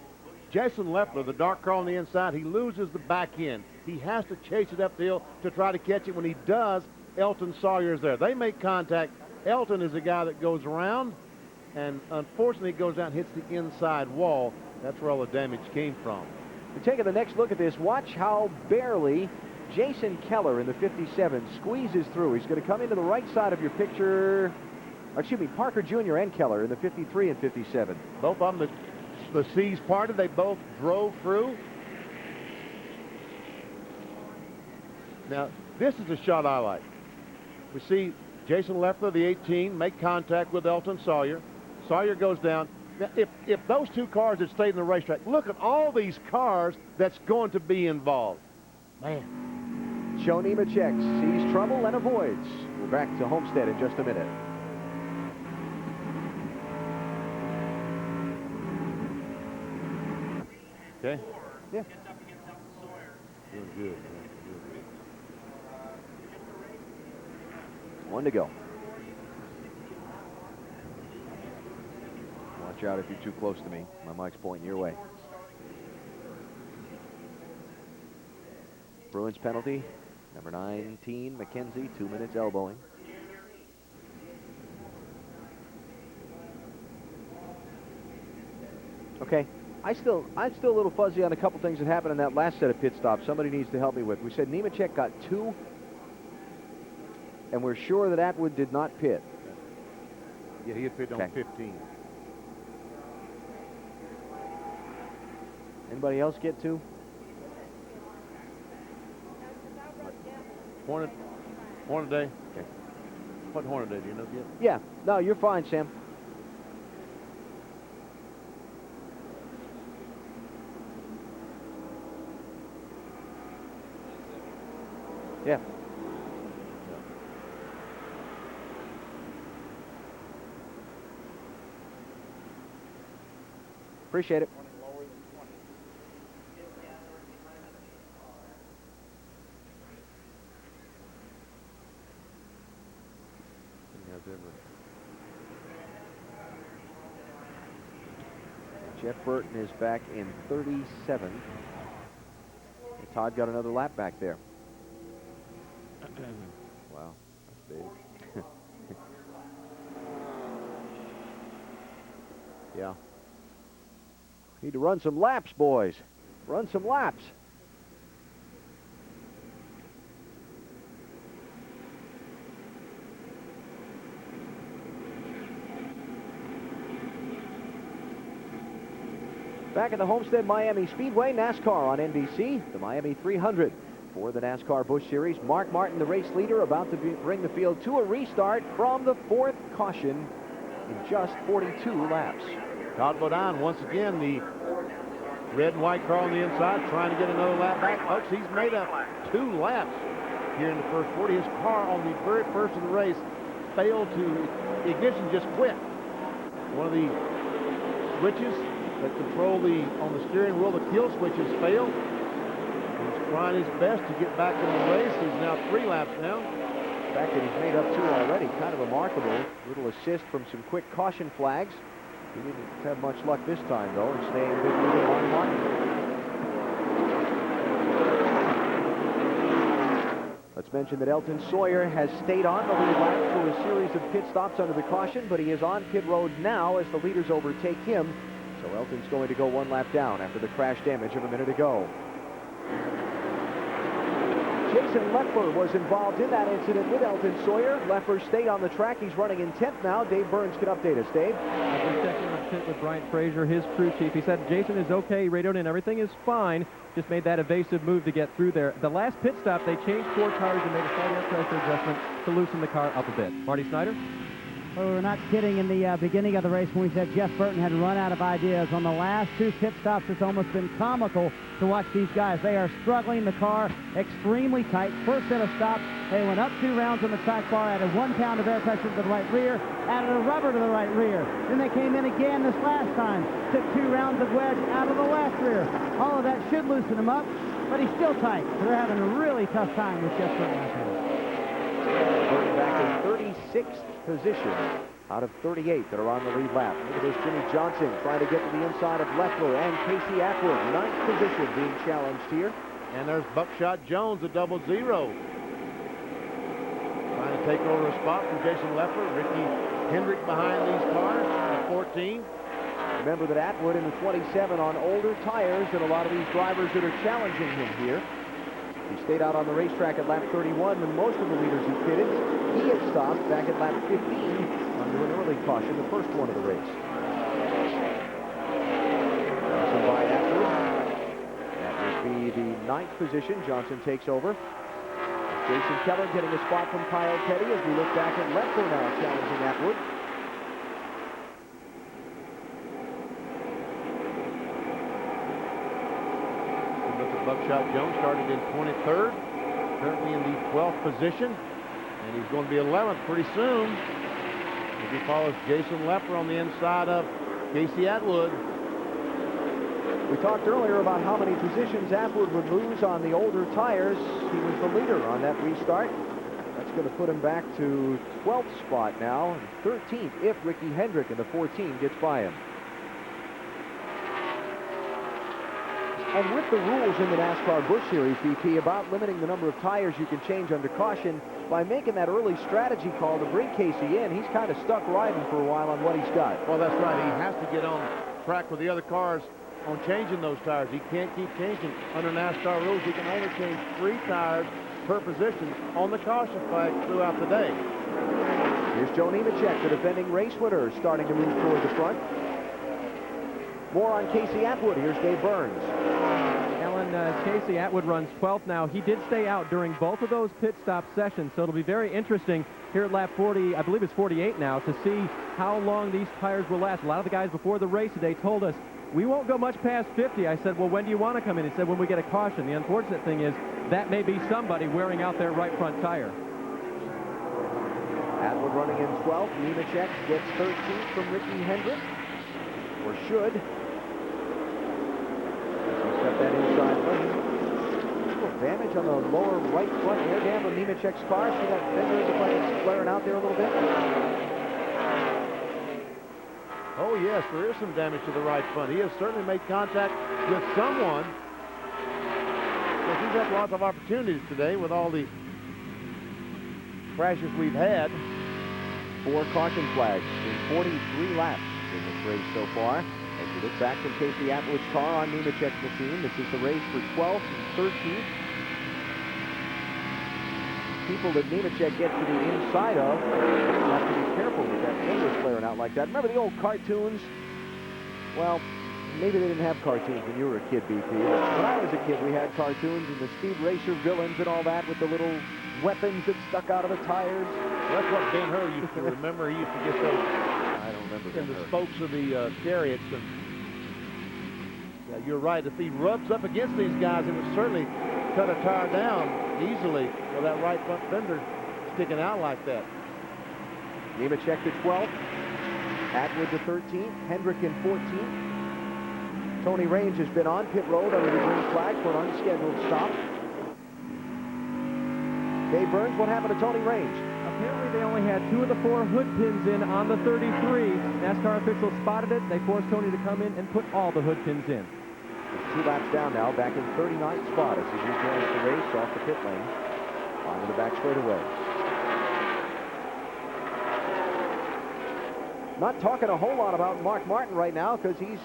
[SPEAKER 7] Jason Leffler, the dark car on the inside, he loses the back end. He has to chase it up the hill to try to catch it. When he does, Elton Sawyer's there. They make contact. Elton is the guy that goes around, and unfortunately goes out and hits the inside wall. That's where all the damage came from.
[SPEAKER 15] We're taking the next look at this. Watch how barely Jason Keller in the 57 squeezes through. He's going to come into the right side of your picture. Excuse me, Parker Jr. and Keller in the 53 and 57.
[SPEAKER 7] Both of them, the C's parted. They both drove through. Now, this is a shot I like. We see Jason Leffler, the 18, make contact with Elton Sawyer. Sawyer goes down. Now, if those two cars had stayed in the racetrack, look at all these cars that's going to be involved. Man.
[SPEAKER 15] Joe Nemechek sees trouble and avoids. We're back to Homestead in just a minute.
[SPEAKER 7] Okay.
[SPEAKER 15] Yeah.
[SPEAKER 7] Doing good.
[SPEAKER 15] One to go. Watch out if you're too close to me. My mic's pointing your way. Bruins penalty. Number 19, McKenzie, 2 minutes elbowing. Okay, I'm still a little fuzzy on a couple things that happened in that last set of pit stops. Somebody needs to help me with. We said Nemechek got 2, and we're sure that Atwood did not pit.
[SPEAKER 7] Yeah, he had pit on 15.
[SPEAKER 15] Anybody else get 2?
[SPEAKER 7] Hornaday. Okay. What Hornaday, do you know yet?
[SPEAKER 15] Yeah. No, you're fine, Sam. Yeah. Appreciate it. Jeff Burton is back in 37. And Todd got another lap back there. Wow, that's big. Yeah. Need to run some laps, boys. Run some laps. Back at the Homestead Miami Speedway, NASCAR on NBC, the Miami 300 for the NASCAR Busch Series. Mark Martin, the race leader, about to bring the field to a restart from the 4th caution in just 42 laps.
[SPEAKER 7] Todd Bodine, once again, the red and white car on the inside, trying to get another lap back. Folks, he's made up 2 laps here in the first 40. His car on the very first of the race failed to, ignition just quit. One of the switches that control on the steering wheel, the kill switches failed. He's trying his best to get back in the race. He's now 3 laps down.
[SPEAKER 15] The fact that he's made up 2 already, kind of remarkable. Little assist from some quick caution flags. He didn't have much luck this time, though, and staying with Mark Martin. Let's mention that Elton Sawyer has stayed on the lead lap for a series of pit stops under the caution, but he is on pit road now as the leaders overtake him. So Elton's going to go 1 lap down after the crash damage of a minute ago. Jason Leffler was involved in that incident with Elton Sawyer. Leffler stayed on the track. He's running in 10th now. Dave Burns can update us. Dave?
[SPEAKER 6] I was checking on pit with Bryant Frazier, his crew chief. He said Jason is okay, radioed in, everything is fine. Just made that evasive move to get through there. The last pit stop, they changed 4 tires and made a slight air pressure adjustment to loosen the car up a bit. Marty Snyder?
[SPEAKER 5] Well, we were not kidding in the beginning of the race when we said Jeff Burton had run out of ideas. On the last 2 pit stops, it's almost been comical to watch these guys. They are struggling. The car extremely tight. First set of stops, they went up 2 rounds on the track bar, added 1 pound of air pressure to the right rear, added a rubber to the right rear. Then they came in again this last time, took 2 rounds of wedge out of the left rear. All of that should loosen him up, but he's still tight. So they're having a really tough time with Jeff Burton out there.
[SPEAKER 15] Burton back in 36th position out of 38 that are on the lead lap. Look at this, Jimmy Johnson trying to get to the inside of Leffler and Casey Atwood. 9th position being challenged here.
[SPEAKER 7] And there's Buckshot Jones, a 0-0. Trying to take over a spot from Jason Leffler. Ricky Hendrick behind these cars at 14.
[SPEAKER 15] Remember that Atwood in the 27 on older tires than a lot of these drivers that are challenging him here. He stayed out on the racetrack at lap 31 when most of the leaders had pitted. He had stopped back at lap 15 under an early caution, the first one of the race. Johnson by Atwood. That would be the 9th position. Johnson takes over. Jason Keller getting a spot from Kyle Petty as we look back at Leffler now challenging Atwood.
[SPEAKER 7] Buckshot Jones started in 23rd, currently in the 12th position, and he's going to be 11th pretty soon as he follows Jason Leffler on the inside of Casey Atwood.
[SPEAKER 15] We talked earlier about how many positions Atwood would lose on the older tires. He was the leader on that restart. That's going to put him back to 12th spot now, and 13th if Ricky Hendrick in the 14 gets by him. And with the rules in the NASCAR Busch Series, VP, about limiting the number of tires you can change under caution, by making that early strategy call to bring Casey in, he's kind of stuck riding for a while on what he's got.
[SPEAKER 7] Well, that's right. He has to get on track with the other cars on changing those tires. He can't keep changing. Under NASCAR rules, he can only change 3 tires per position on the caution flag throughout the day.
[SPEAKER 15] Here's Joe Nemechek, the defending race winner, starting to move toward the front. More on Casey Atwood. Here's Dave Burns.
[SPEAKER 6] Alan, Casey Atwood runs 12th now. He did stay out during both of those pit stop sessions, so it'll be very interesting here at lap 40, I believe it's 48 now, to see how long these tires will last. A lot of the guys before the race today told us, we won't go much past 50. I said, well, when do you want to come in? He said, when we get a caution. The unfortunate thing is that may be somebody wearing out their right front tire.
[SPEAKER 15] Atwood running in 12th. Nemechek gets 13th from Ricky Hendrick, or should. Got that inside lane. A little damage on the lower right front air dam of Nemechek's car. See that fender looks like it's flaring out there a little bit.
[SPEAKER 7] Oh, yes, there is some damage to the right front. He has certainly made contact with someone. Yes, he's had lots of opportunities today with all the crashes we've had.
[SPEAKER 15] 4 caution flags in 43 laps in this race so far. As we look back from Casey Atwood's car on Nemechek's machine, this is the race for 12th and 13th. People that Nemechek gets to the inside of have to be careful with that anger flaring out like that. Remember the old cartoons? Well, maybe they didn't have cartoons when you were a kid, BP. But when I was a kid, we had cartoons and the Speed Racer villains and all that with the little weapons that stuck out of the tires.
[SPEAKER 7] That's what Ben Hur used to remember. He used to get those
[SPEAKER 15] I don't remember
[SPEAKER 7] in the spokes of the chariots. And yeah, you're right. If he rubs up against these guys, it would certainly cut a tire down easily with that right front fender sticking out like that.
[SPEAKER 15] Nemechek to 12th, Atwood to 13th, Hendrick in 14th. Tony Raines has been on pit road under the green flag for an unscheduled stop. Dave Burns, what happened to Tony Raines?
[SPEAKER 6] Apparently they only had 2 of the 4 hood pins in on the 33. NASCAR officials spotted it. They forced Tony to come in and put all the hood pins in.
[SPEAKER 15] He's 2 laps down now, back in 39th spot as he rejoins the race off the pit lane onto the back straightaway. Not talking a whole lot about Mark Martin right now because he's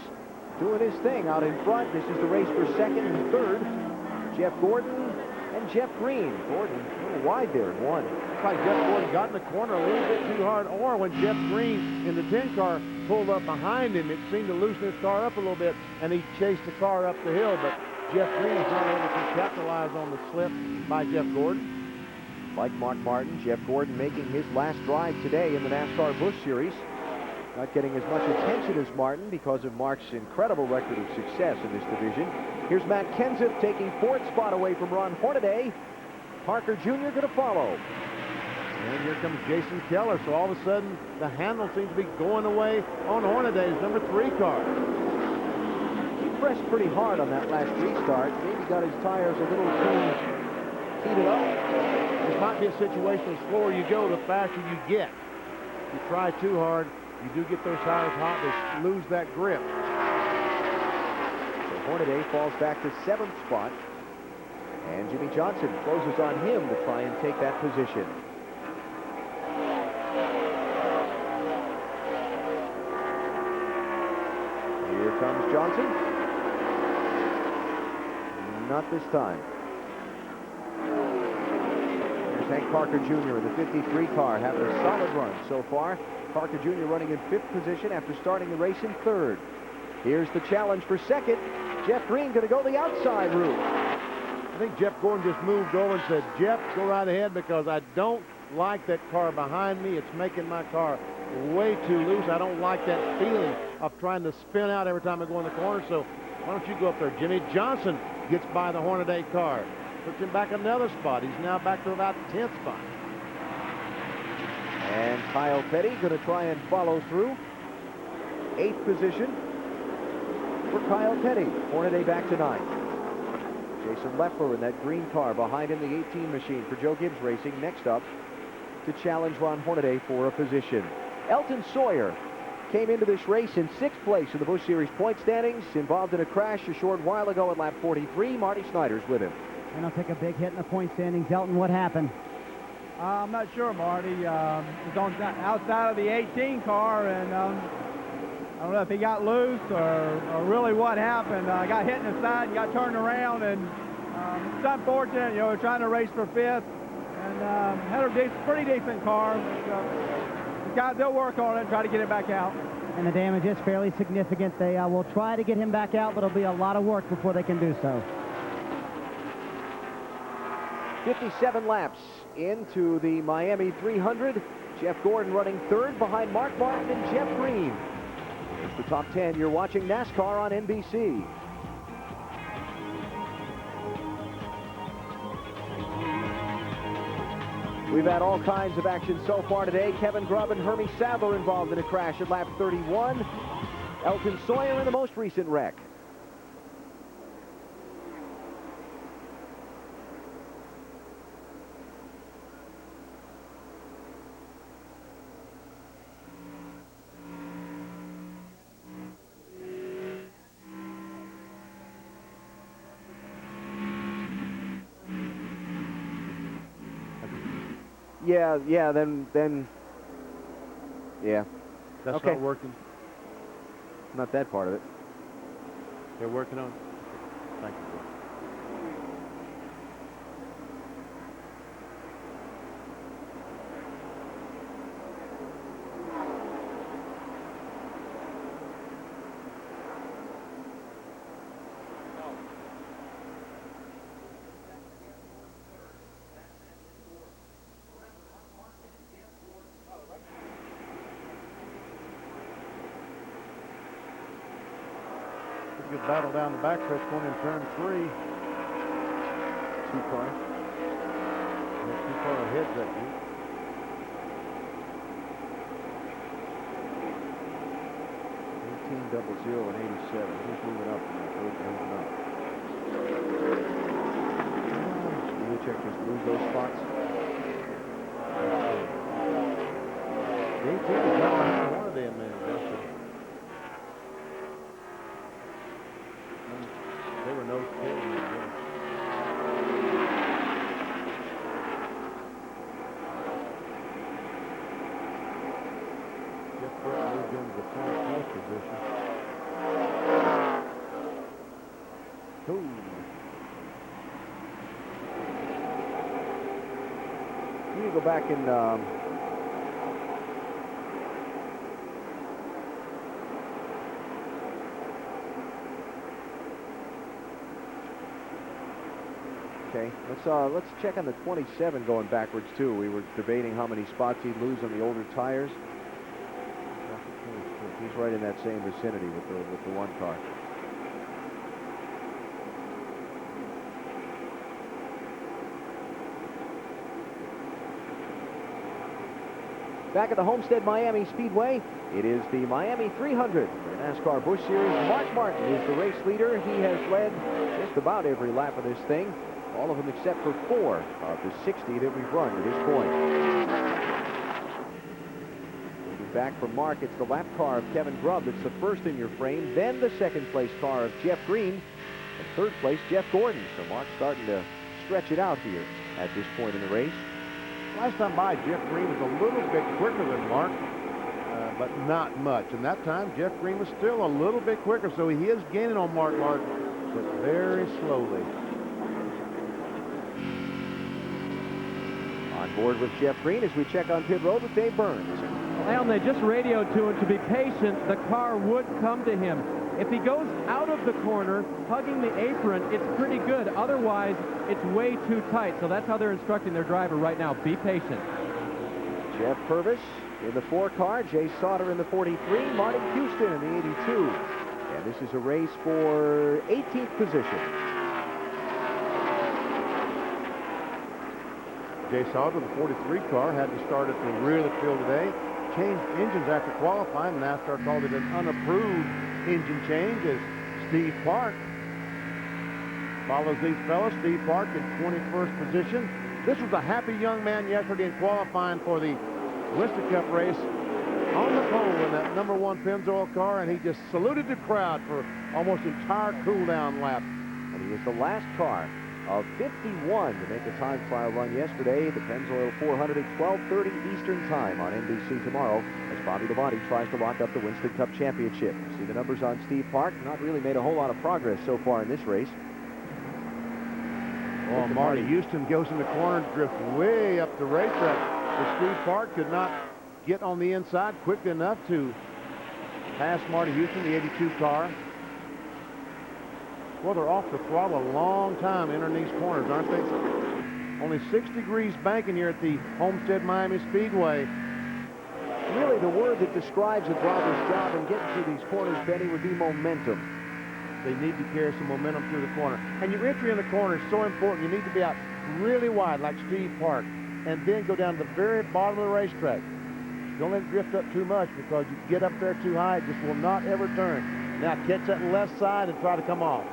[SPEAKER 15] doing his thing out in front. This is the race for 2nd and 3rd. Jeff Gordon and Jeff Green. Gordon a little wide there in 1.
[SPEAKER 7] It's like Jeff Gordon got in the corner a little bit too hard, or when Jeff Green in the 10 car pulled up behind him, it seemed to loosen his car up a little bit, and he chased the car up the hill, but Jeff Green was not able to capitalize on the slip by Jeff Gordon.
[SPEAKER 15] Like Mark Martin, Jeff Gordon making his last drive today in the NASCAR Busch Series. Not getting as much attention as Martin because of Mark's incredible record of success in this division. Here's Matt Kenseth taking 4th spot away from Ron Hornaday. Parker Jr. going to follow.
[SPEAKER 7] And here comes Jason Keller. So all of a sudden, the handle seems to be going away on Hornaday's number 3 car.
[SPEAKER 15] He pressed pretty hard on that last restart. Maybe got his tires a little too heated up.
[SPEAKER 7] This might be a situation, the slower you go, the faster you get. If you try too hard, you do get those tires hot, they lose that grip.
[SPEAKER 15] So Hornaday falls back to 7th spot. And Jimmy Johnson closes on him to try and take that position. Here comes Johnson. Not this time. There's Hank Parker Jr. in the 53 car, having a solid run so far. Parker Jr. running in 5th position after starting the race in 3rd. Here's the challenge for 2nd. Jeff Green going to go the outside route.
[SPEAKER 7] I think Jeff Gordon just moved over and said, Jeff, go right ahead because I don't like that car behind me. It's making my car way too loose. I don't like that feeling of trying to spin out every time I go in the corner. So why don't you go up there? Jimmy Johnson gets by the Hornaday car. Puts him back another spot. He's now back to about 10th spot.
[SPEAKER 15] And Kyle Petty going to try and follow through. 8th position for Kyle Petty. Hornaday back to 9th. Jason Leffler in that green car behind him, the 18 machine for Joe Gibbs Racing. Next up to challenge Ron Hornaday for a position. Elton Sawyer came into this race in 6th place in the Busch Series point standings, involved in a crash a short while ago at lap 43. Marty Snyder's with him.
[SPEAKER 5] And I'll take a big hit in the point standings. Elton, what happened?
[SPEAKER 16] I'm not sure, Marty. He was on outside of the 18 car, and I don't know if he got loose or really what happened. Got hit in the side and got turned around, and it's unfortunate. You know, we're trying to race for 5th, and had a pretty decent car. The guys, they'll work on it and try to get it back out.
[SPEAKER 5] And the damage is fairly significant. They will try to get him back out, but it'll be a lot of work before they can do so.
[SPEAKER 15] 57 laps into the Miami 300. Jeff Gordon running 3rd behind Mark Martin and Jeff Green. It's the top 10. You're watching NASCAR on NBC. We've had all kinds of action so far today. Kevin Grubb and Hermie Sadler involved in a crash at lap 31. Elton Sawyer in the most recent wreck. Yeah, then, yeah.
[SPEAKER 7] That's
[SPEAKER 15] okay.
[SPEAKER 7] not working.
[SPEAKER 15] Not that part of it.
[SPEAKER 7] They're working on it. Thank you. Good battle down the backstretch going in turn 3. 2 cars. There's 2 car ahead that group.
[SPEAKER 15] Double zero and 87. Who's moving up? Moving up. Check just lose those spots.
[SPEAKER 7] 18 is not behind one of them, man. They were no kidding. Jeff Burton moved into the 24th position.
[SPEAKER 15] Ooh. We need to go back and okay, let's check on the 27 going backwards too. We were debating how many spots he'd lose on the older tires. He's right in that same vicinity with the 1 car. Back at the Homestead Miami Speedway, it is the Miami 300. The NASCAR Busch Series. Mark Martin is the race leader. He has led just about every lap of this thing. All of them except for 4 of the 60 that we've run to this point. Moving back from Mark, it's the lap car of Kevin Grubb that's the first in your frame, then the second place car of Jeff Green, and third place Jeff Gordon. So Mark's starting to stretch it out here at this point in the race.
[SPEAKER 7] Last time by, Jeff Green was a little bit quicker than Mark, but not much. And that time, Jeff Green was still a little bit quicker, so he is gaining on Mark Martin, but very slowly.
[SPEAKER 15] On board with Jeff Green as we check on pit road with Dave Burns.
[SPEAKER 6] Alan, they just radioed to him to be patient. The car would come to him. If he goes out of the corner, hugging the apron, it's pretty good. Otherwise, it's way too tight. So that's how they're instructing their driver right now. Be patient.
[SPEAKER 15] Jeff Purvis in the 4 car, Jay Sauter in the 43, Marty Houston in the 82. And this is a race for 18th position.
[SPEAKER 7] Jay Sauter, the 43 car, had to start at the rear of the field today. Changed engines after qualifying. NASCAR called it an unapproved engine change as Steve Park follows these fellas. Steve Park in 21st position. This was a happy young man yesterday in qualifying for the Winston Cup race on the pole in that #1 Pennzoil car, and he just saluted the crowd for almost entire cool-down lap.
[SPEAKER 15] And he was the last car of 51 to make a time trial run yesterday. The Pennzoil 400 at 12:30 Eastern Time on NBC tomorrow as Bobby Labonte tries to lock up the Winston Cup Championship. See the numbers on Steve Park. Not really made a whole lot of progress so far in this race.
[SPEAKER 7] Oh, Marty Houston goes in the corner and drifts way up the racetrack. But Steve Park could not get on the inside quickly enough to pass Marty Houston, the 82 car. Well, they're off the throttle a long time entering these corners, aren't they? Only 6 degrees banking here at the Homestead Miami Speedway.
[SPEAKER 15] Really, the word that describes a driver's job in getting through these corners, Benny, would be momentum.
[SPEAKER 7] They need to carry some momentum through the corner. And your entry in the corner is so important. You need to be out really wide like Steve Park and then go down to the very bottom of the racetrack. Don't let it drift up too much because you get up there too high, it just will not ever turn. Now catch that left side and try to come off.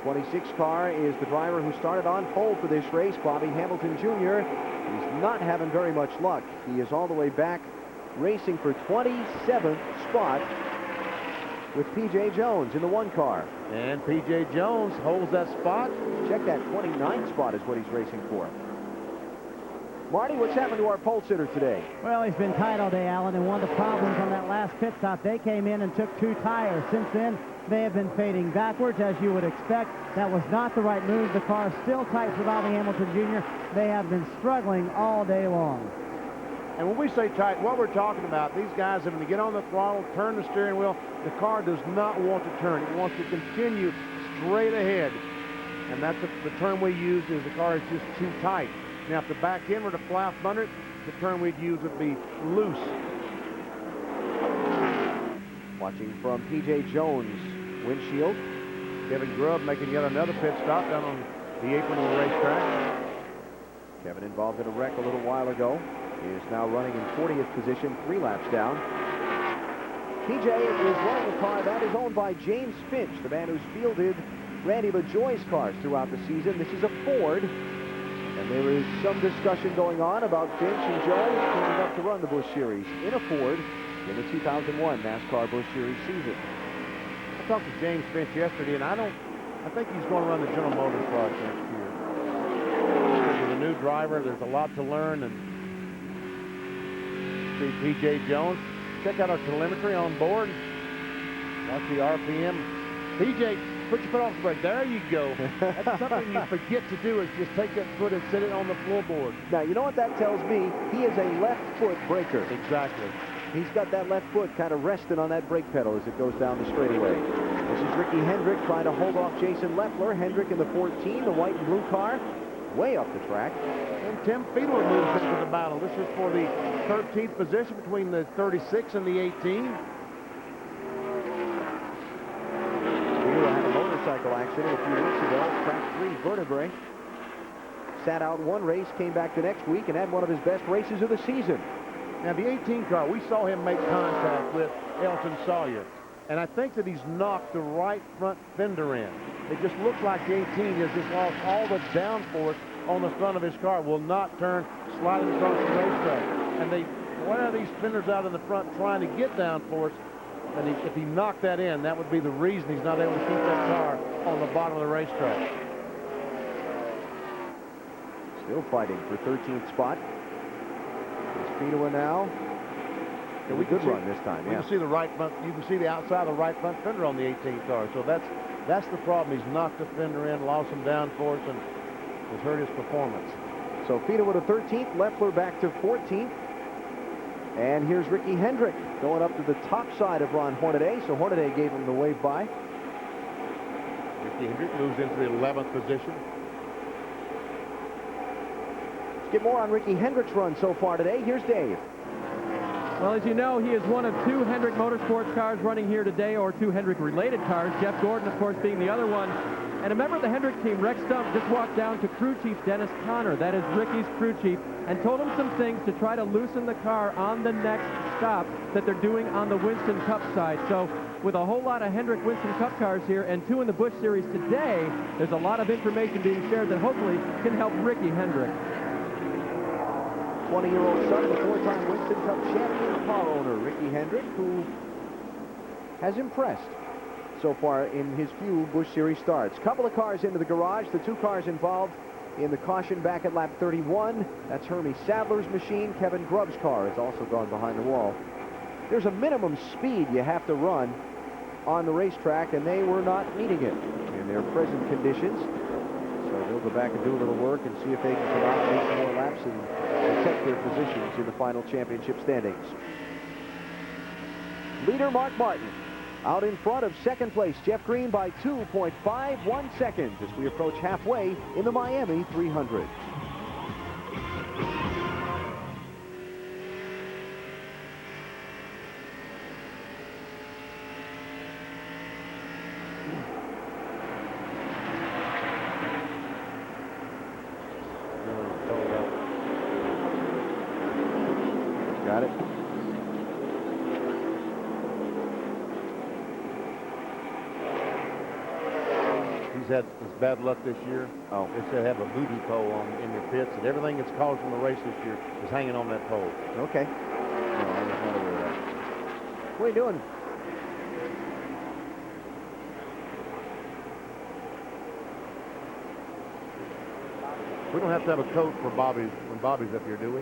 [SPEAKER 15] 26 car is the driver who started on pole for this race, Bobby Hamilton Jr. He's not having very much luck. He is all the way back racing for 27th spot with P.J. Jones in the 1 car.
[SPEAKER 7] And P.J. Jones holds that spot.
[SPEAKER 15] Check that 29th spot is what he's racing for. Marty, what's happened to our pole sitter today?
[SPEAKER 5] Well, he's been tight all day, Alan, and one of the problems on that last pit stop, they came in and took 2 tires. Since then, they have been fading backwards, as you would expect. That was not the right move. The car is still tight for Bobby Hamilton Jr. They have been struggling all day long.
[SPEAKER 7] And when we say tight, what we're talking about, these guys, when they get on the throttle, turn the steering wheel, the car does not want to turn. It wants to continue straight ahead. And that's the term we use is the car is just too tight. Now, if the back end were to fly up under it, the term we'd use would be loose.
[SPEAKER 15] Watching from P.J. Jones' windshield.
[SPEAKER 7] Kevin Grubb making yet another pit stop down on the apron of the racetrack.
[SPEAKER 15] Kevin involved in a wreck a little while ago. He is now running in 40th position, 3 laps down. P.J. is running a car that is owned by James Finch, the man who's fielded Randy LaJoie's cars throughout the season. This is a Ford. And there is some discussion going on about Finch and Jones teaming up to run the Busch Series in a Ford in the 2001 NASCAR Busch Series season.
[SPEAKER 7] I talked to James Finch yesterday, and I think he's going to run the General Motors car next year. With a new driver, there's a lot to learn. And see P.J. Jones. Check out our telemetry on board. Watch the RPM. P.J., put your foot off the brake. There you go. That's something you forget to do, is just take that foot and sit it on the floorboard.
[SPEAKER 15] Now, you know what that tells me? He is a left foot braker.
[SPEAKER 7] Exactly.
[SPEAKER 15] He's got that left foot kind of resting on that brake pedal as it goes down the straightaway. This is Ricky Hendrick trying to hold off Jason Leffler. Hendrick in the 14, the white and blue car, way up the track.
[SPEAKER 7] And Tim Fiedler moves into the battle. This is for the 13th position between the 36 and the 18.
[SPEAKER 15] Had a motorcycle accident a few weeks ago, cracked 3 vertebrae. Sat out 1 race, came back the next week, and had one of his best races of the season.
[SPEAKER 7] Now, the 18 car, we saw him make contact with Elton Sawyer, and I think that he's knocked the right front fender in. It just looks like the 18 has just lost all the downforce on the front of his car, will not turn, sliding across the racetrack. And they wear these fenders out in the front trying to get downforce. And if he knocked that in, that would be the reason he's not able to keep that car on the bottom of the racetrack.
[SPEAKER 15] Still fighting for 13th spot. It's Pinoa now. We good run this time.
[SPEAKER 7] You can see the right front. You can see the outside of the right front fender on the 18 car. So that's the problem. He's knocked the fender in, lost some downforce, and has hurt his performance.
[SPEAKER 15] So Pinoa to 13th, Leffler back to 14th. And here's Ricky Hendrick going up to the top side of Ron Hornaday. So Hornaday gave him the wave by.
[SPEAKER 7] Ricky Hendrick moves into the 11th position.
[SPEAKER 15] Let's get more on Ricky Hendrick's run so far today. Here's Dave.
[SPEAKER 6] Well, as you know, he is one of 2 Hendrick Motorsports cars running here today, or 2 Hendrick-related cars. Jeff Gordon, of course, being the other one. And a member of the Hendrick team, Rex Stump, just walked down to crew chief Dennis Conner, that is Ricky's crew chief, and told him some things to try to loosen the car on the next stop that they're doing on the Winston Cup side. So with a whole lot of Hendrick Winston Cup cars here and 2 in the Busch Series today, there's a lot of information being shared that hopefully can help Ricky Hendrick.
[SPEAKER 15] 20-year-old son of the 4-time Winston Cup champion car owner, Ricky Hendrick, who has impressed so far in his few Busch Series starts. Couple of cars into the garage. The 2 cars involved in the caution back at lap 31. That's Hermie Sadler's machine. Kevin Grubb's car has also gone behind the wall. There's a minimum speed you have to run on the racetrack, and they were not meeting it in their present conditions. So they'll go back and do a little work and see if they can come out and make some more laps and protect their positions in the final championship standings. Leader Mark Martin out in front of second place Jeff Green by 2.51 seconds as we approach halfway in the Miami 300. Got it.
[SPEAKER 7] He's had this bad luck this year.
[SPEAKER 15] Oh.
[SPEAKER 7] They said have a booty pole in your pits, and everything that's caused from the race this year is hanging on that pole.
[SPEAKER 15] Okay. No, I was not aware of that. What are you doing?
[SPEAKER 7] We don't have to have a coat for Bobby when Bobby's up here, do we?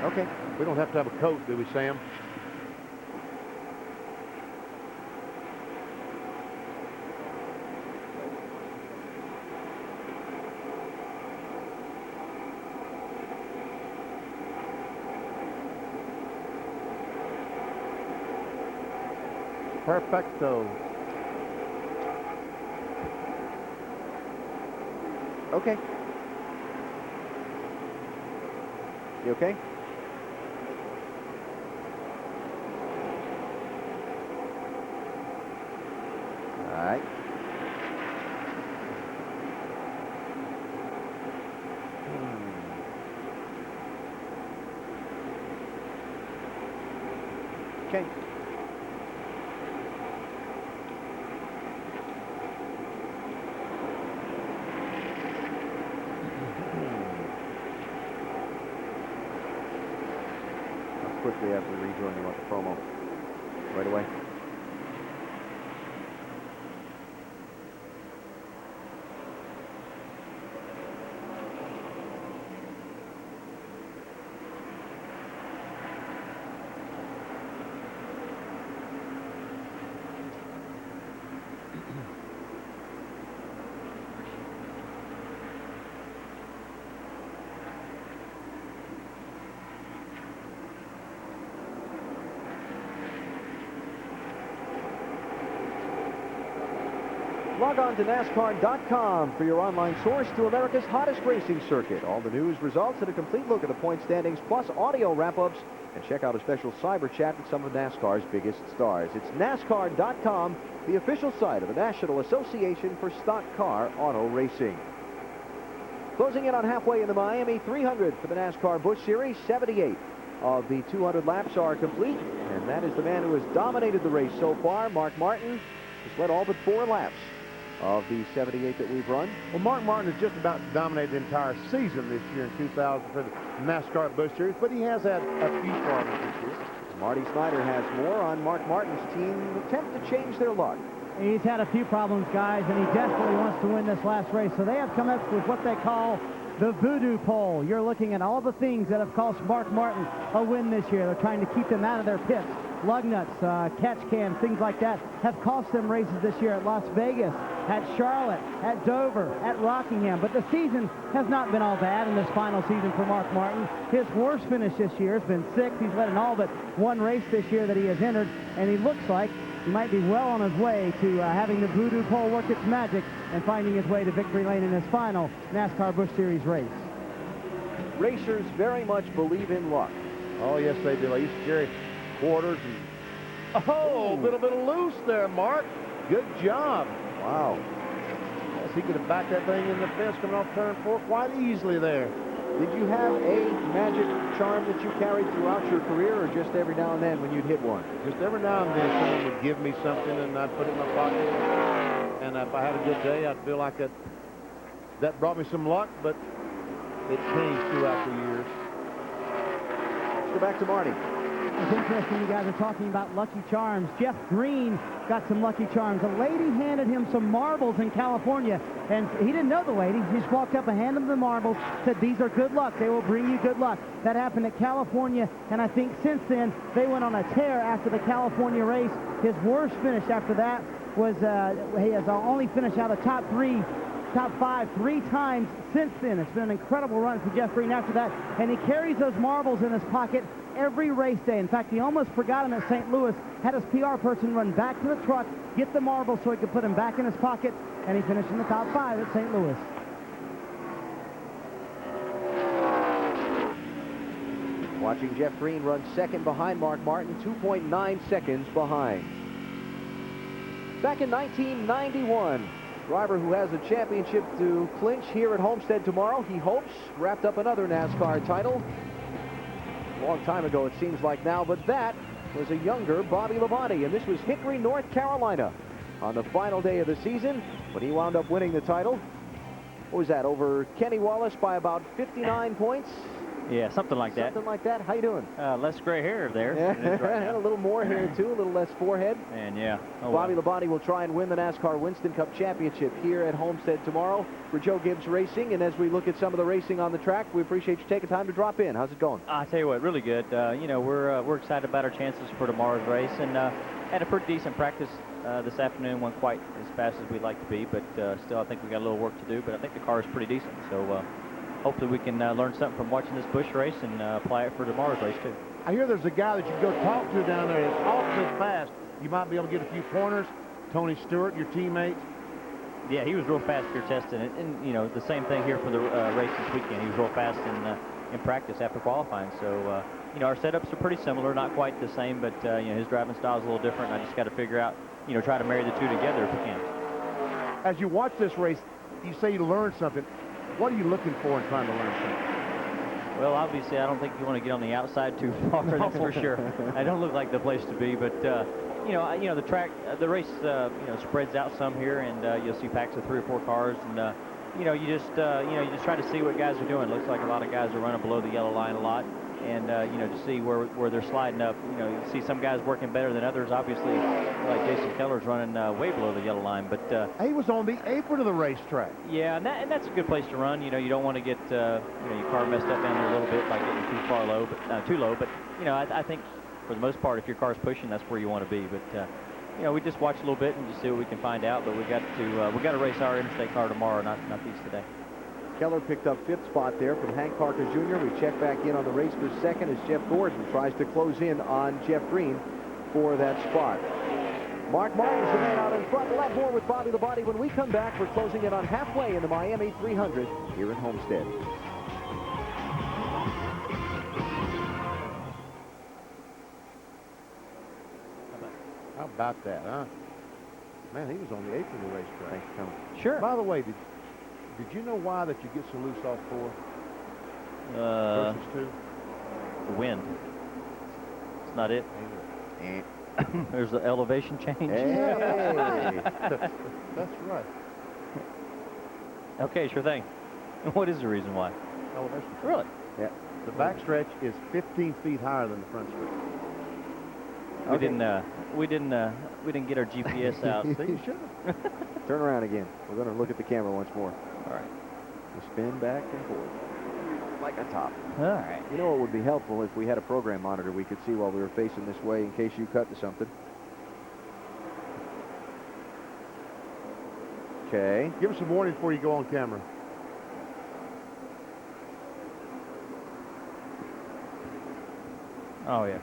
[SPEAKER 15] Okay.
[SPEAKER 7] We don't have to have a coat, do we, Sam? Perfecto.
[SPEAKER 15] Okay. You okay? All right. Okay. How quickly after we rejoin you want the promo? Right away. Log on to NASCAR.com for your online source to America's hottest racing circuit. All the news, results, and a complete look at the point standings, plus audio wrap-ups. And check out a special cyber chat with some of NASCAR's biggest stars. It's NASCAR.com, the official site of the National Association for Stock Car Auto Racing. Closing in on halfway in the Miami 300 for the NASCAR Busch Series. 78 of the 200 laps are complete. And that is the man who has dominated the race so far, Mark Martin. He's led all but 4 laps of the 78 that we've run.
[SPEAKER 7] Well, Mark Martin has just about dominated the entire season this year in 2000 for the NASCAR Busch Series, but he has had a few problems this year.
[SPEAKER 15] Marty Snyder has more on Mark Martin's team attempt to change their luck.
[SPEAKER 5] He's had a few problems, guys, and he desperately wants to win this last race. So they have come up with what they call the voodoo pole. You're looking at all the things that have cost Mark Martin a win this year. They're trying to keep them out of their pits. Lug nuts, catch cams, things like that have cost them races this year at Las Vegas, at Charlotte, at Dover, at Rockingham. But the season has not been all bad in this final season for Mark Martin. His worst finish this year has been 6th. He's led in all but 1 race this year that he has entered, and he looks like he might be well on his way to having the voodoo pole work its magic and finding his way to victory lane in his final NASCAR Busch Series race.
[SPEAKER 15] Racers very much believe in luck.
[SPEAKER 7] Oh, yes, they do. I used to carry quarters and a little bit of loose there, Mark. Good job.
[SPEAKER 15] Wow.
[SPEAKER 7] Yes, he could have backed that thing in the fence coming off turn 4 quite easily there.
[SPEAKER 15] Did you have a magic charm that you carried throughout your career, or just every now and then when you'd hit one?
[SPEAKER 7] Just every now and then someone would give me something and I'd put it in my pocket. And if I had a good day, I'd feel like that brought me some luck, but it changed throughout the years.
[SPEAKER 15] Let's go back to Marty.
[SPEAKER 5] It's interesting you guys are talking about lucky charms. Jeff Green got some lucky charms. A lady handed him some marbles in California, and he didn't know the lady. He just walked up and handed him the marbles, said, "These are good luck. They will bring you good luck." That happened at California, and I think since then they went on a tear after the California race. His worst finish after that was he has only finished out of top 5 3 times since then. It's been an incredible run for Jeff Green after that, and he carries those marbles in his pocket every race day. In fact, he almost forgot him at St. Louis, had his PR person run back to the truck, get the marbles so he could put them back in his pocket, and he finished in the top 5 at St. Louis.
[SPEAKER 15] Watching Jeff Green run second behind Mark Martin, 2.9 seconds behind. Back in 1991, driver who has a championship to clinch here at Homestead tomorrow, he hopes, wrapped up another NASCAR title. A long time ago it seems like now, but that was a younger Bobby Labonte, and this was Hickory, North Carolina on the final day of the season when he wound up winning the title. What was that, over Kenny Wallace by about 59 points?
[SPEAKER 17] Yeah, something like that.
[SPEAKER 15] Something like that. How you doing?
[SPEAKER 17] Less gray hair there.
[SPEAKER 15] Yeah. A little more hair, too. A little less forehead.
[SPEAKER 17] And, yeah. Oh,
[SPEAKER 15] Bobby Labonte will try and win the NASCAR Winston Cup Championship here at Homestead tomorrow for Joe Gibbs Racing. And as we look at some of the racing on the track, we appreciate you taking time to drop in. How's it going?
[SPEAKER 17] I tell you what, really good. You know, we're excited about our chances for tomorrow's race, and had a pretty decent practice this afternoon. Went quite as fast as we'd like to be, but still, I think we got a little work to do. But I think the car is pretty decent, so hopefully we can learn something from watching this Busch race and apply it for tomorrow's race too.
[SPEAKER 7] I hear there's a guy that you can go talk to down there. It's awfully fast. You might be able to get a few pointers. Tony Stewart, your teammate.
[SPEAKER 17] Yeah, he was real fast here testing it, and you know the same thing here for the race this weekend. He was real fast in practice after qualifying. So you know our setups are pretty similar, not quite the same, but you know his driving style is a little different. And I just got to figure out, you know, try to marry the two together if we can.
[SPEAKER 7] As you watch this race, you say you learned something. What are you looking for in trying to learn something?
[SPEAKER 17] Well, obviously, I don't think you want to get on the outside too far. That's for sure. I don't look like the place to be, but you know, the track, the race, you know, spreads out some here, and you'll see packs of 3 or 4 cars, and you know, you just try to see what guys are doing. Looks like a lot of guys are running below the yellow line a lot, and you know, to see where they're sliding up. You know, you see some guys working better than others. Obviously, like Jason Keller's running way below the yellow line, but
[SPEAKER 7] he was on the apron of the racetrack.
[SPEAKER 17] Yeah, and that's a good place to run. You know, you don't want to get you know, your car messed up down there a little bit by getting too low. But you know, I think for the most part, if your car's pushing, that's where you want to be. But you know, we just watch a little bit and just see what we can find out. But we got to race our interstate car tomorrow, not these today.
[SPEAKER 15] Keller picked up 5th spot there from Hank Parker Jr. We check back in on the race for 2nd as Jeff Gordon tries to close in on Jeff Green for that spot. Mark Martin's the man out in front. We'll have more with Bobby Labonte when we come back. We're closing in on halfway in the Miami 300 here in Homestead.
[SPEAKER 7] How about that, huh? Man, he was on the apron of the racetrack.
[SPEAKER 17] Sure.
[SPEAKER 7] By the way, did you know why that you get so loose off 4 versus 2?
[SPEAKER 17] The wind. It's not it. There's the elevation change.
[SPEAKER 7] Hey. That's right.
[SPEAKER 17] Okay, sure thing. What is the reason why?
[SPEAKER 7] Elevation.
[SPEAKER 17] Really?
[SPEAKER 7] Yeah. The backstretch is 15 feet higher than the front stretch.
[SPEAKER 17] We didn't get our GPS out.
[SPEAKER 7] So you should have.
[SPEAKER 15] Turn around again. We're going to look at the camera once more.
[SPEAKER 17] All right.
[SPEAKER 15] We'll spin back and forth like a top.
[SPEAKER 17] All right.
[SPEAKER 15] You know, it would be helpful if we had a program monitor we could see while we were facing this way in case you cut to something. Okay.
[SPEAKER 7] Give us some warning before you go on camera.
[SPEAKER 17] Oh, yeah.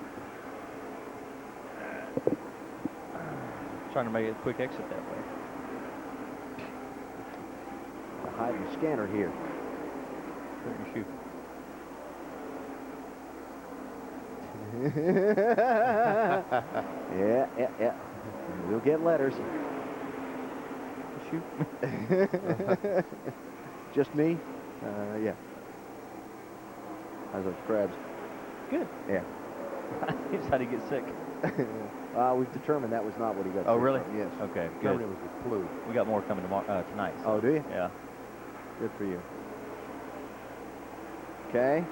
[SPEAKER 17] Trying to make a quick exit that way.
[SPEAKER 15] Hiding the scanner here.
[SPEAKER 17] Shoot.
[SPEAKER 15] Yeah. We'll get letters.
[SPEAKER 17] Shoot.
[SPEAKER 15] Just me? Yeah. How's those crabs?
[SPEAKER 17] Good.
[SPEAKER 15] Yeah.
[SPEAKER 17] He's how to get sick.
[SPEAKER 15] We've determined that was not what he got.
[SPEAKER 17] Oh,
[SPEAKER 15] sick
[SPEAKER 17] really?
[SPEAKER 15] from. Yes.
[SPEAKER 17] Okay,
[SPEAKER 15] Determined
[SPEAKER 17] good.
[SPEAKER 15] it was the flu.
[SPEAKER 17] We got more coming tomorrow, tonight. So.
[SPEAKER 15] Oh, do you?
[SPEAKER 17] Yeah.
[SPEAKER 15] Good for you. Okay.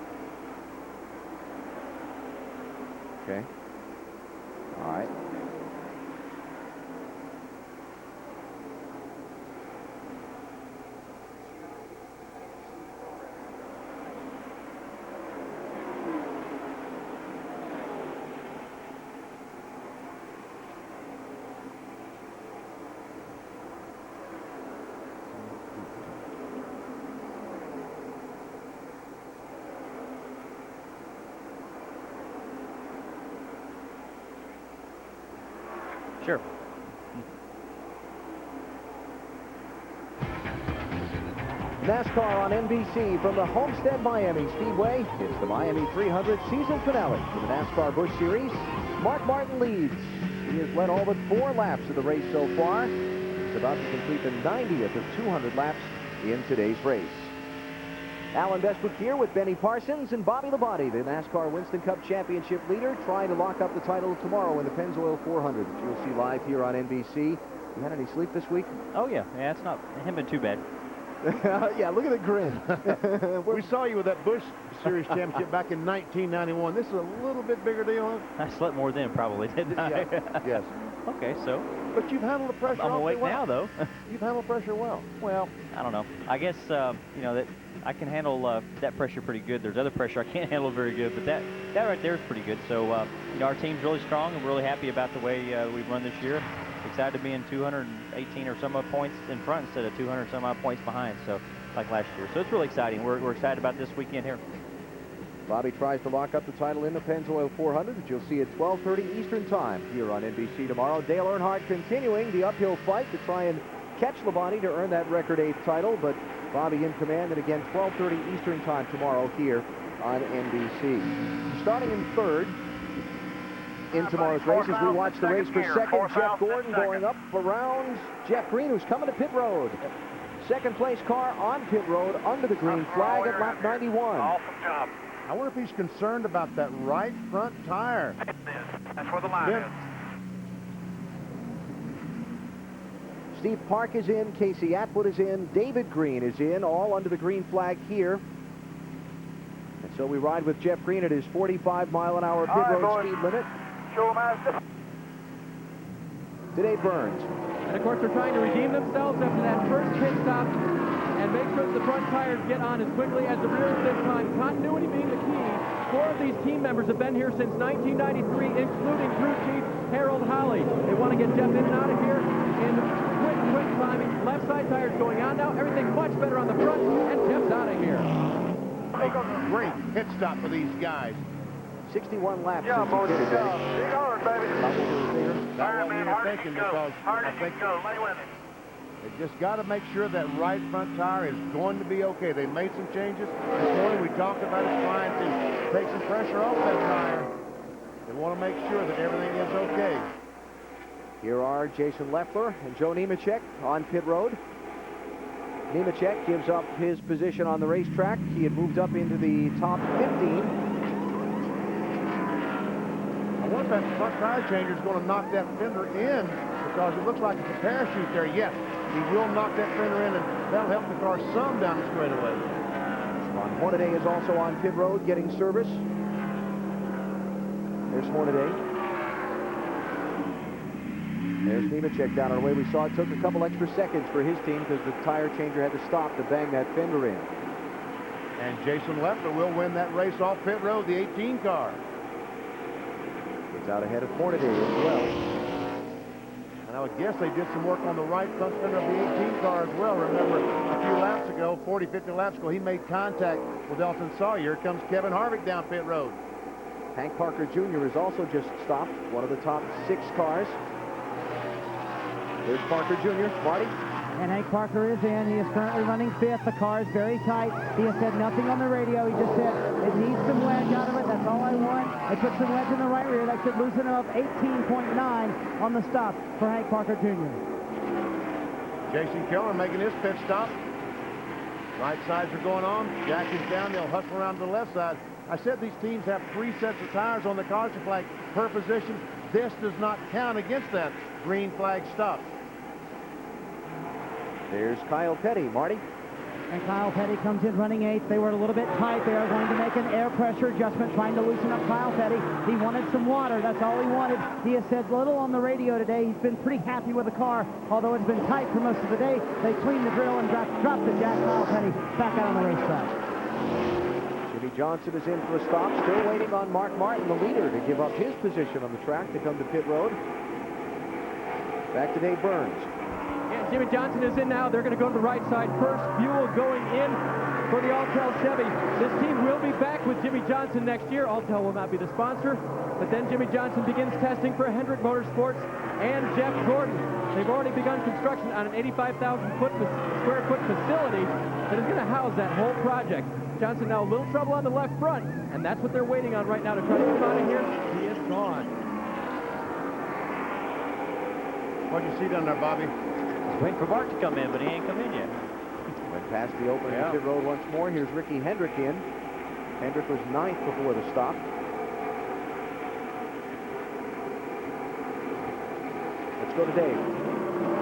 [SPEAKER 15] Okay. All right.
[SPEAKER 17] Sure.
[SPEAKER 15] NASCAR on NBC from the Homestead Miami Speedway. It's the Miami 300 season finale for the NASCAR Busch Series. Mark Martin leads. He has led all but 4 laps of the race so far. He's about to complete the 90th of 200 laps in today's race. Alan Bestwick here with Benny Parsons and Bobby Labonte, the NASCAR Winston Cup Championship leader, trying to lock up the title tomorrow in the Pennzoil 400 that you'll see live here on NBC. You had any sleep this week?
[SPEAKER 17] Oh, yeah. Yeah, it's not, it hasn't been too bad.
[SPEAKER 15] Yeah, look at the grin.
[SPEAKER 7] We saw you with that Busch Series championship back in 1991. This is a little bit bigger deal, huh?
[SPEAKER 17] I slept more then, probably, didn't I?
[SPEAKER 7] Yeah. Yes.
[SPEAKER 17] Okay, so.
[SPEAKER 7] But you've handled the pressure
[SPEAKER 17] I'm awake
[SPEAKER 7] well.
[SPEAKER 17] now, though.
[SPEAKER 7] You've handled pressure well.
[SPEAKER 17] Well, I don't know. I guess, you know, that I can handle that pressure pretty good. There's other pressure I can't handle very good, but that right there is pretty good. So, you know, our team's really strong, and we're really happy about the way we've run this year. Excited to be in 218 or some odd points in front instead of 200 some odd points behind, so like last year. So it's really exciting. We're excited about this weekend here.
[SPEAKER 15] Bobby tries to lock up the title in the Pennzoil 400, which you'll see at 12:30 Eastern Time here on NBC tomorrow. Dale Earnhardt continuing the uphill fight to try and catch Labonte to earn that record 8th title, but Bobby in command, and again 12:30 Eastern Time tomorrow here on NBC. Starting in third in tomorrow's race as we watch the race for second, Jeff Gordon going up around Jeff Green, who's coming to pit road. Second place car on pit road under the green flag at lap 91.
[SPEAKER 9] Awesome job.
[SPEAKER 7] I wonder if he's concerned about that right front tire.
[SPEAKER 9] That's where the line is.
[SPEAKER 15] Steve Park is in, Casey Atwood is in, David Green is in, all under the green flag here. And so we ride with Jeff Green at his 45-mile-an-hour pit road speed limit. Today Burns.
[SPEAKER 6] And of course, they're trying to redeem themselves after that first pit stop and make sure that the front tires get on as quickly as the rear this time. Continuity being the key. 4 of these team members have been here since 1993, including crew chief Harold Holly. They want to get Jeff in and out of here in quick timing. Left side tires going on now. Everything much better on the front, and Jeff's out of here.
[SPEAKER 7] A great pit stop for these guys.
[SPEAKER 15] 61 laps
[SPEAKER 9] Yeah,
[SPEAKER 15] since
[SPEAKER 9] boy,
[SPEAKER 15] he did it.
[SPEAKER 9] big hard, baby.
[SPEAKER 7] That wasn't even thinking because I think
[SPEAKER 9] Lay with him.
[SPEAKER 7] they just got to make sure that right front tire is going to be okay. They made some changes. This morning we talked about it trying to take some pressure off that tire. They want to make sure that everything is okay.
[SPEAKER 15] Here are Jason Leffler and Joe Nemechek on pit road. Nemechek gives up his position on the racetrack. He had moved up into the top 15.
[SPEAKER 7] I wonder if that front tire changer is going to knock that fender in because it looks like it's a parachute there. Yes, he will knock that fender in, and that'll help the car some down the straightaway.
[SPEAKER 15] Ron Hornaday is also on pit road getting service. There's Hornaday. There's Nemechek down on the way. We saw it took a couple extra seconds for his team because the tire changer had to stop to bang that fender in.
[SPEAKER 7] And Jason Leffler will win that race off pit road, the 18 car.
[SPEAKER 15] Gets out ahead of Hornaday as well.
[SPEAKER 7] And I would guess they did some work on the right front fender of the 18 car as well. Remember, a few laps ago, 40, 50 laps ago, he made contact with Elton Sawyer. Here comes Kevin Harvick down pit road.
[SPEAKER 15] Hank Parker Jr. is also just stopped, one of the top 6 cars. There's Parker Jr. Marty?
[SPEAKER 5] And Hank Parker is in. He is currently running 5th. The car is very tight. He has said nothing on the radio. He just said, it needs some wedge out of it. That's all I want. I put some wedge in the right rear. That should loosen up 18.9 on the stop for Hank Parker Jr.
[SPEAKER 7] Jason Keller making his pit stop. Right sides are going on. Jack is down. They'll hustle around to the left side. I said these teams have 3 sets of tires on the caution flag per position. This does not count against that green flag stop.
[SPEAKER 15] There's Kyle Petty. Marty?
[SPEAKER 5] And Kyle Petty comes in running 8th. They were a little bit tight. They are going to make an air pressure adjustment, trying to loosen up Kyle Petty. He wanted some water. That's all he wanted. He has said little on the radio today. He's been pretty happy with the car, although it's been tight for most of the day. They cleaned the grill and dropped the jack. Kyle Petty back out on the racetrack.
[SPEAKER 15] Jimmy Johnson is in for a stop. Still waiting on Mark Martin, the leader, to give up his position on the track to come to pit road. Back to Dave Burns.
[SPEAKER 6] And Jimmy Johnson is in now. They're going to go to the right side first. Buell going in for the Alltel Chevy. This team will be back with Jimmy Johnson next year. Alltel will not be the sponsor. But then Jimmy Johnson begins testing for Hendrick Motorsports and Jeff Gordon. They've already begun construction on an 85,000 square foot facility that is going to house that whole project. Johnson now a little trouble on the left front, and that's what they're waiting on right now to try to get him out of here. He is gone.
[SPEAKER 7] What do you see down there, Bobby?
[SPEAKER 17] Waiting for Mark to come in, but he ain't come in yet.
[SPEAKER 15] Went past the opening of pit road once more. Here's Ricky Hendrick in. Hendrick was 9th before the stop. Let's go to Dave.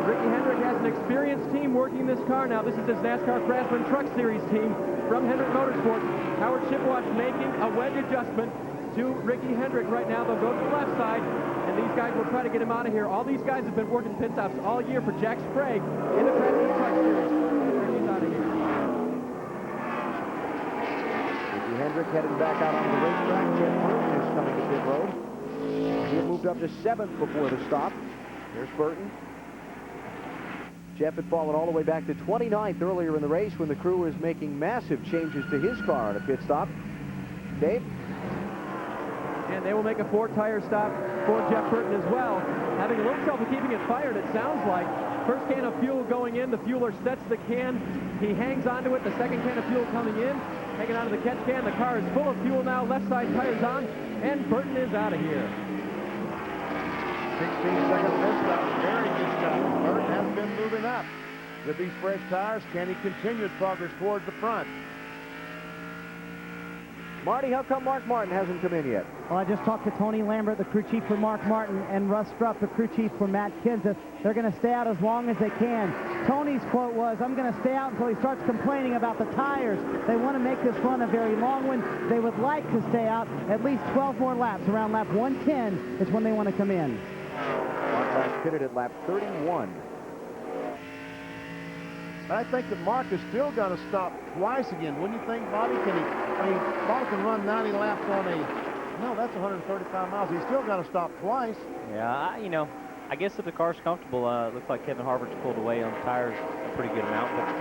[SPEAKER 6] Ricky Hendrick has an experienced team working this car now. This is his NASCAR Craftsman Truck Series team from Hendrick Motorsports. Howard Chipwatch making a wedge adjustment to Ricky Hendrick right now. They'll go to the left side, and these guys will try to get him out of here. All these guys have been working pit stops all year for Jack Sprague in the Craftsman Truck Series. Ricky's out of here.
[SPEAKER 15] Ricky Hendrick heading back out on the racetrack. Jeff Burton is coming to pit road. He had moved up to 7th before the stop. Here's Burton. Jeff had fallen all the way back to 29th earlier in the race when the crew was making massive changes to his car on a pit stop. Dave?
[SPEAKER 6] And they will make a 4-tire stop for Jeff Burton as well. Having a little trouble keeping it fired, it sounds like. First can of fuel going in. The fueler sets the can. He hangs onto it. The second can of fuel coming in. Hanging onto the catch can. The car is full of fuel now. Left side tires on. And Burton is out of here.
[SPEAKER 7] 16-second pit stop. Very good stop. Burton has been moving up. With these fresh tires, can he continue his progress towards the front?
[SPEAKER 15] Marty, how come Mark Martin hasn't come in yet?
[SPEAKER 5] Well, I just talked to Tony Lambert, the crew chief for Mark Martin, and Russ Strupp, the crew chief for Matt Kenseth. They're going to stay out as long as they can. Tony's quote was, "I'm going to stay out until he starts complaining about the tires." They want to make this run a very long one. They would like to stay out at least 12 more laps. Around lap 110 is when they want to come in.
[SPEAKER 15] Mark last pitted at lap 31.
[SPEAKER 7] I think that Mark is still going to stop twice again. Wouldn't you think, Bobby? Can he? I mean, Mark can run 90 laps on a. No, that's 135 miles. He's still got to stop twice.
[SPEAKER 17] Yeah, you know, I guess if the car's comfortable, it looks like Kevin Harvick's pulled away on the tires a pretty good amount. But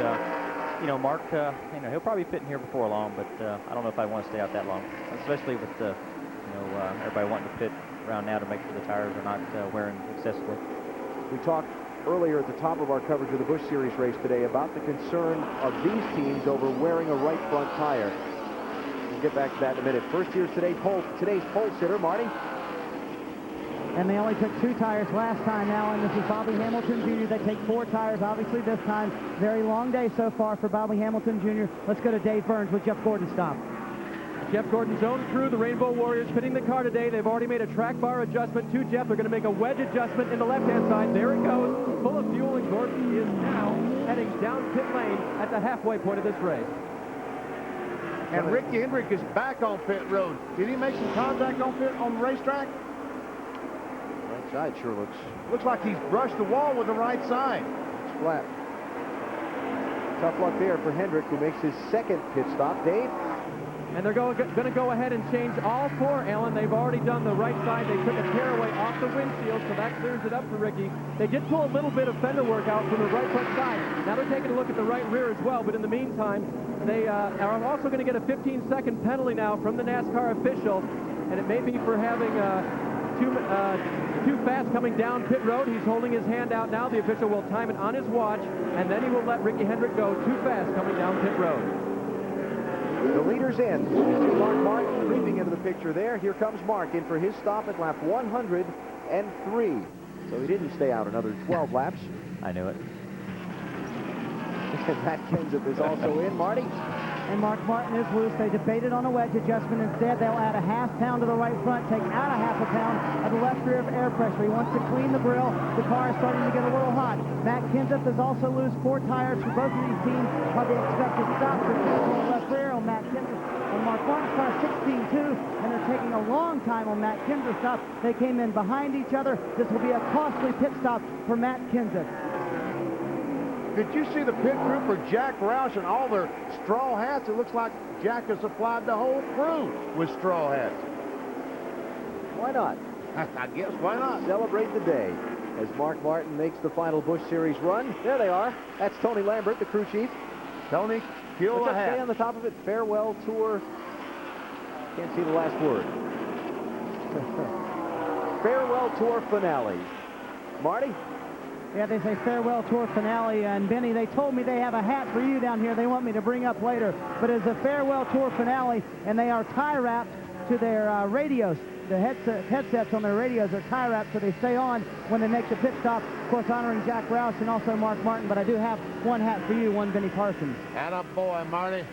[SPEAKER 17] you know, Mark, you know, he'll probably fit in here before long. But I don't know if I want to stay out that long, especially with the, you know, everybody wanting to pit around now to make sure the tires are not wearing excessively.
[SPEAKER 15] We talked earlier at the top of our coverage of the Busch Series race today about the concern of these teams over wearing a right front tire. We'll get back to that in a minute. First, here's today's pole sitter, Marty.
[SPEAKER 5] And they only took 2 tires last time now, and this is Bobby Hamilton Jr. They take 4 tires, obviously, this time. Very long day so far for Bobby Hamilton Jr. Let's go to Dave Burns with Jeff Gordon stop.
[SPEAKER 6] Jeff Gordon's own crew, the Rainbow Warriors, fitting the car today. They've already made a track bar adjustment to Jeff. They're going to make a wedge adjustment in the left-hand side. There it goes, full of fuel, and Gordon is now heading down pit lane at the halfway point of this race.
[SPEAKER 7] And Ricky Hendrick is back on pit road. Did he make some contact on the racetrack?
[SPEAKER 15] Right side sure
[SPEAKER 7] looks like he's brushed the wall with the right side.
[SPEAKER 15] It's flat. Tough luck there for Hendrick, who makes his second pit stop. Dave?
[SPEAKER 6] And they're going to go ahead and change all 4, Alan. They've already done the right side. They took a tearaway off the windshield, so that clears it up for Ricky. They did pull a little bit of fender work out from the right front side. Now they're taking a look at the right rear as well, but in the meantime, they are also going to get a 15-second penalty now from the NASCAR official, and it may be for having too fast coming down pit road. He's holding his hand out now. The official will time it on his watch, and then he will let Ricky Hendrick go too fast coming down pit road.
[SPEAKER 15] The leader's in. You see Mark Martin creeping into the picture there. Here comes Mark in for his stop at lap 103. So he didn't stay out another 12 laps.
[SPEAKER 17] I knew it.
[SPEAKER 15] And Matt Kenseth is also in. Marty?
[SPEAKER 5] And Mark Martin is loose. They debated on a wedge adjustment. Instead, they'll add a ½ pound to the right front, take out a ½ pound of the left rear of air pressure. He wants to clean the grill. The car is starting to get a little hot. Matt Kenseth is also loose. 4 tires for both of these teams. While they expect to stop for the left rear on Matt Kenseth. On Mark Martin's car, 16-2, and they're taking a long time on Matt Kenseth's stop. They came in behind each other. This will be a costly pit stop for Matt Kenseth.
[SPEAKER 7] Did you see the pit crew for Jack Roush and all their straw hats? It looks like Jack has supplied the whole crew with straw hats.
[SPEAKER 15] Why not?
[SPEAKER 7] I guess, why not?
[SPEAKER 15] Celebrate the day as Mark Martin makes the final Busch Series run. There they are. That's Tony Lambert, the crew chief.
[SPEAKER 7] Tony, kill the hat.
[SPEAKER 15] Stay on the top of it. Farewell tour. Can't see the last word. Farewell tour finale. Marty?
[SPEAKER 5] Yeah, they say farewell tour finale, and Benny, they told me they have a hat for you down here they want me to bring up later, but it's a farewell tour finale, and they are tie-wrapped to their radios. The headsets on their radios are tie-wrapped, so they stay on when they make the pit stop, of course honoring Jack Roush and also Mark Martin, but I do have one hat for you, one Benny Parsons.
[SPEAKER 7] Atta boy, Marty.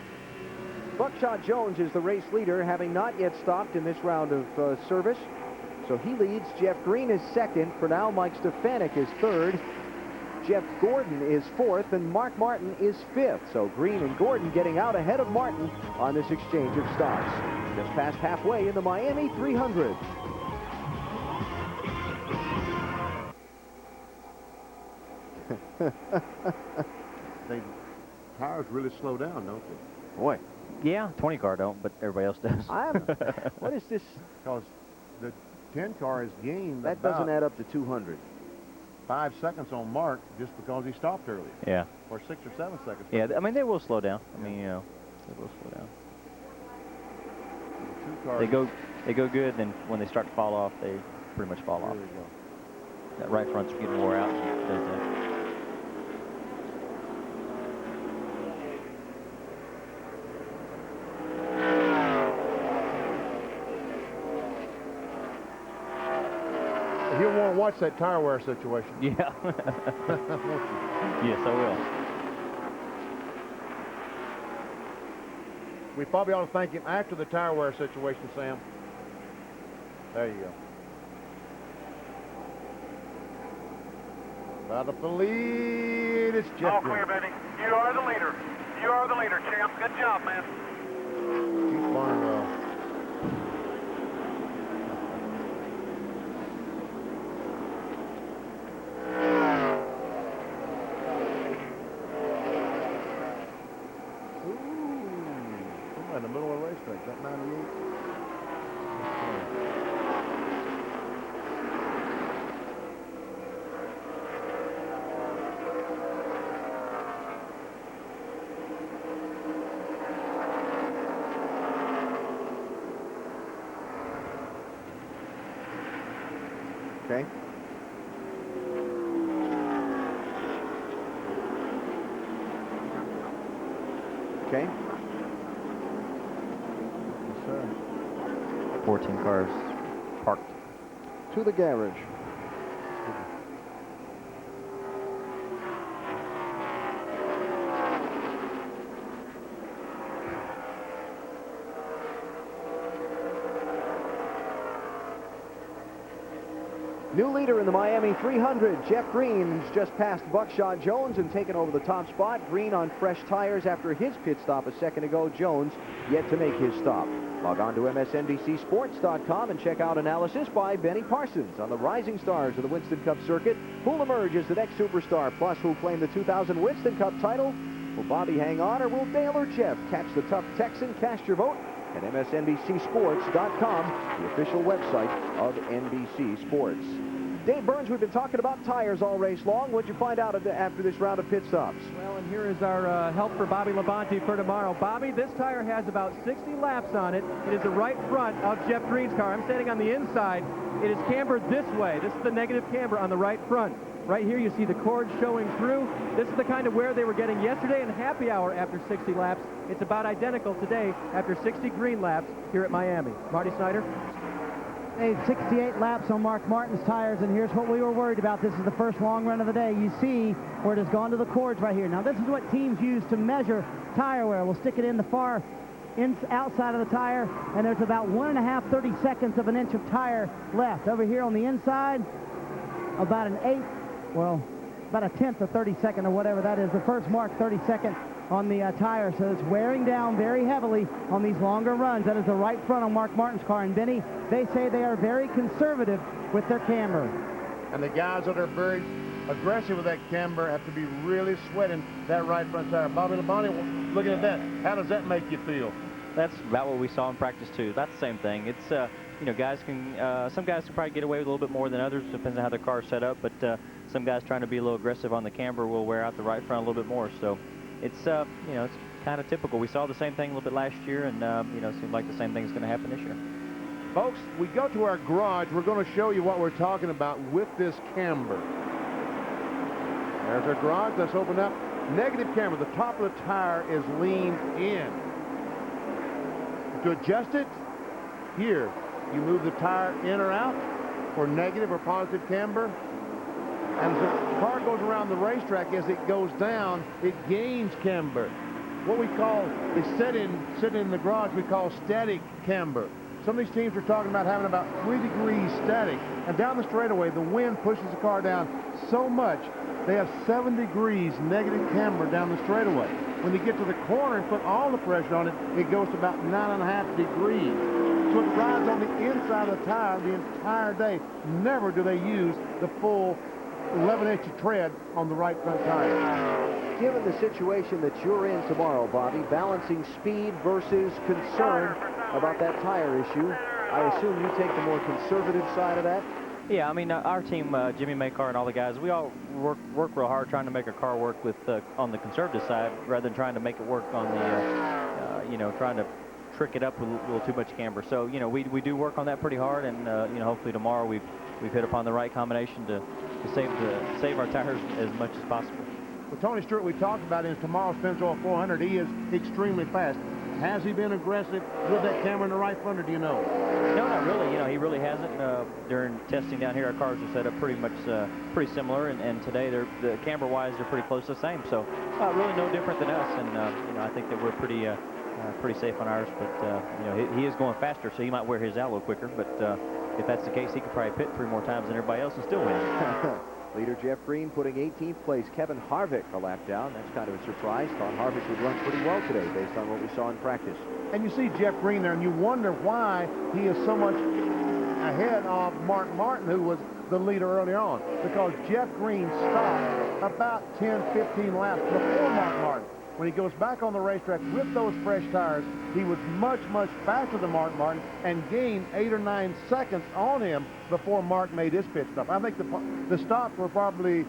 [SPEAKER 15] Buckshot Jones is the race leader, having not yet stopped in this round of service. So he leads. Jeff Green is second. For now, Mike Stefanik is third. Jeff Gordon is 4th, and Mark Martin is 5th. So Green and Gordon getting out ahead of Martin on this exchange of stops. Just past halfway in the Miami 300.
[SPEAKER 7] The tires really slow down, don't they?
[SPEAKER 15] Boy.
[SPEAKER 17] Yeah, 20 car don't, but everybody else does.
[SPEAKER 15] What is this?
[SPEAKER 7] Because the 10 car has gained
[SPEAKER 15] That doesn't add up to 200.
[SPEAKER 7] 5 seconds on Mark just because he stopped earlier.
[SPEAKER 17] Yeah.
[SPEAKER 7] Or 6 or 7 seconds.
[SPEAKER 17] Yeah, I mean, they will slow down. I mean, you know, they will slow down. They go good, then when they start to fall off, they pretty much fall off.
[SPEAKER 7] There you go.
[SPEAKER 17] That right front's getting wore out. And does that.
[SPEAKER 7] He'll want to watch that tire wear situation.
[SPEAKER 17] Yeah. Yes, I will.
[SPEAKER 7] We probably ought to thank him after the tire wear situation, Sam. There you go. About up the lead, it's Jeff.
[SPEAKER 4] All clear, Benny. You are the leader. You are the leader, champ. Good job, man.
[SPEAKER 7] He's flying well. In the middle of the racetrack, that 98.
[SPEAKER 15] Okay. Okay.
[SPEAKER 17] 14 cars parked.
[SPEAKER 15] To the garage. New leader in the Miami 300, Jeff Green, has just passed Buckshot Jones and taken over the top spot. Green on fresh tires after his pit stop a second ago. Jones yet to make his stop. Log on to MSNBCSports.com and check out analysis by Benny Parsons on the rising stars of the Winston Cup circuit. Who'll emerge as the next superstar? Plus, who'll claim the 2000 Winston Cup title? Will Bobby hang on, or will Dale or Jeff catch the tough Texan? Cast your vote at MSNBCSports.com, the official website of NBC Sports. Dave Burns, we've been talking about tires all race long. What'd you find out after this round of pit stops?
[SPEAKER 6] Well, and here is our help for Bobby Labonte for tomorrow. Bobby, this tire has about 60 laps on it. It is the right front of Jeff Green's car. I'm standing on the inside. It is cambered this way. This is the negative camber on the right front. Right here you see the cord showing through. This is the kind of wear they were getting yesterday in happy hour after 60 laps. It's about identical today after 60 green laps here at Miami. Marty Snyder?
[SPEAKER 5] 68 laps on Mark Martin's tires, and here's what we were worried about. This is the first long run of the day. You see where it has gone to the cords right here. Now, this is what teams use to measure tire wear. We'll stick it in the far outside of the tire, and there's about 1.5, 30 seconds of an inch of tire left. Over here on the inside, about an eighth, well, about a tenth of 32nd or whatever that is. The first mark, 32nd on the tire, so it's wearing down very heavily on these longer runs. That is the right front on Mark Martin's car. And Benny, they say they are very conservative with their camber.
[SPEAKER 7] And the guys that are very aggressive with that camber have to be really sweating that right front tire. Bobby Labonte, looking at that, how does that make you feel?
[SPEAKER 17] That's about what we saw in practice too. That's the same thing. It's you know, guys can some guys can probably get away with a little bit more than others. Depends on how their car's set up. But some guys trying to be a little aggressive on the camber will wear out the right front a little bit more. So it's you know, it's kind of typical. We saw the same thing a little bit last year, and you know, it seems like the same thing's going to happen this year.
[SPEAKER 7] Folks, we go to our garage. We're going to show you what we're talking about with this camber. There's our garage. Let's open up. Negative camber. The top of the tire is leaned in. To adjust it, here, you move the tire in or out for negative or positive camber. And as the car goes around the racetrack, as it goes down, it gains camber. What we call is sitting in the garage, we call static camber. Some of these teams are talking about having about 3 degrees static. And down the straightaway, the wind pushes the car down so much they have 7 degrees negative camber down the straightaway. When they get to the corner and put all the pressure on it, it goes to about 9.5 degrees. So it rides on the inside of the tire the entire day. Never do they use the full 11-inch tread on the right front tire.
[SPEAKER 15] Given the situation that you're in tomorrow, Bobby, balancing speed versus concern about that tire issue, I assume you take the more conservative side of that?
[SPEAKER 17] Yeah, I mean, our team, Jimmy Maycar and all the guys, we all work real hard trying to make our car work with on the conservative side rather than trying to make it work on the, you know, trying to trick it up with a little too much camber. So, you know, we do work on that pretty hard, and you know, hopefully tomorrow we've hit upon the right combination to save our tires as much as possible.
[SPEAKER 7] Well, Tony Stewart, we talked about in tomorrow's Pennzoil 400, he is extremely fast. Has he been aggressive with that camera in the right front, or do you know?
[SPEAKER 17] No, not really. You know, he really hasn't. During testing down here, our cars are set up pretty much pretty similar, and today the camber-wise they're pretty close to the same. So really no different than us, and you know, I think that we're pretty safe on ours. But you know, he is going faster, so he might wear his out a little quicker. But if that's the case, he could probably pit 3 more times than everybody else and still win.
[SPEAKER 15] Leader Jeff Green putting 18th place. Kevin Harvick a lap down. That's kind of a surprise. Thought Harvick would run pretty well today based on what we saw in practice.
[SPEAKER 7] And you see Jeff Green there, and you wonder why he is so much ahead of Mark Martin, who was the leader early on. Because Jeff Green stopped about 10, 15 laps before Mark Martin. When he goes back on the racetrack with those fresh tires, he was much, much faster than Mark Martin and gained 8 or 9 seconds on him before Mark made his pit stop. I think the stops were probably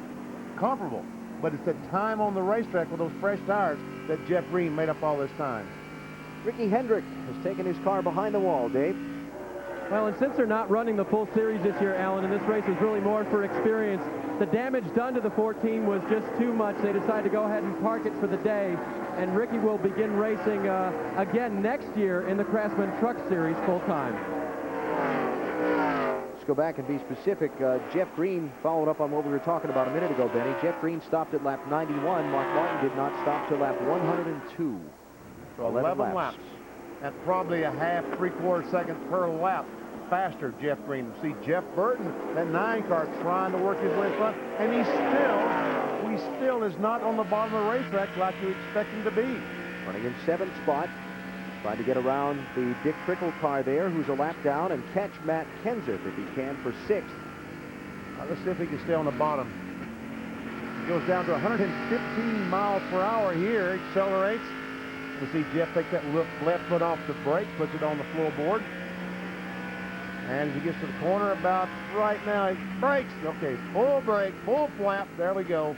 [SPEAKER 7] comparable, but it's the time on the racetrack with those fresh tires that Jeff Green made up all this time.
[SPEAKER 15] Ricky Hendrick has taken his car behind the wall, Dave.
[SPEAKER 6] Well, and since they're not running the full series this year, Alan, and this race is really more for experience, the damage done to the 14 was just too much. They decided to go ahead and park it for the day, and Ricky will begin racing again next year in the Craftsman Truck Series full-time.
[SPEAKER 15] Let's go back and be specific. Jeff Green followed up on what we were talking about a minute ago, Benny. Jeff Green stopped at lap 91. Mark Martin did not stop till lap 102.
[SPEAKER 7] So 11 laps. That's probably a half, 3/4 second per lap faster, Jeff Green. See Jeff Burton, that 9 car, trying to work his way front, and he still is not on the bottom of the racetrack like you expect him to be.
[SPEAKER 15] Running in 7th spot, trying to get around the Dick Trickle car there, who's a lap down, and catch Matt Kenseth if he can for 6th.
[SPEAKER 7] Let's see if he can stay on the bottom. He goes down to 115 miles per hour here, accelerates. We see Jeff take that left foot off the brake, puts it on the floorboard. And as he gets to the corner about right now, he brakes. Okay, full brake, full flap. There we go.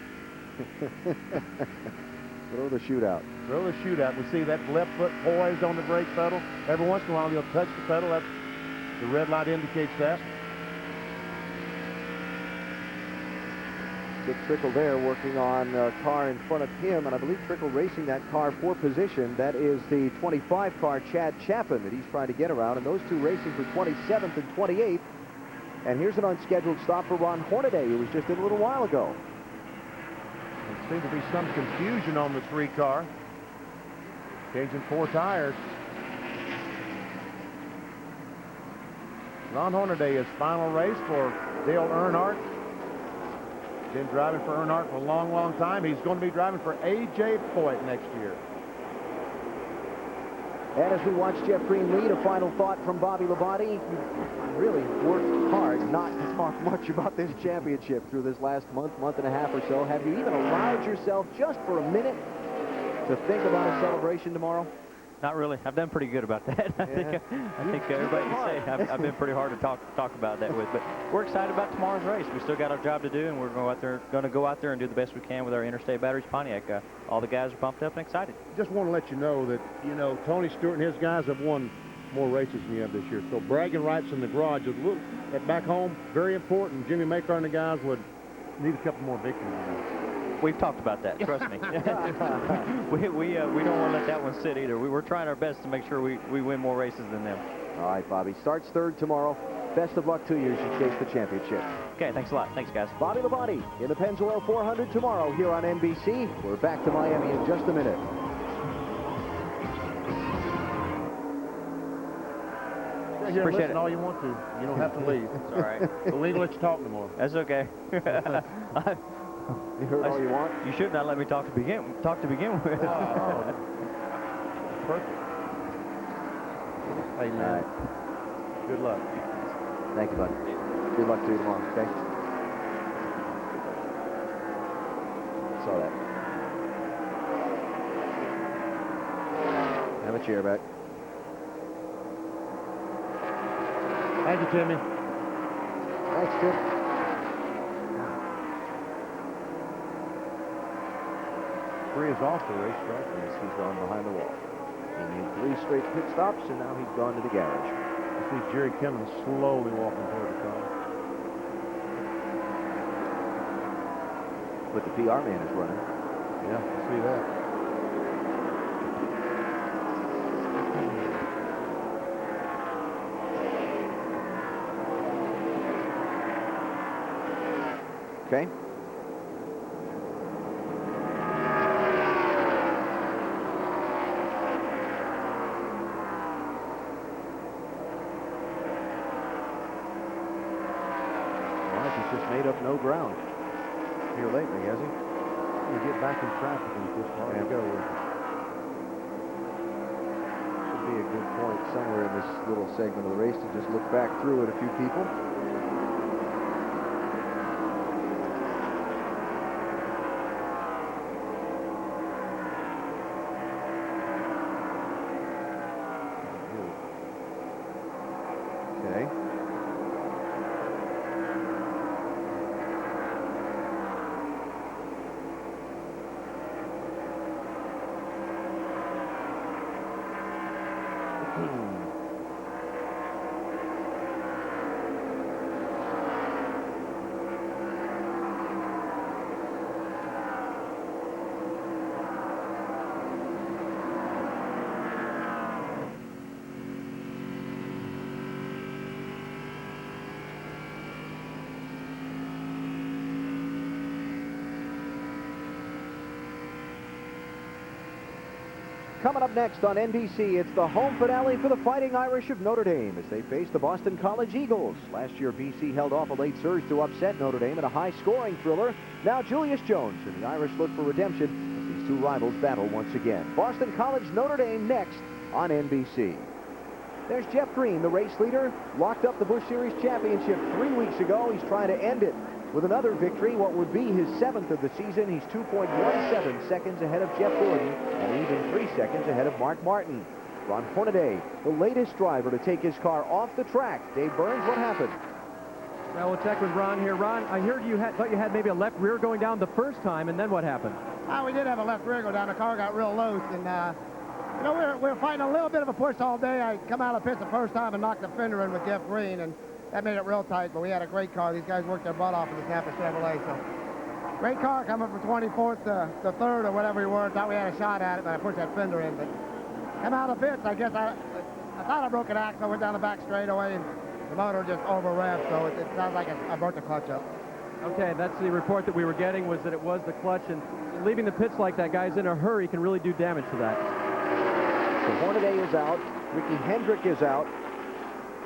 [SPEAKER 15] Throw the shootout.
[SPEAKER 7] Throw the shootout. We see that left foot poised on the brake pedal. Every once in a while, he'll touch the pedal. That's, the red light indicates that.
[SPEAKER 15] Dick Trickle there working on a car in front of him, and I believe Trickle racing that car for position. That is the 25 car, Chad Chaffin, that he's trying to get around, and those two racing for 27th and 28th. And here's an unscheduled stop for Ron Hornaday, who was just in a little while ago.
[SPEAKER 7] There seems to be some confusion on the 3 car. Changing 4 tires. Ron Hornaday, his final race for Dale Earnhardt. Been driving for Earnhardt for a long, long time. He's going to be driving for A.J. Foyt next year.
[SPEAKER 15] And as we watch Jeff Green lead, a final thought from Bobby Labonte. He really worked hard not to talk much about this championship through this last month and a half or so. Have you even allowed yourself just for a minute to think about a celebration tomorrow?
[SPEAKER 17] Not really. I've done pretty good about that. I think everybody can say I've been pretty hard to talk about that with. But we're excited about tomorrow's race. We still got our job to do, and we're going to go out there and do the best we can with our Interstate Batteries Pontiac. All the guys are pumped up and excited.
[SPEAKER 7] Just want to let you know that, you know, Tony Stewart and his guys have won more races than you have this year. So bragging rights in the garage is a little, back home, very important. Jimmy Maycar and the guys would need a couple more victories.
[SPEAKER 17] We've talked about that, trust me. we don't want to let that one sit either. We're trying our best to make sure we win more races than them.
[SPEAKER 15] All right, Bobby. Starts 3rd tomorrow. Best of luck to you as you chase the championship.
[SPEAKER 17] Okay, thanks a lot. Thanks, guys.
[SPEAKER 15] Bobby Labonte in the Pennzoil 400 tomorrow here on NBC. We're back to Miami in just a minute.
[SPEAKER 7] Here,
[SPEAKER 17] Appreciate
[SPEAKER 7] listen
[SPEAKER 17] it.
[SPEAKER 7] all you want to. You don't have to leave.
[SPEAKER 17] It's all right.
[SPEAKER 7] We'll let you talk no more.
[SPEAKER 17] That's okay.
[SPEAKER 15] You heard all you want?
[SPEAKER 17] You should not let me talk to begin with.
[SPEAKER 7] Oh. Perfect. Hey, man.
[SPEAKER 15] All right.
[SPEAKER 7] Good luck.
[SPEAKER 15] Thank you, bud. Good luck to you tomorrow, okay? Saw that. Have a chair back.
[SPEAKER 7] Thank you, Timmy.
[SPEAKER 15] Thanks, Tim.
[SPEAKER 7] Three is off the racetrack.
[SPEAKER 15] Yes, he's gone behind the wall. He made 3 straight pit stops, and now he's gone to the garage.
[SPEAKER 7] I see Jerry Kimmons slowly walking toward the car.
[SPEAKER 15] But the PR man is running.
[SPEAKER 7] Yeah, I see that.
[SPEAKER 15] Okay. He's just made up no ground here lately, has he?
[SPEAKER 7] You get back in traffic and it's just hard to go with.
[SPEAKER 15] Should be a good point somewhere in this little segment of the race to just look back through at a few people. Okay. Coming up next on NBC, it's the home finale for the Fighting Irish of Notre Dame as they face the Boston College Eagles. Last year, BC held off a late surge to upset Notre Dame in a high-scoring thriller. Now Julius Jones and the Irish look for redemption as these two rivals battle once again. Boston College, Notre Dame next on NBC. There's Jeff Green, the race leader, locked up the Busch Series championship 3 weeks ago. He's trying to end it with another victory, what would be his 7th of the season. He's 2.17 seconds ahead of Jeff Gordon and even 3 seconds ahead of Mark Martin. Ron Hornaday, the latest driver to take his car off the track. Dave Burns, what happened?
[SPEAKER 6] Well, we'll check with Ron here. Ron, I heard thought you had maybe a left rear going down the first time, and then what happened?
[SPEAKER 14] We did have a left rear go down. The car got real loose, and you know, we were fighting a little bit of a push all day. I come out of pits the first time and knocked the fender in with Jeff Green, and that made it real tight, but we had a great car. These guys worked their butt off in the Tampa Chevrolet, so great car coming from 24th to 3rd or whatever we were. Thought we had a shot at it, but I pushed that fender in. But come out of pits, I guess I thought I broke an axle, went down the back straightaway, and the motor just over-revved, so it sounds like I burnt the clutch up.
[SPEAKER 6] Okay, that's the report that we were getting, was that it was the clutch, and leaving the pits like that, guys, in a hurry can really do damage to that.
[SPEAKER 15] So Hornaday is out. Ricky Hendrick is out.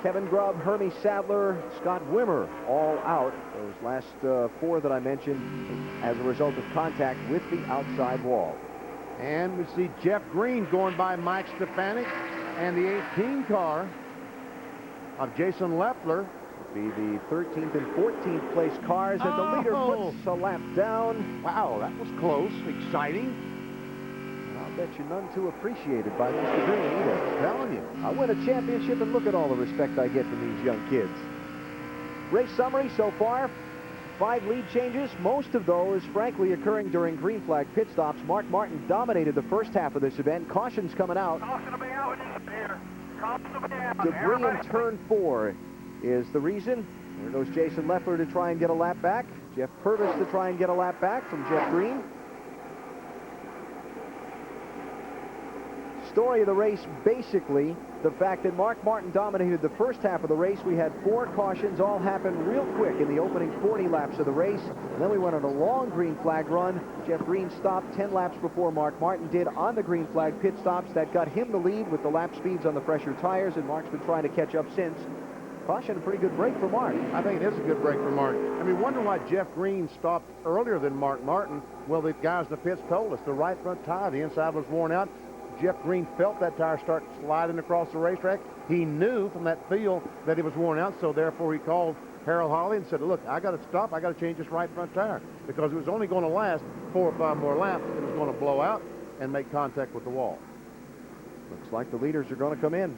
[SPEAKER 15] Kevin Grubb, Hermie Sadler, Scott Wimmer all out. Those last 4 that I mentioned as a result of contact with the outside wall.
[SPEAKER 7] And we see Jeff Green going by Mike Stefanik, and the 18 car of Jason Leffler
[SPEAKER 15] be the 13th and 14th place cars, and the leader puts a lap down.
[SPEAKER 7] Wow, that was close, exciting.
[SPEAKER 15] I'll bet you none too appreciated by Mr. Green either.
[SPEAKER 7] I'm telling you.
[SPEAKER 15] I win a championship, and look at all the respect I get from these young kids. Race summary so far, 5 lead changes, most of those, frankly, occurring during green flag pit stops. Mark Martin dominated the first half of this event. Cautions coming out. Debris in turn 4 is the reason. There goes Jason Leffler to try and get a lap back. Jeff Purvis to try and get a lap back from Jeff Green. Story of the race, basically, the fact that Mark Martin dominated the first half of the race. We had 4 cautions, all happened real quick in the opening 40 laps of the race. And then we went on a long green flag run. Jeff Green stopped 10 laps before Mark Martin did on the green flag pit stops. That got him the lead with the lap speeds on the fresher tires, and Mark's been trying to catch up since. caution, a pretty good break for Mark.
[SPEAKER 7] I think it is a good break for Mark. I mean, wonder why Jeff Green stopped earlier than Mark Martin. Well, the guys in the pits told us the right front tire, the inside was worn out. Jeff Green felt that tire start sliding across the racetrack. He knew from that feel that it was worn out, so therefore he called Harold Hawley and said, look, I got to stop. I got to change this right front tire because it was only going to last 4 or 5 more laps. It was going to blow out and make contact with the wall.
[SPEAKER 15] Looks like the leaders are going to come in.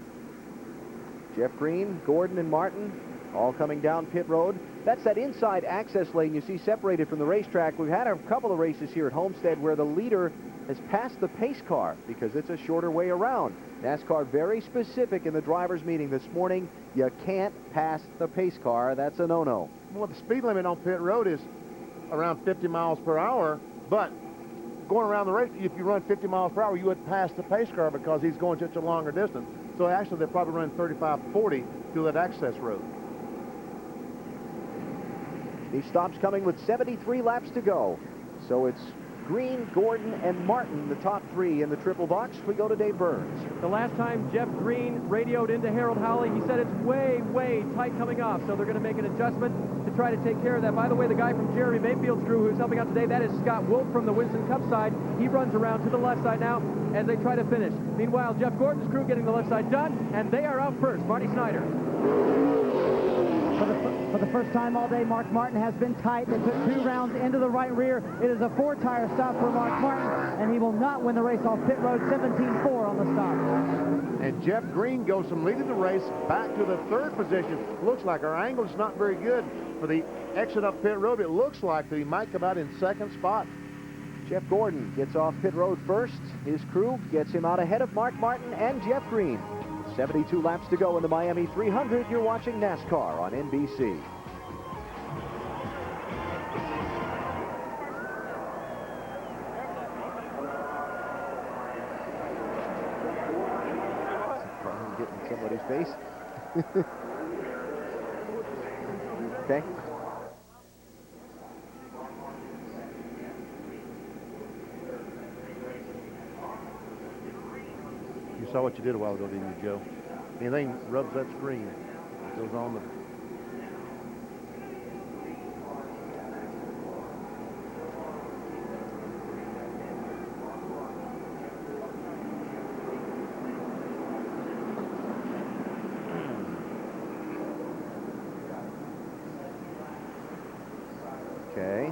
[SPEAKER 15] Jeff Green, Gordon, and Martin all coming down pit road. That's that inside access lane you see separated from the racetrack. We've had a couple of races here at Homestead where the leader has passed the pace car because it's a shorter way around. NASCAR very specific in the drivers' meeting this morning. You can't pass the pace car. That's a no-no.
[SPEAKER 7] Well, the speed limit on pit road is around 50 miles per hour, but going around the race, if you run 50 miles per hour, you would pass the pace car because he's going such a longer distance. So actually, they're probably running 35, 40 through that access road.
[SPEAKER 15] These stops coming with 73 laps to go. So it's Green, Gordon, and Martin, the top 3 in the triple box. We go to Dave Burns.
[SPEAKER 6] The last time Jeff Green radioed into Harold Hawley, he said it's way, way tight coming off, so they're going to make an adjustment to try to take care of that. By the way, the guy from Jeremy Mayfield's crew who's helping out today, that is Scott Wolf from the Winston Cup side. He runs around to the left side now as they try to finish. Meanwhile, Jeff Gordon's crew getting the left side done, and they are out first. Marty Snyder.
[SPEAKER 5] For the first time all day, Mark Martin has been tight. They put 2 rounds into the right rear. It is a 4-tire stop for Mark Martin, and he will not win the race off pit road. 17-4 on the stop.
[SPEAKER 7] And Jeff Green goes from leading the race back to the 3rd position. Looks like our angle is not very good for the exit up pit road. It looks like that he might come out in 2nd spot.
[SPEAKER 15] Jeff Gordon gets off pit road first. His crew gets him out ahead of Mark Martin and Jeff Green. 72 laps to go in the Miami 300. You're watching NASCAR on NBC. I'm getting somebody's face. Okay.
[SPEAKER 7] You saw what you did a while ago, didn't you, Joe? Anything rubs that screen, it goes on the...
[SPEAKER 15] Okay.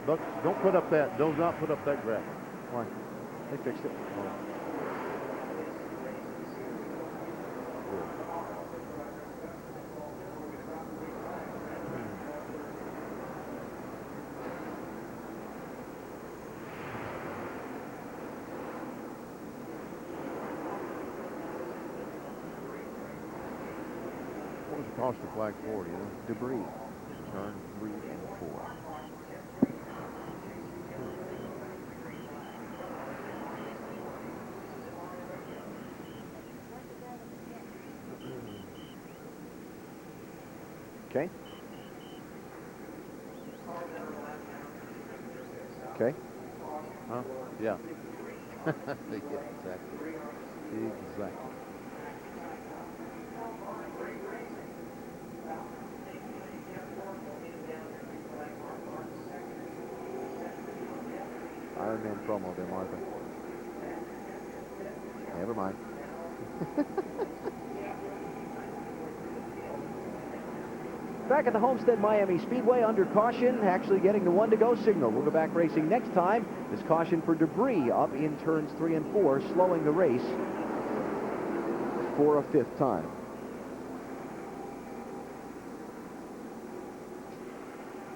[SPEAKER 7] Look, don't put up that. Do not put up that graphic.
[SPEAKER 15] Why? They fixed it. Oh.
[SPEAKER 7] What was the cost of flag 4, you know?
[SPEAKER 15] Debris. Turn 3 and 4. Okay. Okay.
[SPEAKER 7] Huh? Yeah. Yeah, exactly. Exactly.
[SPEAKER 15] Iron Man promo there, Martha. Never mind. Back at the Homestead Miami Speedway under caution, actually getting the 1 to go signal. We'll go back racing next time. This caution for debris up in turns 3 and 4, slowing the race for a 5th time.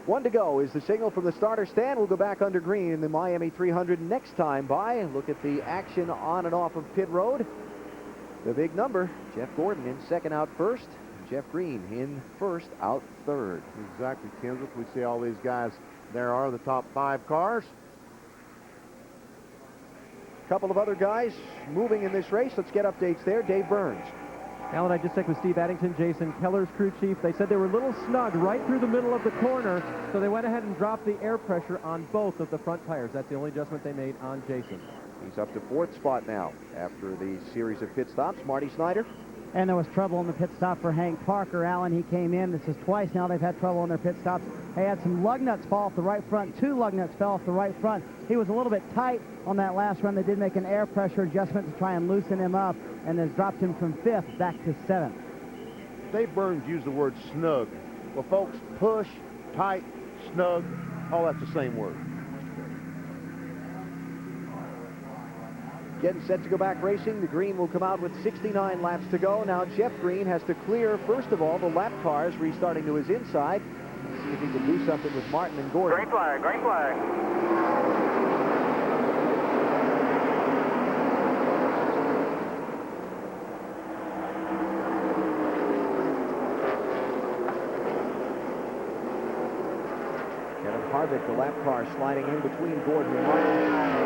[SPEAKER 15] One to go is the signal from the starter stand. We'll go back under green in the Miami 300 next time by. Look at the action on and off of pit road. The big number, Jeff Gordon in 2nd out first. Jeff Green in 1st out 3rd.
[SPEAKER 7] Exactly, Kendrick. We see all these guys. There are the top 5 cars.
[SPEAKER 15] A couple of other guys moving in this race. Let's get updates there. Dave Burns.
[SPEAKER 6] Alan, I just checked with Steve Addington, Jason Keller's crew chief. They said they were a little snug right through the middle of the corner, so they went ahead and dropped the air pressure on both of the front tires. That's the only adjustment they made on Jason.
[SPEAKER 15] He's up to 4th spot now after the series of pit stops. Marty Snyder.
[SPEAKER 5] And there was trouble in the pit stop for Hank Parker. Allen, he came in. This is twice now they've had trouble in their pit stops. They had some lug nuts fall off the right front. 2 lug nuts fell off the right front. He was a little bit tight on that last run. They did make an air pressure adjustment to try and loosen him up, and has dropped him from 5th back to 7th.
[SPEAKER 7] Dave Burns used the word snug. Well, folks, push, tight, snug, all that's the same word.
[SPEAKER 15] Getting set to go back racing. The green will come out with 69 laps to go. Now Jeff Green has to clear, first of all, the lap cars restarting to his inside. See if he can do something with Martin and Gordon.
[SPEAKER 12] Green flag, green flag.
[SPEAKER 15] Kevin Harvick, the lap car, sliding in between Gordon and Martin.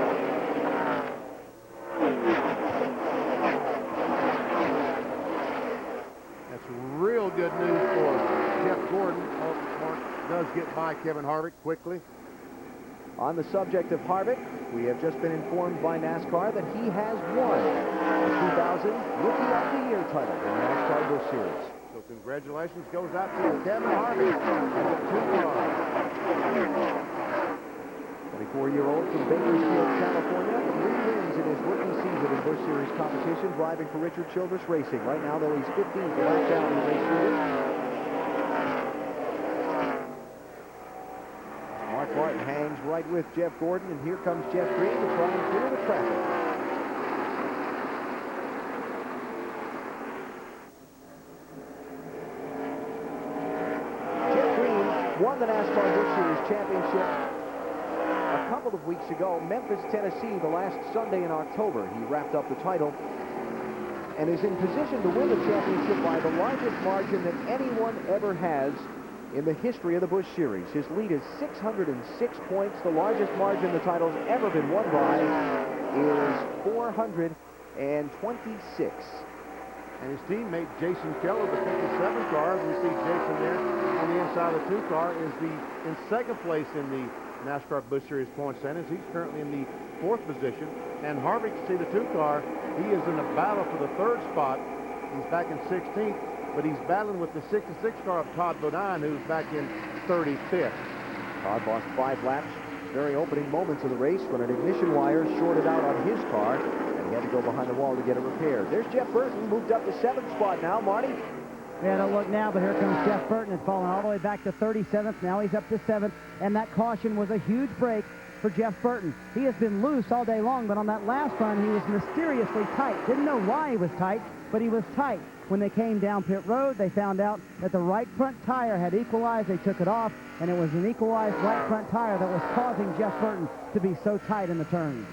[SPEAKER 7] Real good news for Jeff Gordon. Mark does get by Kevin Harvick quickly.
[SPEAKER 15] On the subject of Harvick, we have just been informed by NASCAR that he has won the 2000 Rookie of the Year title in the NASCAR Busch Series.
[SPEAKER 7] So congratulations goes out to Kevin Harvick and the 2 cars.
[SPEAKER 15] 24-year-old from Bakersfield, California, 3 wins in his rookie season in Busch Series competition, driving for Richard Childress Racing. Right now, though, he's 15th, a lap down in the race leader. Mark Martin hangs right with Jeff Gordon, and here comes Jeff Green to try and clear the traffic. Jeff Green won the NASCAR Busch Series championship a couple of weeks ago, Memphis, Tennessee, the last Sunday in October. He wrapped up the title and is in position to win the championship by the largest margin that anyone ever has in the history of the Busch Series. His lead is 606 points. The largest margin the title's ever been won by is 426.
[SPEAKER 7] And his teammate Jason Keller, the 57 car, we see Jason there on the inside of the 2 car, is in 2nd place in the NASCAR Busch Series point standings. He's currently in the 4th position. And Harvick, you see the 2 car, he is in a battle for the 3rd spot. He's back in 16th, but he's battling with the 66 car of Todd Bodine, who's back in 35th.
[SPEAKER 15] Todd lost 5 laps, very opening moments of the race, when an ignition wire shorted out on his car, and he had to go behind the wall to get it repaired. There's Jeff Burton, moved up to 7th spot now. Marty?
[SPEAKER 5] Yeah, don't look now, but here comes Jeff Burton. It's fallen all the way back to 37th. Now he's up to 7th, and that caution was a huge break for Jeff Burton. He has been loose all day long, but on that last run, he was mysteriously tight. Didn't know why he was tight, but he was tight. When they came down pit road, they found out that the right front tire had equalized. They took it off, and it was an equalized right front tire that was causing Jeff Burton to be so tight in the turns.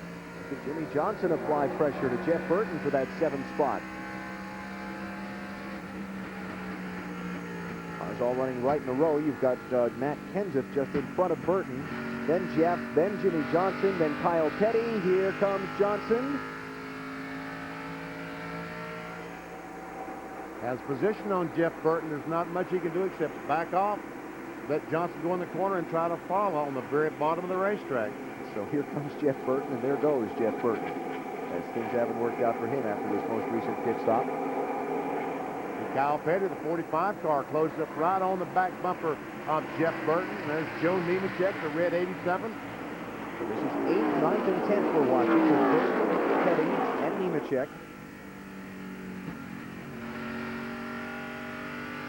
[SPEAKER 15] Jimmy Johnson applied pressure to Jeff Burton for that 7th spot. Cars all running right in a row. You've got Matt Kenseth just in front of Burton. Then Jeff, then Jimmy Johnson, then Kyle Petty. Here comes Johnson.
[SPEAKER 7] Has position on Jeff Burton. There's not much he can do except back off, let Johnson go in the corner and try to follow on the very bottom of the racetrack.
[SPEAKER 15] So here comes Jeff Burton, and there goes Jeff Burton, as things haven't worked out for him after this most recent pit stop.
[SPEAKER 7] And Kyle Petty, the 45 car, closes up right on the back bumper of Jeff Burton. There's Joe Nemechek, the red 87.
[SPEAKER 15] So this is 8th, 9th, and 10th we're watching with Burton, Petty, and Nemechek.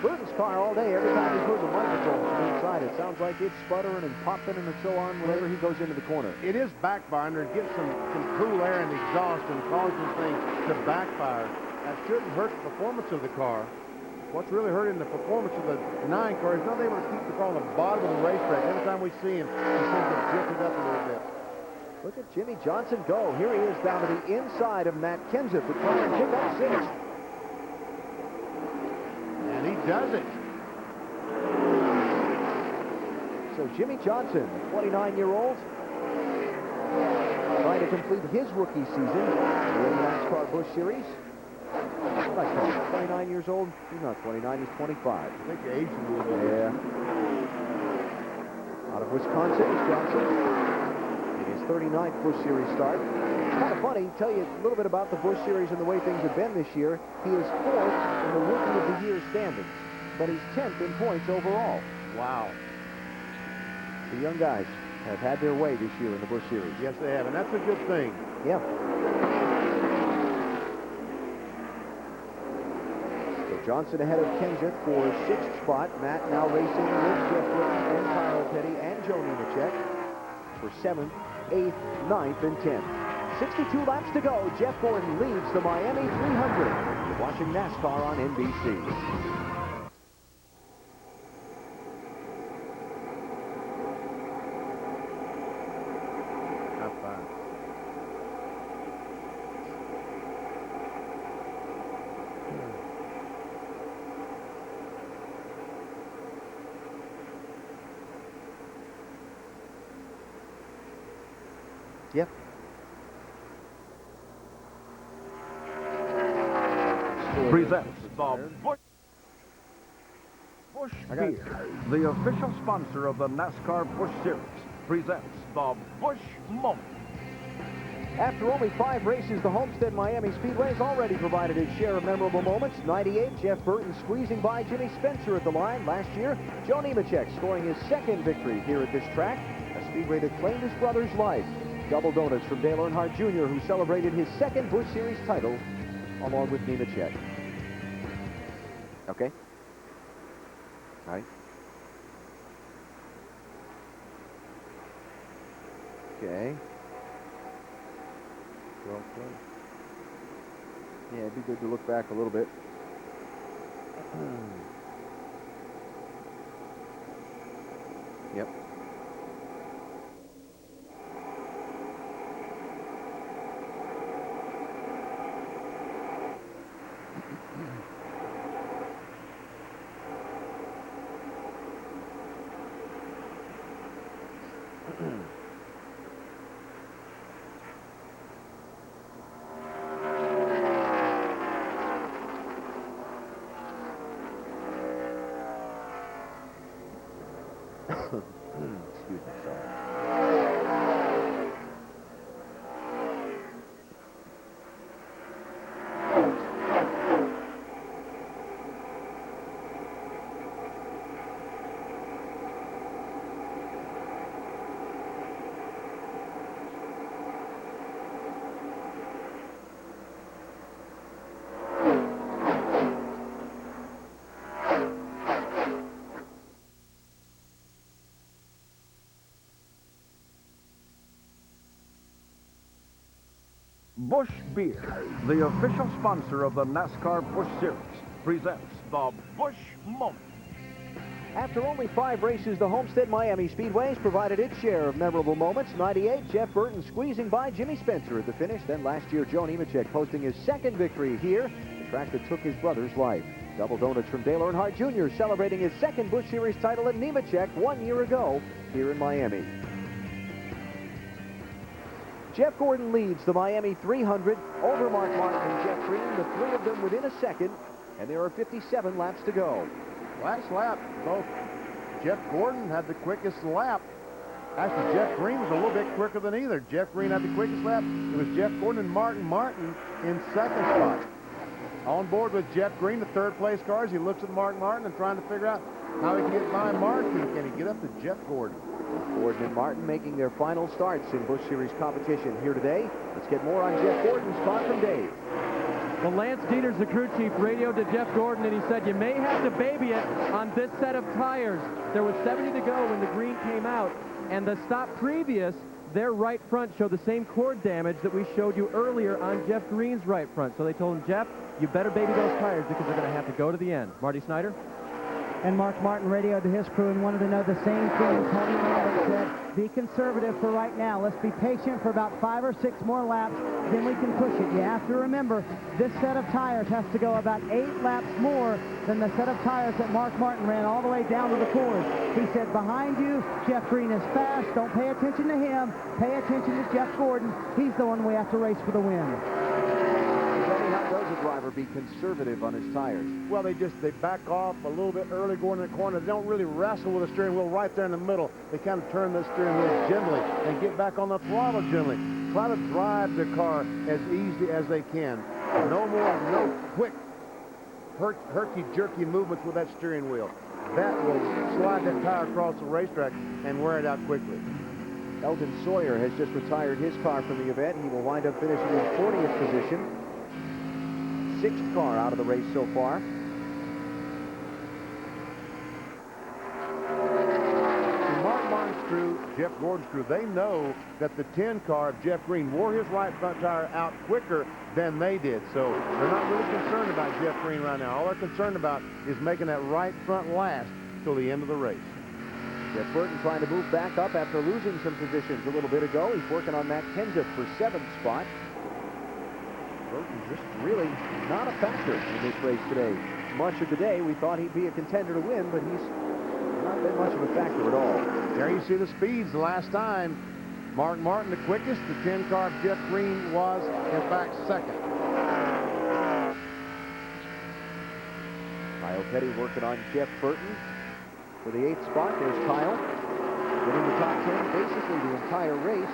[SPEAKER 15] Burton's car all day, every time he goes a microphone from inside, it sounds like it's sputtering and popping and so on whenever he goes into the corner.
[SPEAKER 7] It is backfiring. It gets some cool air in the exhaust and causes things to backfire. That shouldn't hurt the performance of the car. What's really hurting the performance of the 9 car is not able to keep the car on the bottom of the racetrack. Every time we see him, he seems to jiff it up a little bit.
[SPEAKER 15] Look at Jimmy Johnson go. Here he is down to the inside of Matt Kenseth to try and pick up 6th.
[SPEAKER 7] And he does it.
[SPEAKER 15] So Jimmy Johnson, 29-year-old, trying to complete his rookie season in the NASCAR Busch Series. Like 29 years old? He's not 29, he's 25.
[SPEAKER 7] I think the age is a little bit.
[SPEAKER 15] Yeah. Out of Wisconsin is Johnson. In his 39th Busch Series start. Kind of funny, tell you a little bit about the Busch Series and the way things have been this year. He is 4th in the Rookie of the Year standings, but he's 10th in points overall.
[SPEAKER 7] Wow.
[SPEAKER 15] The young guys have had their way this year in the Busch Series.
[SPEAKER 7] Yes, they have, and that's a good thing.
[SPEAKER 15] Yeah. So Johnson ahead of Kenseth for 6th spot. Matt now racing with Jeff Britton and Kyle Petty and Joe Nemechek for 7th, 8th, 9th, and 10th. 62 laps to go. Jeff Gordon leads the Miami 300. You're watching NASCAR on NBC.
[SPEAKER 7] Not bad.
[SPEAKER 15] Yep.
[SPEAKER 18] Presents the Busch Beer, the official sponsor of the NASCAR Busch Series, presents the Busch Moment.
[SPEAKER 15] After only 5 races, the Homestead Miami Speedway has already provided its share of memorable moments. 98, Jeff Burton squeezing by Jimmy Spencer at the line. Last year, Joe Nemechek scoring his 2nd victory here at this track, a speedway that claimed his brother's life. Double donuts from Dale Earnhardt Jr., who celebrated his 2nd Busch Series title along with Nemechek. Okay. All right. Okay. Well played. Yeah, it'd be good to look back a little bit. Yep. Excuse me, sorry.
[SPEAKER 18] Busch Beer, the official sponsor of the NASCAR Busch Series, presents the Busch Moment.
[SPEAKER 15] After only 5 races, the Homestead Miami Speedway has provided its share of memorable moments. 98, Jeff Burton squeezing by Jimmy Spencer at the finish. Then last year, Joe Nemechek posting his 2nd victory here, the track that took his brother's life. Double donuts from Dale Earnhardt Jr. celebrating his 2nd Busch Series title at Nemechek 1 year ago here in Miami. Jeff Gordon leads the Miami 300 over Mark Martin and Jeff Green, the 3 of them within a second, and there are 57 laps to go.
[SPEAKER 7] Last lap, both Jeff Gordon had the quickest lap. Actually, Jeff Green was a little bit quicker than either. Jeff Green had the quickest lap. It was Jeff Gordon and Martin in 2nd spot. On board with Jeff Green, the 3rd place car, as he looks at Mark Martin and trying to figure out how he can get by Martin. Can he get up to Jeff Gordon?
[SPEAKER 15] Gordon and Martin making their final starts in Busch Series competition here today. Let's get more on Jeff Gordon's spot from Dave.
[SPEAKER 6] Well, Lance Dieters, the crew chief, radioed to Jeff Gordon, and he said, you may have to baby it on this set of tires. There was 70 to go when the green came out, and the stop previous, their right front showed the same cord damage that we showed you earlier on Jeff Green's right front. So they told him, Jeff, you better baby those tires because they're going to have to go to the end. Marty Snyder?
[SPEAKER 5] And Mark Martin radioed to his crew and wanted to know the same thing. Tony Lambert said, be conservative for right now. Let's be patient for about 5 or 6 more laps, then we can push it. You have to remember, this set of tires has to go about 8 laps more than the set of tires that Mark Martin ran all the way down to the course. He said, behind you, Jeff Green is fast. Don't pay attention to him. Pay attention to Jeff Gordon. He's the one we have to race for the win.
[SPEAKER 15] Tell me, how does a driver driver be conservative on his tires?
[SPEAKER 7] Well, they back off a little bit early going in the corner. They don't really wrestle with the steering wheel right there in the middle. They kind of turn the steering wheel gently and get back on the throttle gently. Try to drive the car as easy as they can. No quick herky-jerky movements with that steering wheel. That will slide that tire across the racetrack and wear it out quickly.
[SPEAKER 15] Eldon Sawyer has just retired his car from the event. He will wind up finishing in 40th position. 6th car out of the race so far.
[SPEAKER 7] Mark Martin's crew, Jeff Gordon's crew, they know that the 10 car of Jeff Green wore his right front tire out quicker than they did. So they're not really concerned about Jeff Green right now. All they're concerned about is making that right front last till the end of the race.
[SPEAKER 15] Jeff Burton trying to move back up after losing some positions a little bit ago. He's working on Matt Kenseth for 7th spot. Burton just really not a factor in this race today. Much of the day we thought he'd be a contender to win, but he's not been much of a factor at all.
[SPEAKER 7] There you see the speeds the last time. Mark Martin the quickest. The 10 car of Jeff Green was, in fact, 2nd.
[SPEAKER 15] Kyle Petty working on Jeff Burton for the 8th spot. There's Kyle getting the top 10 basically the entire race.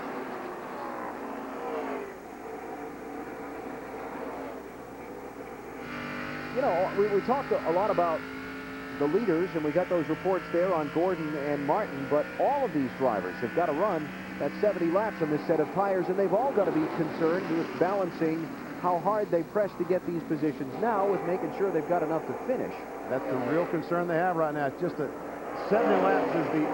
[SPEAKER 15] You know, we talked a lot about the leaders, and we got those reports there on Gordon and Martin, but all of these drivers have got to run that 70 laps on this set of tires, and they've all got to be concerned with balancing how hard they press to get these positions now with making sure they've got enough to finish.
[SPEAKER 7] That's the real concern they have right now. It's just that 70 laps is the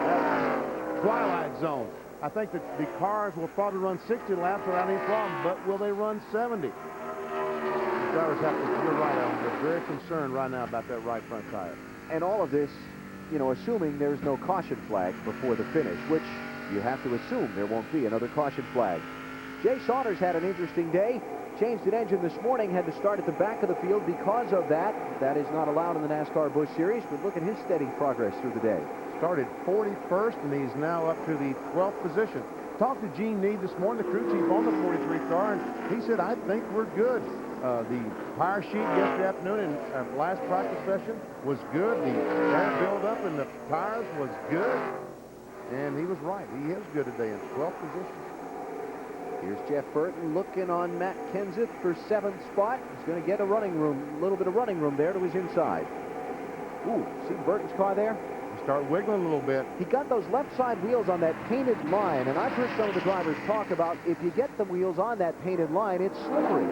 [SPEAKER 7] twilight zone. I think that the cars will probably run 60 laps without any problem, but will they run 70? The drivers have to, you're right, Alan, they're very concerned right now about that right front tire.
[SPEAKER 15] And all of this, you know, assuming there's no caution flag before the finish, which you have to assume there won't be another caution flag. Jay Saunders had an interesting day. Changed an engine this morning, had to start at the back of the field because of that. That is not allowed in the NASCAR Busch Series, but look at his steady progress through the day.
[SPEAKER 7] Started 41st, and he's now up to the 12th position. Talked to Gene Need this morning, the crew chief on the 43 car, and he said, I think we're good. The tire sheet yesterday afternoon in last practice session was good. The air buildup in the tires was good. And he was right. He is good today in 12th position.
[SPEAKER 15] Here's Jeff Burton looking on Matt Kenseth for 7th spot. He's going to get a little bit of running room there to his inside. Ooh, see Burton's car there?
[SPEAKER 7] Start wiggling a little bit.
[SPEAKER 15] He got those left side wheels on that painted line, and I've heard some of the drivers talk about if you get the wheels on that painted line, it's slippery.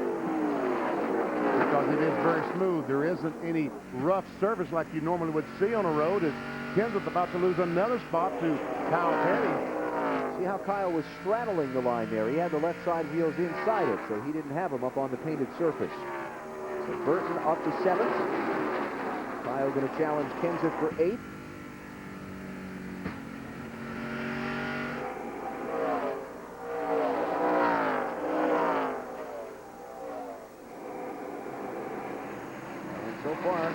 [SPEAKER 7] Because it is very smooth. There isn't any rough surface like you normally would see on a road. As Kenseth about to lose another spot to Kyle Petty.
[SPEAKER 15] See how Kyle was straddling the line there. He had the left side wheels inside it, so he didn't have them up on the painted surface. So Burton up to 7th. Kyle going to challenge Kenseth for 8th. So far,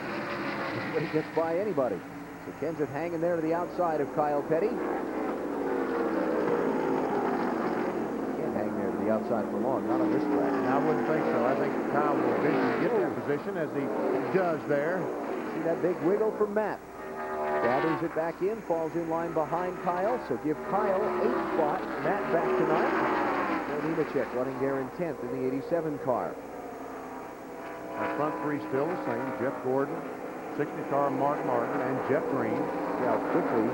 [SPEAKER 15] nobody gets by anybody. So Kenseth hanging there to the outside of Kyle Petty. Can't hang there to the outside for long, not on this track.
[SPEAKER 7] I wouldn't think so. I think Kyle will eventually get that position as he does there.
[SPEAKER 15] See that big wiggle from Matt. Gathers it back in, falls in line behind Kyle, so give Kyle 8th spot. Matt back to 9th. Joe Nemechek running there in 10th in the 87 car.
[SPEAKER 7] Our front three still the same. Jeff Gordon, 60 car Mark Martin, and Jeff Green.
[SPEAKER 15] See how quickly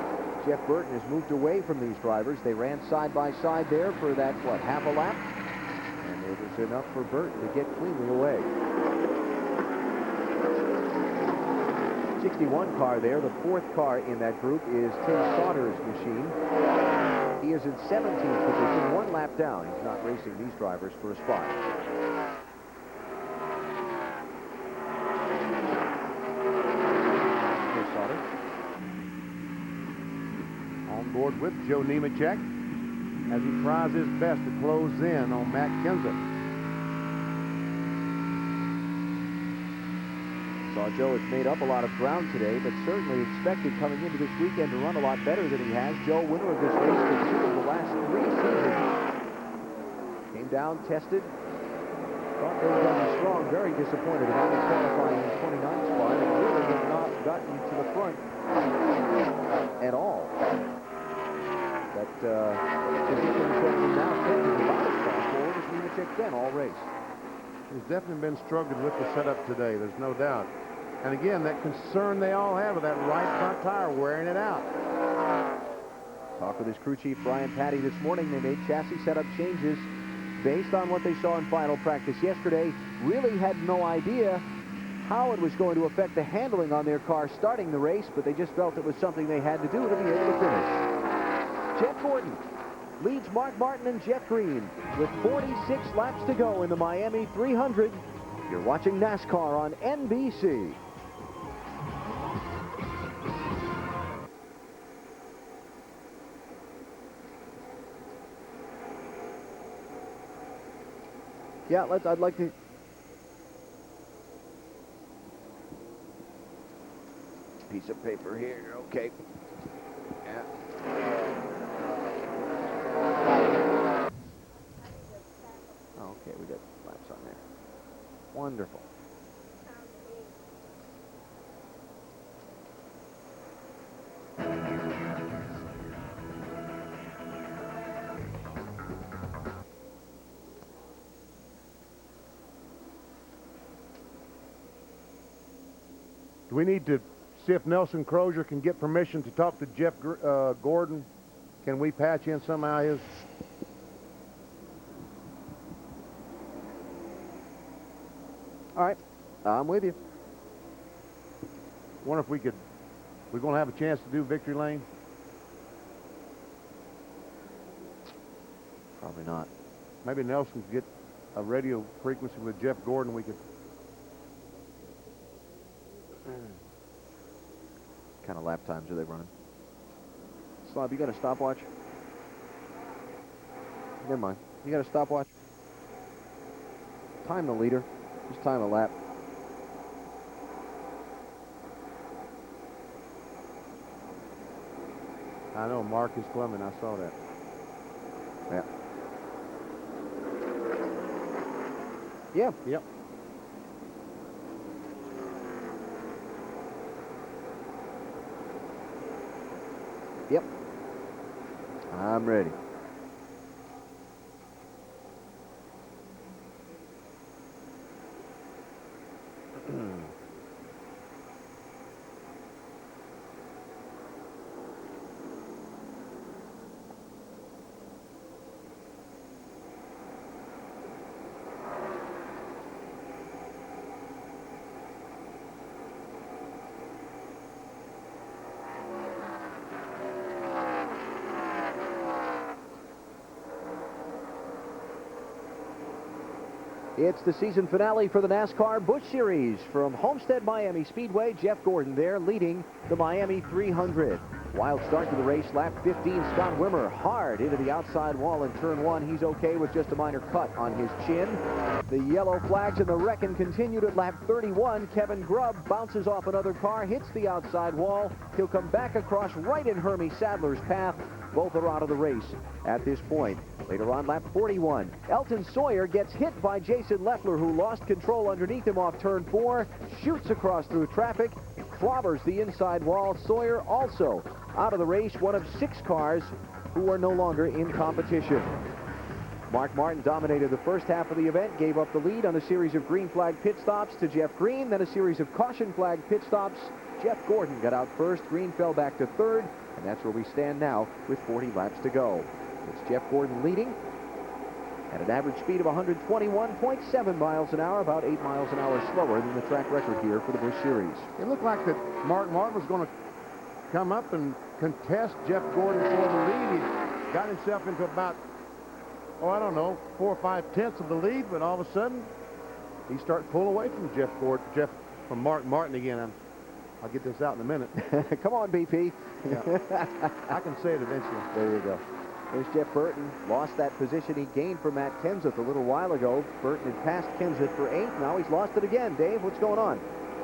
[SPEAKER 15] Jeff Burton has moved away from these drivers. They ran side by side there for that, half a lap? And it was enough for Burton to get cleanly away. 61 car there. The 4th car in that group is Tim Sauter's machine. He is in 17th position, 1 lap down. He's not racing these drivers for a spot.
[SPEAKER 7] On board with Joe Nemechek as he tries his best to close in on Matt Kenseth.
[SPEAKER 15] Saw Joe has made up a lot of ground today, but certainly expected coming into this weekend to run a lot better than he has. Joe, winner of this race for 2 of the last 3 seasons. Came down, tested, Thought they were going to be strong. Very disappointed in only qualifying in 29th spot and really have not gotten to the front at all. That position is going to be now taken about as far forward as Nemechek's been all race.
[SPEAKER 7] He's definitely been struggling with the setup today, there's no doubt. And again, that concern they all have of that right front tire wearing it out.
[SPEAKER 15] Talked with his crew chief, Brian Patty, this morning. They made chassis setup changes based on what they saw in final practice yesterday. Really had no idea how it was going to affect the handling on their car starting the race, but they just felt it was something they had to do to be able to finish. Jeff Gordon leads Mark Martin and Jeff Green with 46 laps to go in the Miami 300. You're watching NASCAR on NBC. Yeah, I'd like to. Piece of paper here, okay. Yeah. Okay, we got laps on there. Wonderful.
[SPEAKER 7] Do we need to see if Nelson Crozier can get permission to talk to Jeff Gordon? Can we patch in somehow his...
[SPEAKER 15] All right, I'm with you.
[SPEAKER 7] Wonder if we're going to have a chance to do Victory Lane?
[SPEAKER 15] Probably not.
[SPEAKER 7] Maybe Nelson could get a radio frequency with Jeff Gordon. We could...
[SPEAKER 15] Kind of lap times are they running? Slob, you got a stopwatch? Never mind. You got a stopwatch? Time the leader. Just time a lap.
[SPEAKER 7] I know, Marcus Clement, I saw that.
[SPEAKER 15] Yeah. Yeah.
[SPEAKER 7] Yep.
[SPEAKER 15] Yep. I'm ready. It's the season finale for the NASCAR Busch Series. From Homestead Miami Speedway, Jeff Gordon there leading the Miami 300. Wild start to the race, lap 15. Scott Wimmer hard into the outside wall in turn one. He's okay with just a minor cut on his chin. The yellow flags and the wrecking continued at lap 31. Kevin Grubb bounces off another car, hits the outside wall. He'll come back across right in Hermie Sadler's path. Both are out of the race at this point. Later on, lap 41. Elton Sawyer gets hit by Jason Leffler, who lost control underneath him off turn 4, shoots across through traffic, clobbers the inside wall. Sawyer also out of the race, one of 6 cars who are no longer in competition. Mark Martin dominated the first half of the event, gave up the lead on a series of green flag pit stops to Jeff Green, then a series of caution flag pit stops. Jeff Gordon got out first, Green fell back to third, and that's where we stand now with 40 laps to go. It's Jeff Gordon leading at an average speed of 121.7 miles an hour, about 8 miles an hour slower than the track record here for the Busch Series.
[SPEAKER 7] It looked like that Mark Martin was going to come up and contest Jeff Gordon for the lead. He got himself into about, I don't know, 4 or 5 tenths of the lead, but all of a sudden, he started pulling away from from Mark Martin again. I'll get this out in a minute.
[SPEAKER 15] Come on, BP.
[SPEAKER 7] Yeah. I can say it eventually.
[SPEAKER 15] There you go. There's Jeff Burton. Lost that position he gained for Matt Kenseth a little while ago. Burton had passed Kenseth for 8th. Now he's lost it again. Dave, what's going on?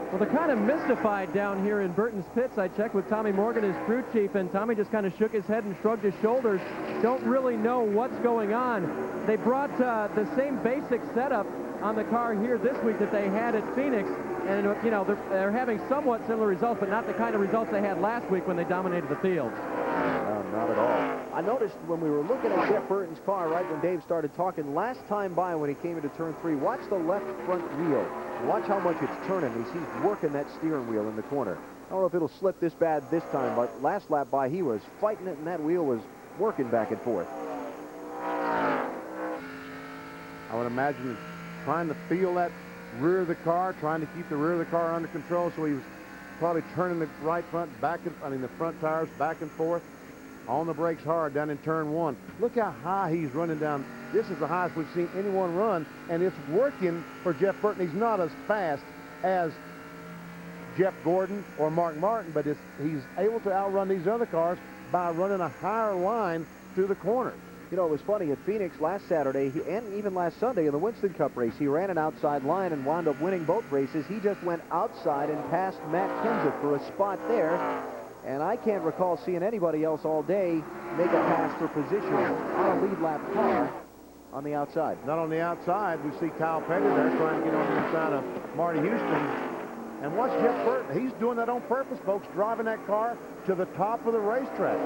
[SPEAKER 6] Well, they're kind of mystified down here in Burton's pits. I checked with Tommy Morgan, his crew chief, and Tommy just kind of shook his head and shrugged his shoulders. Don't really know what's going on. They brought the same basic setup on the car here this week that they had at Phoenix. And, you know, they're having somewhat similar results, but not the kind of results they had last week when they dominated the field.
[SPEAKER 15] No, not at all. I noticed when we were looking at Jeff Burton's car right when Dave started talking last time by when he came into turn 3, watch the left front wheel. Watch how much it's turning. He's working that steering wheel in the corner. I don't know if it'll slip this bad this time, but last lap by he was fighting it and that wheel was working back and forth.
[SPEAKER 7] I would imagine trying to feel that rear of the car, trying to keep the rear of the car under control, so he was probably turning the right front the front tires back and forth, on the brakes hard down in turn 1. Look how high he's running down. This is the highest we've seen anyone run, and it's working for Jeff Burton. He's not as fast as Jeff Gordon or Mark Martin, but he's able to outrun these other cars by running a higher line through the corner.
[SPEAKER 15] You know, it was funny at Phoenix last Saturday and even last Sunday in the Winston Cup race. He ran an outside line and wound up winning both races. He just went outside and passed Matt Kenseth for a spot there. And I can't recall seeing anybody else all day make a pass for position on a lead lap car on the outside.
[SPEAKER 7] Not on the outside. We see Kyle Petty there trying to get on the inside of Marty Houston. And watch Jeff Burton. He's doing that on purpose, folks, driving that car to the top of the racetrack.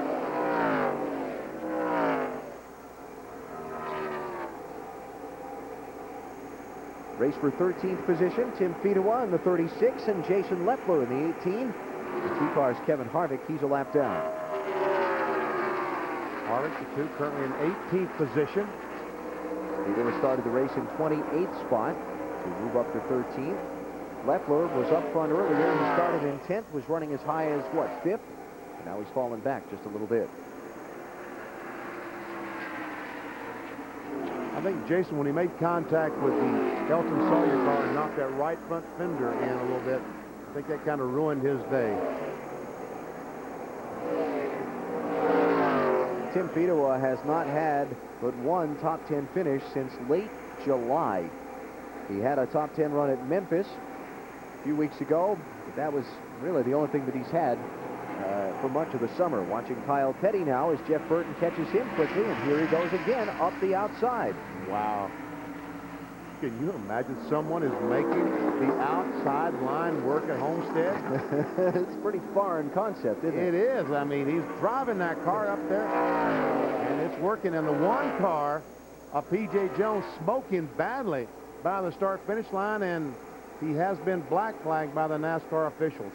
[SPEAKER 15] Race for 13th position, Tim Fedewa in the 36 and Jason Leffler in the 18. The 2 cars, Kevin Harvick, he's a lap down.
[SPEAKER 7] Harvick, the 2, currently in 18th position.
[SPEAKER 15] Fedewa started the race in 28th spot to move up to 13th. Leffler was up front earlier. He started in 10th, was running as high as, what, 5th? And now he's fallen back just a little bit.
[SPEAKER 7] I think Jason, when he made contact with the Elton Sawyer car and knocked that right front fender in a little bit, I think that kind of ruined his day.
[SPEAKER 15] Tim Fedewa has not had but one top 10 finish since late July. He had a top 10 run at Memphis a few weeks ago, but that was really the only thing that he's had for much of the summer. Watching Kyle Petty now as Jeff Burton catches him quickly, and here he goes again up the outside.
[SPEAKER 7] Wow. Can you imagine someone is making the outside line work at Homestead?
[SPEAKER 15] It's a pretty foreign concept, isn't it?
[SPEAKER 7] It is. I mean, he's driving that car up there, and it's working. And the one car of P.J. Jones smoking badly by the start-finish line, and he has been black flagged by the NASCAR officials.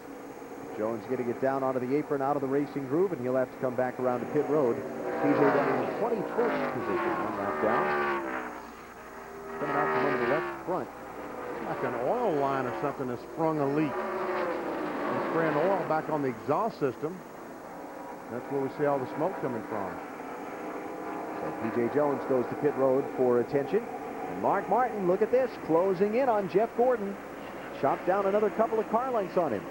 [SPEAKER 15] Jones getting it down onto the apron, out of the racing groove, and he'll have to come back around to pit road. P.J. down in 21st position, one lap down. Coming out from under the left front.
[SPEAKER 7] Like an oil line or something has sprung a leak. And spraying oil back on the exhaust system. That's where we see all the smoke coming from.
[SPEAKER 15] So P.J. Jones goes to pit road for attention. And Mark Martin, look at this, closing in on Jeff Gordon. Chopped down another couple of car lengths on him.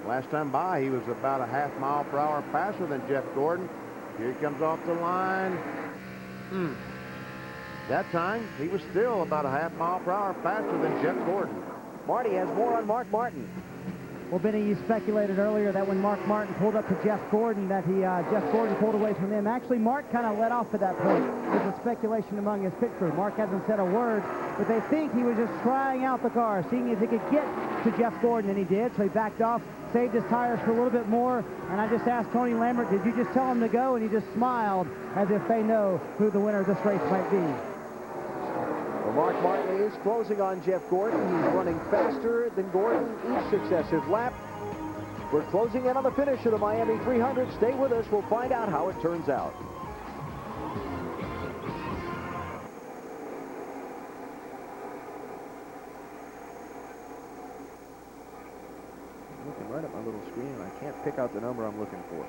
[SPEAKER 7] Last time by, he was about a half mile per hour faster than Jeff Gordon. Here he comes off the line. That time, he was still about a half mile per hour faster than Jeff Gordon.
[SPEAKER 15] Marty has more on Mark Martin.
[SPEAKER 5] Well, Benny, you speculated earlier that when Mark Martin pulled up to Jeff Gordon, that Jeff Gordon pulled away from him. Actually, Mark kind of let off at that point. There's a speculation among his pit crew. Mark hasn't said a word, but they think he was just trying out the car, seeing if he could get to Jeff Gordon, and he did, so he backed off, saved his tires for a little bit more, and I just asked Tony Lambert, did you just tell him to go? And he just smiled as if they know who the winner of this race might be.
[SPEAKER 15] Well, Mark Martin is closing on Jeff Gordon. He's running faster than Gordon each successive lap. We're closing in on the finish of the Miami 300. Stay with us. We'll find out how it turns out. I'm looking right at my little screen, and I can't pick out the number I'm looking for.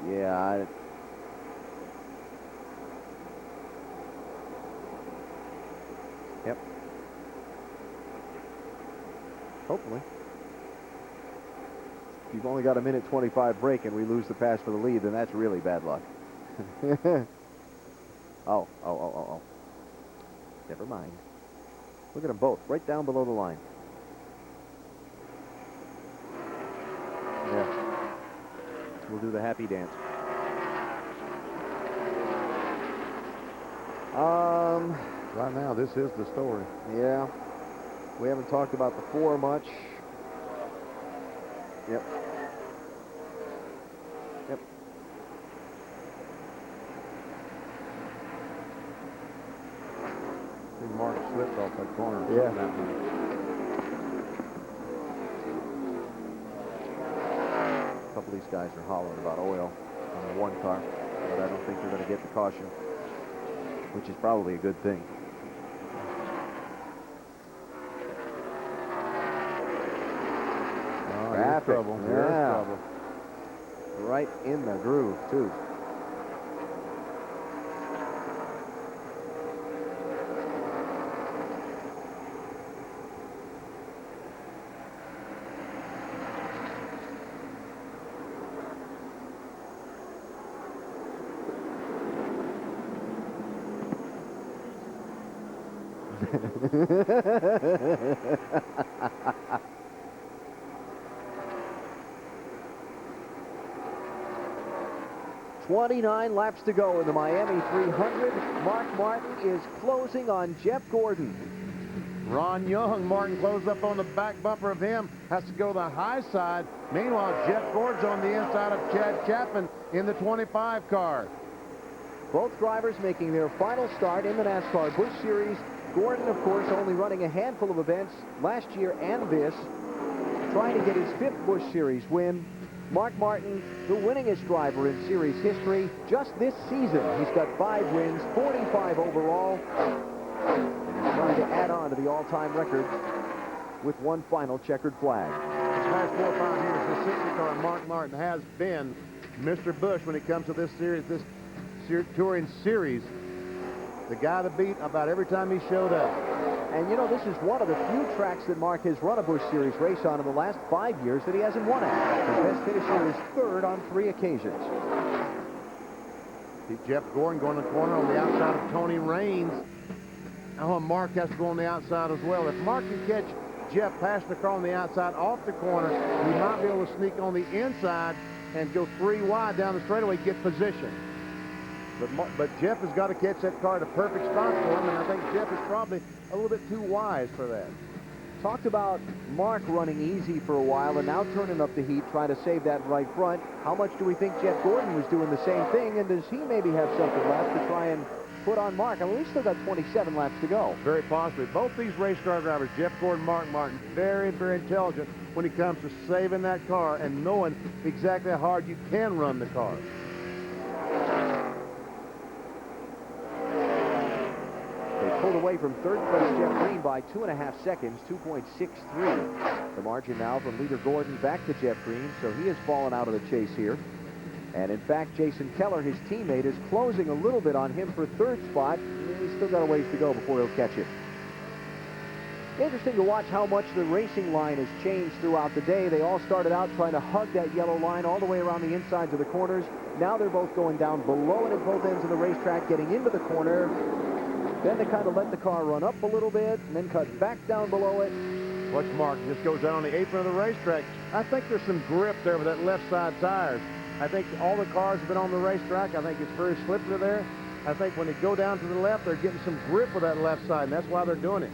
[SPEAKER 15] Yeah, yep. Hopefully. If you've only got a minute 25 break and we lose the pass for the lead, then that's really bad luck. Oh. Never mind. Look at them both, right down below the line. Yeah. we'll do the happy dance.
[SPEAKER 7] Right now, this is the story.
[SPEAKER 15] Yeah. We haven't talked about the 4 much. Yep. Yep.
[SPEAKER 7] I think Mark slipped off that corner.
[SPEAKER 15] Yeah.
[SPEAKER 7] That one.
[SPEAKER 15] A couple of these guys are hollering about oil on the 1 car, but I don't think they're going to get the caution, which is probably a good thing.
[SPEAKER 7] Oh, here's trouble. Here's trouble.
[SPEAKER 15] Right in the groove, too. "29 laps to go in the Miami 300. Mark Martin is closing on Jeff Gordon."
[SPEAKER 7] Ron Young, Martin closed up on the back bumper of him, has to go the high side. Meanwhile, Jeff Gordon's on the inside of Chad Chapman in the 25 car.
[SPEAKER 15] Both drivers making their final start in the NASCAR Busch Series. Gordon, of course, only running a handful of events last year and this, trying to get his 5th Busch Series win. Mark Martin, the winningest driver in series history just this season. He's got 5 wins, 45 overall, and he's trying to add on to the all-time record with 1 final checkered flag.
[SPEAKER 7] These last 4 or 5 years, the 60 car, Mark Martin has been Mr. Busch when it comes to this series, this touring series. The guy to beat about every time he showed up.
[SPEAKER 15] And you know, this is one of the few tracks that Mark has run a Busch Series race on in the last 5 years that he hasn't won at. His best finish here is 3rd on 3 occasions.
[SPEAKER 7] See Jeff Gordon going to the corner on the outside of Tony Raines. Now Mark has to go on the outside as well. If Mark can catch Jeff passing the car on the outside off the corner, he might be able to sneak on the inside and go 3 wide down the straightaway, get position. But Jeff has got to catch that car at a perfect spot for him, and I think Jeff is probably a little bit too wise for that.
[SPEAKER 15] Talked about Mark running easy for a while and now turning up the heat, trying to save that right front. How much do we think Jeff Gordon was doing the same thing, and does he maybe have something left to try and put on Mark? I mean, we've still got 27 laps to go.
[SPEAKER 7] Very possibly. Both these race car drivers, Jeff Gordon, Mark Martin, very, very intelligent when it comes to saving that car and knowing exactly how hard you can run the car.
[SPEAKER 15] Pulled away from 3rd place Jeff Green by 2.5 seconds, 2.63. The margin now from leader Gordon back to Jeff Green, so he has fallen out of the chase here. And in fact, Jason Keller, his teammate, is closing a little bit on him for 3rd spot. He's still got a ways to go before he'll catch it. Interesting to watch how much the racing line has changed throughout the day. They all started out trying to hug that yellow line all the way around the insides of the corners. Now they're both going down below it at both ends of the racetrack, getting into the corner. Then they kind of let the car run up a little bit and then cut back down below it.
[SPEAKER 7] Watch Mark just goes down on the apron of the racetrack. I think there's some grip there with that left side tires. I think all the cars have been on the racetrack. I think it's very slippery there. I think when they go down to the left, they're getting some grip with that left side, and that's why they're doing it.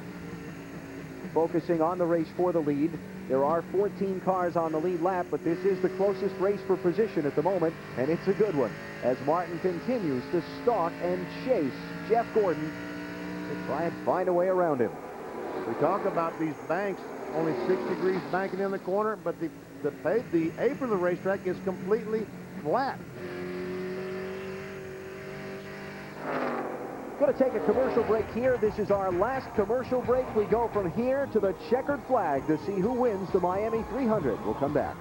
[SPEAKER 15] Focusing on the race for the lead. There are 14 cars on the lead lap, but this is the closest race for position at the moment, and it's a good one as Martin continues to stalk and chase Jeff Gordon to try and find a way around him.
[SPEAKER 7] We talk about these banks, only 6 degrees banking in the corner, but the apron of the racetrack is completely flat.
[SPEAKER 15] Going to take a commercial break here. This is our last commercial break. We go from here to the checkered flag to see who wins the Miami 300. We'll come back.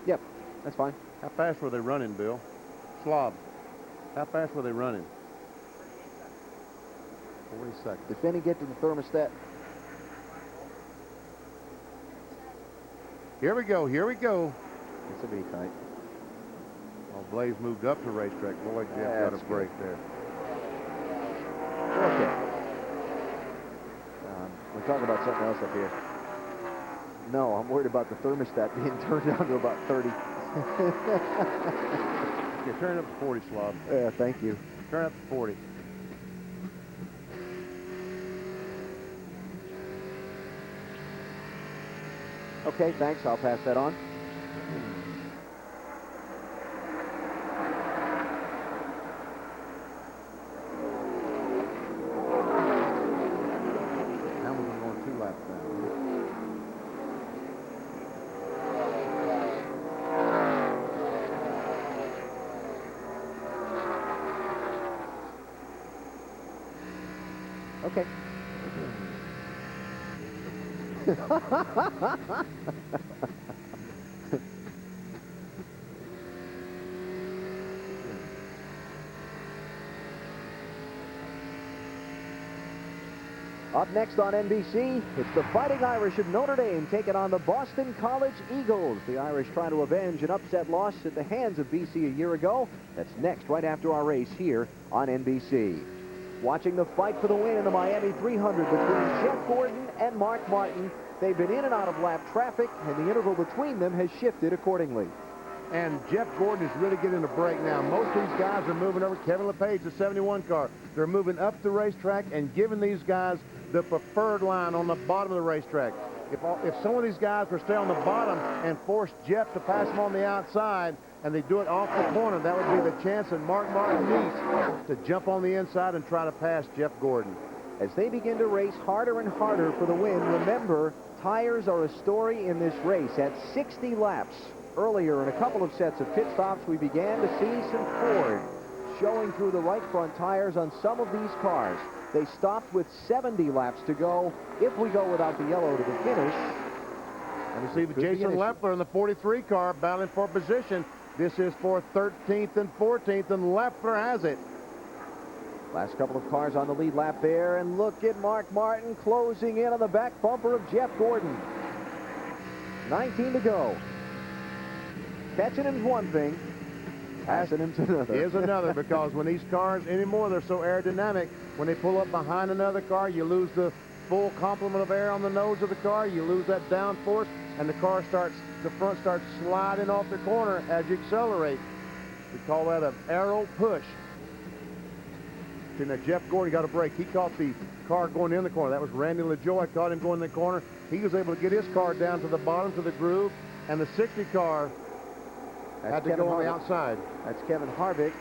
[SPEAKER 15] Yep, that's fine.
[SPEAKER 7] How fast were they running, Bill? Slob. How fast were they running? 40 seconds.
[SPEAKER 15] Did Benny get to the thermostat?
[SPEAKER 7] Here we go, here we go.
[SPEAKER 15] This will be tight.
[SPEAKER 7] Oh, Blaze moved up to racetrack. Boy, Jeff got a break there.
[SPEAKER 15] Okay. With talk about something else up here. No, I'm worried about the thermostat being turned down to about 30.
[SPEAKER 7] Yeah, turn it up to 40, Slob.
[SPEAKER 15] Yeah, thank you.
[SPEAKER 7] Turn it up to 40.
[SPEAKER 15] Okay, thanks. I'll pass that on.
[SPEAKER 7] Hamilton going 2 laps now.
[SPEAKER 15] Okay. Up next on NBC, it's the Fighting Irish of Notre Dame taking on the Boston College Eagles. The Irish trying to avenge an upset loss at the hands of BC a year ago. That's next, right after our race here on NBC. Watching the fight for the win in the Miami 300 between Jeff Gordon and Mark Martin. They've been in and out of lap traffic, and the interval between them has shifted accordingly.
[SPEAKER 7] And Jeff Gordon is really getting a break now. Most of these guys are moving over. Kevin LePage, the 71 car. They're moving up the racetrack and giving these guys the preferred line on the bottom of the racetrack. If some of these guys were to stay on the bottom and force Jeff to pass them on the outside, and they do it off the corner, that would be the chance that Mark Martin needs to jump on the inside and try to pass Jeff Gordon.
[SPEAKER 15] As they begin to race harder and harder for the win, remember, tires are a story in this race. At 60 laps earlier in a couple of sets of pit stops, we began to see some Ford showing through the right front tires on some of these cars. They stopped with 70 laps to go if we go without the yellow to the finish.
[SPEAKER 7] And we see the Jason Leffler in the 43 car battling for position. This is for 13th and 14th, and Leffler has it.
[SPEAKER 15] Last couple of cars on the lead lap there, and look at Mark Martin closing in on the back bumper of Jeff Gordon. 19 to go. Catching him's one thing, passing him to another.
[SPEAKER 7] Is another, because when these cars anymore, they're so aerodynamic. When they pull up behind another car, you lose the full complement of air on the nose of the car. You lose that downforce, and the front starts sliding off the corner as you accelerate. We call that an aero push. And Jeff Gordon got a break. He caught the car going in the corner. That was Randy LaJoie. Caught him going in the corner. He was able to get his car down to the bottom to the groove, and the 60 car had to go on the outside.
[SPEAKER 15] That's Kevin Harvick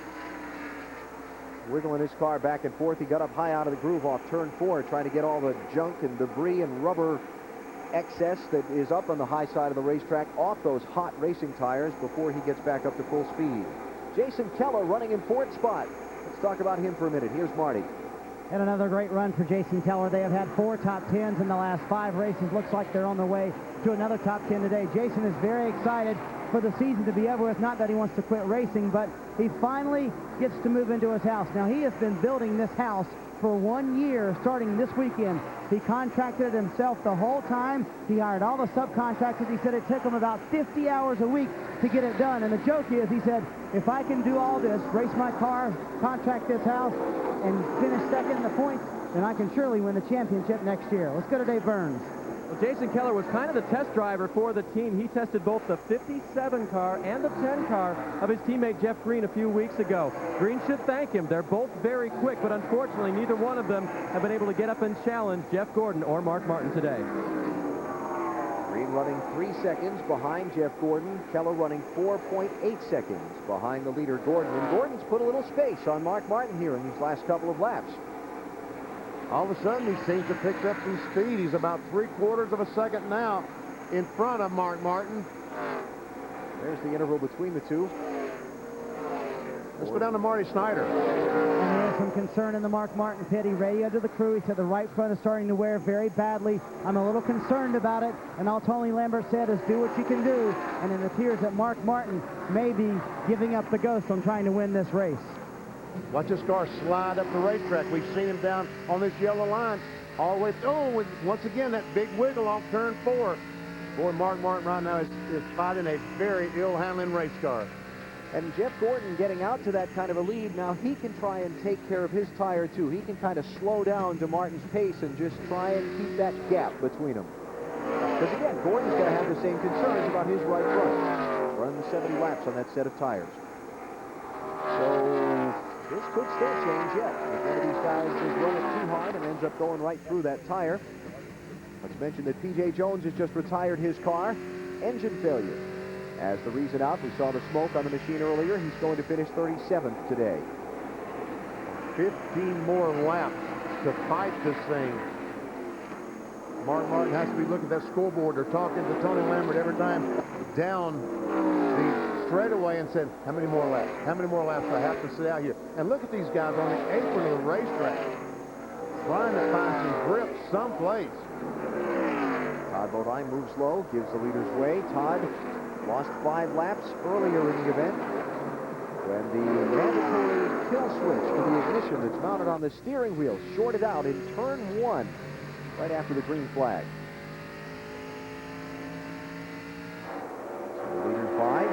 [SPEAKER 15] wiggling his car back and forth. He got up high out of the groove off turn 4, trying to get all the junk and debris and rubber excess that is up on the high side of the racetrack off those hot racing tires before he gets back up to full speed. Jason Keller running in 4th spot. Let's talk about him for a minute. Here's Marty.
[SPEAKER 5] And another great run for Jason Keller. They have had 4 top 10s in the last 5 races. Looks like they're on their way to another top 10 today. Jason is very excited for the season to be over with. Not that he wants to quit racing, but he finally gets to move into his house. Now, he has been building this house for 1 year starting this weekend. He contracted it himself the whole time. He hired all the subcontractors. He said it took him about 50 hours a week to get it done. And the joke is, he said, if I can do all this, race my car, contract this house, and finish second in the points, then I can surely win the championship next year. Let's go to Dave Burns.
[SPEAKER 6] Well, Jason Keller was kind of the test driver for the team. He tested both the 57 car and the 10 car of his teammate Jeff Green a few weeks ago. Green should thank him. They're both very quick, but unfortunately neither one of them have been able to get up and challenge Jeff Gordon or Mark Martin today.
[SPEAKER 15] Green running 3 seconds behind Jeff Gordon. Keller running 4.8 seconds behind the leader Gordon. And Gordon's put a little space on Mark Martin here in these last couple of laps.
[SPEAKER 7] All of a sudden, he seems to pick up some speed. He's about 3/4 of a second now in front of Mark Martin.
[SPEAKER 15] There's the interval between the two.
[SPEAKER 7] Let's go down to Marty Snyder.
[SPEAKER 5] And there's some concern in the Mark Martin pit. He radioed to the crew. He said the right front is starting to wear very badly. I'm a little concerned about it. And all Tony Lambert said is do what you can do. And it appears that Mark Martin may be giving up the ghost on trying to win this race.
[SPEAKER 7] Watch this car slide up the racetrack. We've seen him down on this yellow line all the way through. Oh, with, once again, that big wiggle off turn 4. Boy, Mark Martin right now is fighting a very ill-handling race car.
[SPEAKER 15] And Jeff Gordon getting out to that kind of a lead, now he can try and take care of his tire too. He can kind of slow down to Martin's pace and just try and keep that gap between them. Because again, Gordon's going to have the same concerns about his right front. Run 70 laps on that set of tires. So this could still change yet. If one of these guys just run it too hard and ends up going right through that tire. Let's mention that P.J. Jones has just retired his car. Engine failure. As the reason out, we saw the smoke on the machine earlier. He's going to finish 37th today.
[SPEAKER 7] 15 more laps to fight this thing. Mark Martin has to be looking at that scoreboard. They're talking to Tony Lambert every time down the straightaway and said, how many more laps? How many more laps do I have to sit out here? And look at these guys on the apron of the racetrack trying to find some grip someplace.
[SPEAKER 15] Todd Bodine moves low, gives the leaders way. Todd lost 5 laps earlier in the event when the mandatory kill switch for the ignition that's mounted on the steering wheel shorted out in turn 1 right after the green flag. So the leader 5.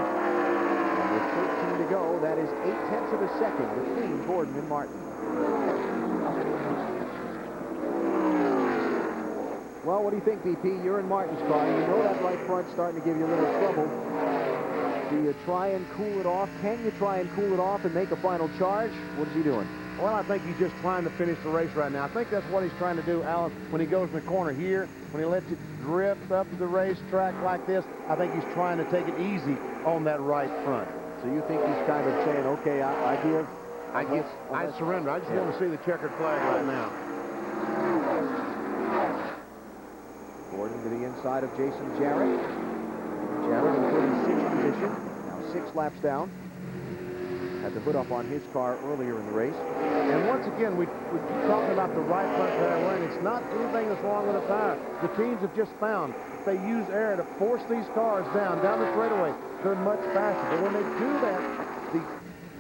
[SPEAKER 15] And with 13 to go, that is 0.8 of a second between Gordon and Martin. Well, what do you think, BP? You're in Martin's car. You know that right front's starting to give you a little trouble. Do you try and cool it off? Can you try and cool it off and make a final charge? What is he doing?
[SPEAKER 7] Well, I think he's just trying to finish the race right now. I think that's what he's trying to do, Alan, when he goes in the corner here, when he lets it drift up the racetrack like this. I think he's trying to take it easy on that right front.
[SPEAKER 15] So you think he's kind of saying, okay, I
[SPEAKER 7] surrender. I just want to see the checkered flag right now.
[SPEAKER 15] Gordon to the inside of Jason Jarrett. Jarrett in 36th position, now 6 laps down. Had the hood up on his car earlier in the race.
[SPEAKER 7] And once again, we're talking about the right front tire wearing. It's not anything that's wrong with the tire. The teams have just found if they use air to force these cars down the straightaway, they're much faster. But when they do that, the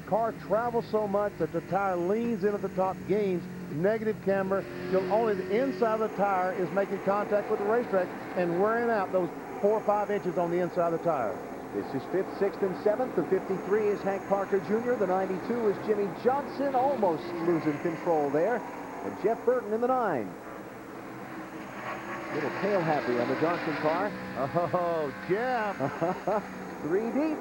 [SPEAKER 7] car travels so much that the tire leans into the top, gains negative camber till only the inside of the tire is making contact with the racetrack and wearing out those 4 or 5 inches on the inside of the tire.
[SPEAKER 15] This is 5th, 6th, and 7th. The 53 is Hank Parker Jr. The 92 is Jimmy Johnson, almost losing control there. And Jeff Burton in the 9. Little tail happy on the Johnson car.
[SPEAKER 7] Oh, Jeff.
[SPEAKER 15] 3 deep.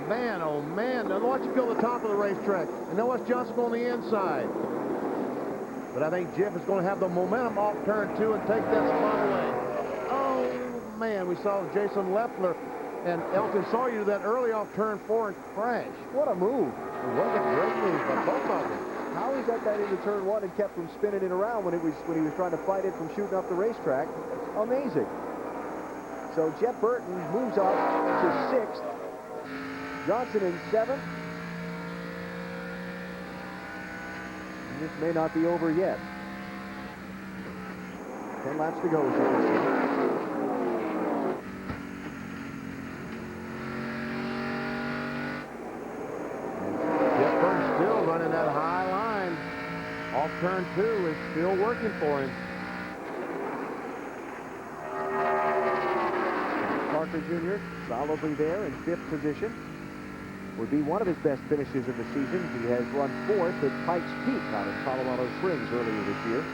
[SPEAKER 7] Man, oh, man. Now watch you go to the top of the racetrack. And now watch Johnson on the inside. But I think Jeff is going to have the momentum off turn 2 and take that spot away. Oh, man. We saw Jason Leffler and Elton Sawyer do that early off turn 4 and crash.
[SPEAKER 15] What a move.
[SPEAKER 7] It was a great move by both of them.
[SPEAKER 15] How he got that into turn 1 and kept from spinning it around when he was trying to fight it from shooting up the racetrack. Amazing. So Jeff Burton moves up to 6th. Johnson in 7th. And this may not be over yet. 10 laps to go, as you can see.
[SPEAKER 7] Turn 2 is still working for him.
[SPEAKER 15] Parker Jr. solidly there in 5th position. Would be one of his best finishes in the season. He has run 4th at Pikes Peak out in Colorado Springs earlier this year.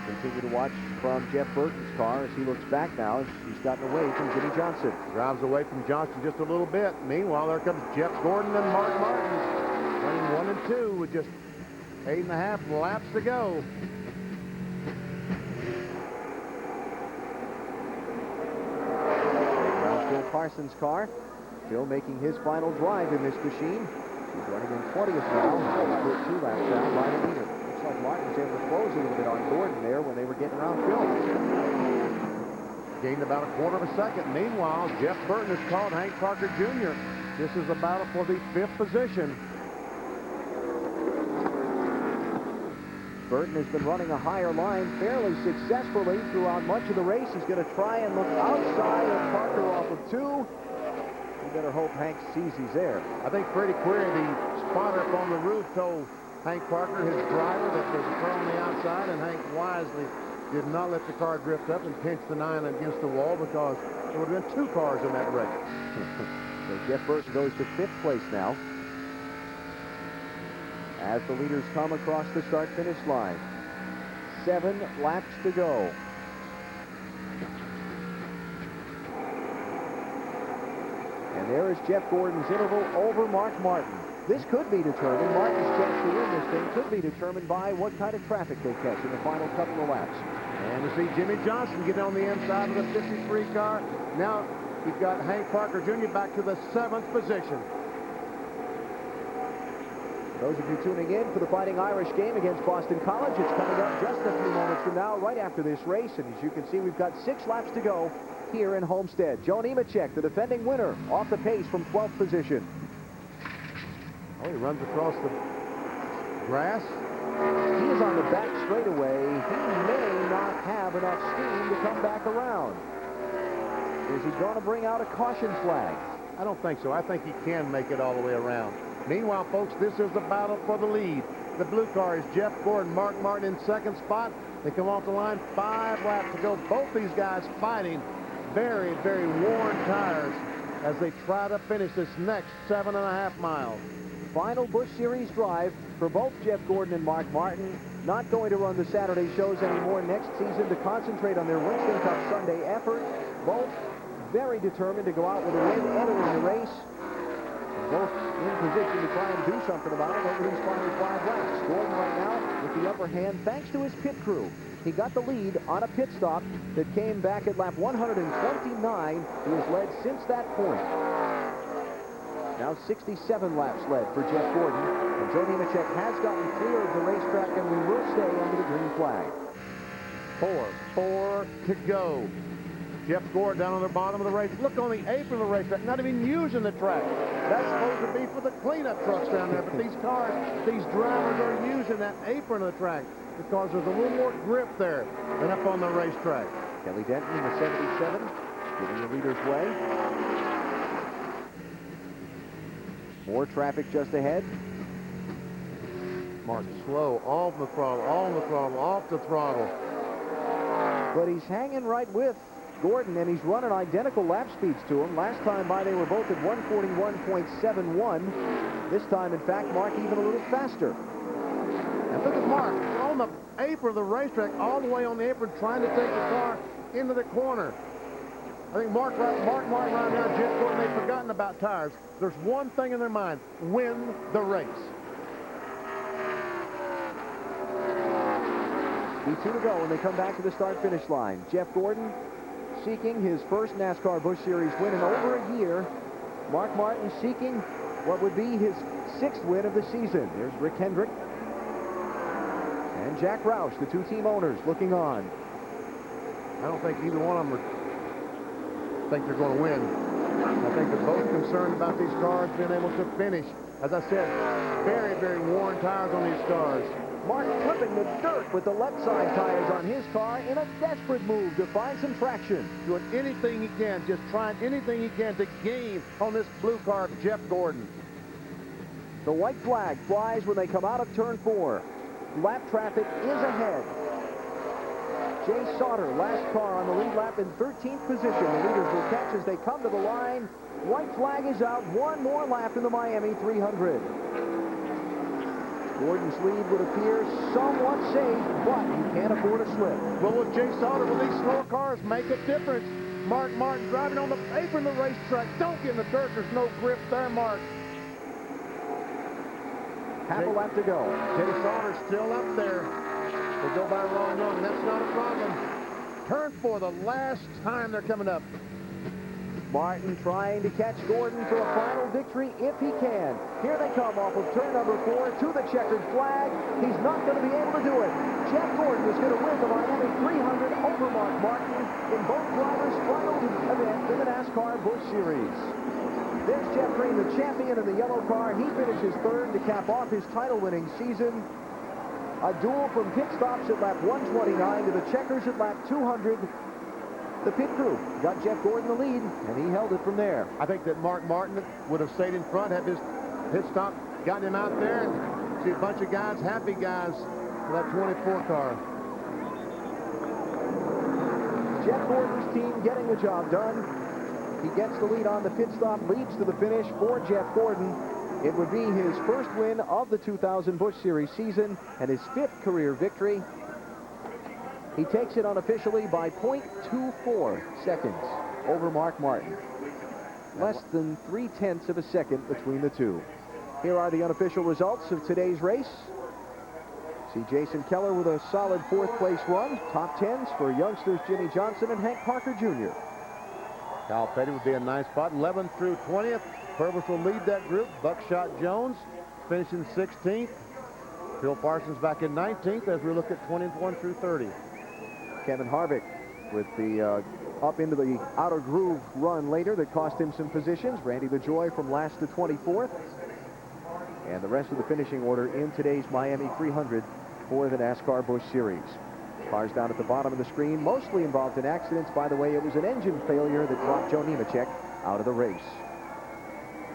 [SPEAKER 15] Continue to watch from Jeff Burton's car as he looks back now as he's gotten away from Jimmy Johnson.
[SPEAKER 7] Drives away from Johnson just a little bit. Meanwhile, there comes Jeff Gordon and Mark Martin running 1 and 2 with just 8.5 laps to go.
[SPEAKER 15] Now Phil Parsons' car. Phil making his final drive in this machine. He's running in 20th now. He's put 2 laps down by the leader. Like Martin was able to close a little bit on Gordon there when they were getting around Phil.
[SPEAKER 7] Gained about 1/4 of a second. Meanwhile, Jeff Burton has called Hank Parker Jr. This is a battle for the 5th position.
[SPEAKER 15] Burton has been running a higher line fairly successfully throughout much of the race. He's going to try and look outside of Parker off of 2. You better hope Hank sees he's there.
[SPEAKER 7] I think Freddie Query, the spotter up on the roof, told Hank Parker, his driver, that there's a car on the outside, and Hank wisely did not let the car drift up and pinch the 9 against the wall, because there would have been 2 cars in that race.
[SPEAKER 15] So Jeff Burton goes to 5th place now, as the leaders come across the start-finish line. 7 laps to go. And there is Jeff Gordon's interval over Mark Martin. This could be determined. Martin's chance to win this thing could be determined by what kind of traffic they catch in the final couple of laps.
[SPEAKER 7] And you see Jimmy Johnson get on the inside of the 53 car. Now you've got Hank Parker Jr. back to the 7th position.
[SPEAKER 15] For those of you tuning in for the Fighting Irish game against Boston College, it's coming up just a few moments from now, right after this race. And as you can see, we've got 6 laps to go here in Homestead. Joe Nemechek, the defending winner, off the pace from 12th position.
[SPEAKER 7] Oh, he runs across the grass.
[SPEAKER 15] He is on the back straightaway. He may not have enough steam to come back around. Is he going to bring out a caution flag?
[SPEAKER 7] I don't think so. I think he can make it all the way around. Meanwhile, folks, this is the battle for the lead. The blue car is Jeff Gordon, Mark Martin in 2nd spot. They come off the line, 5 laps to go. Both these guys fighting very, very worn tires as they try to finish this next 7.5 miles.
[SPEAKER 15] Final Busch Series drive for both Jeff Gordon and Mark Martin. Not going to run the Saturday shows anymore next season to concentrate on their Winston Cup Sunday effort. Both very determined to go out with a win entering the race. Both in position to try and do something about it over these final 5 laps. Gordon right now with the upper hand thanks to his pit crew. He got the lead on a pit stop that came back at lap 129. He has led since that point. Now 67 laps led for Jeff Gordon. And Joe Nemechek has gotten clear of the racetrack, and we will stay under the green flag.
[SPEAKER 7] 4 to go. Jeff Gordon down on the bottom of the race. Look on the apron of the racetrack, not even using the track. That's supposed to be for the cleanup trucks down there, but these cars, these drivers are using that apron of the track because there's a little more grip there than up on the racetrack.
[SPEAKER 15] Kelly Denton in the 77, giving the leaders way. More traffic just ahead.
[SPEAKER 7] Mark slow, off the throttle, on the throttle, off the throttle.
[SPEAKER 15] But he's hanging right with Gordon, and he's running identical lap speeds to him. Last time by, they were both at 141.71. This time, in fact, Mark even a little faster.
[SPEAKER 7] And look at Mark on the apron of the racetrack, all the way on the apron, trying to take the car into the corner. I think Mark Martin right now, Jeff Gordon, they've forgotten about tires. There's one thing in their mind: win the race.
[SPEAKER 15] B2 to go when they come back to the start-finish line. Jeff Gordon seeking his first NASCAR Busch Series win in over a year. Mark Martin seeking what would be his 6th win of the season. There's Rick Hendrick and Jack Roush, the 2 team owners, looking on.
[SPEAKER 7] I don't think either one of them think they're going to win. I think they're both concerned about these cars being able to finish. As I said, very, very worn tires on these cars.
[SPEAKER 15] Mark flipping the dirt with the left side tires on his car in a desperate move to find some traction.
[SPEAKER 7] Doing anything he can, just trying anything he can to gain on this blue car of Jeff Gordon.
[SPEAKER 15] The white flag flies when they come out of turn 4. Lap traffic is ahead. Jay Sauter, last car on the lead lap in 13th position. The leaders will catch as they come to the line. White flag is out. One more lap in the Miami 300. Gordon's lead would appear somewhat safe, but you can't afford a slip.
[SPEAKER 7] Well, with Jay Sauter, will these slower cars make a difference? Mark Martin driving on the apron of the racetrack. Don't get in the dirt. There's no grip there, Mark.
[SPEAKER 15] Half a lap to go.
[SPEAKER 7] Jay Sauter's still up there. They go by wrong run. That's not a problem. Turn 4, the last time they're coming up.
[SPEAKER 15] Martin trying to catch Gordon for a final victory if he can. Here they come off of turn number 4 to the checkered flag. He's not going to be able to do it. Jeff Gordon is going to win the Miami 300 over Mark Martin in both drivers' final event in the NASCAR Busch Series. There's Jeff Green, the champion in the yellow car. He finishes 3rd to cap off his title-winning season. A duel from pit stops at lap 129 to the checkers at lap 200. The pit crew got Jeff Gordon the lead, and he held it from there.
[SPEAKER 7] I think that Mark Martin would have stayed in front, had this pit stop, gotten him out there, and see a bunch of guys, happy guys, for that 24 car.
[SPEAKER 15] Jeff Gordon's team getting the job done. He gets the lead on the pit stop, leads to the finish for Jeff Gordon. It would be his first win of the 2000 Busch Series season and his 5th career victory. He takes it unofficially by 0.24 seconds over Mark Martin. Less than 0.3 of a second between the two. Here are the unofficial results of today's race. See Jason Keller with a solid 4th place run. Top 10s for youngsters Jimmy Johnson and Hank Parker Jr.
[SPEAKER 7] Kyle Petty would be a nice spot, 11th through 20th. Purvis will lead that group. Buckshot Jones finishing 16th. Phil Parsons back in 19th as we look at 21 through 30.
[SPEAKER 15] Kevin Harvick with the up into the outer groove run later that cost him some positions. Randy LaJoie from last to 24th. And the rest of the finishing order in today's Miami 300 for the NASCAR Busch Series. Cars down at the bottom of the screen, mostly involved in accidents. By the way, it was an engine failure that dropped Joe Nemechek out of the race.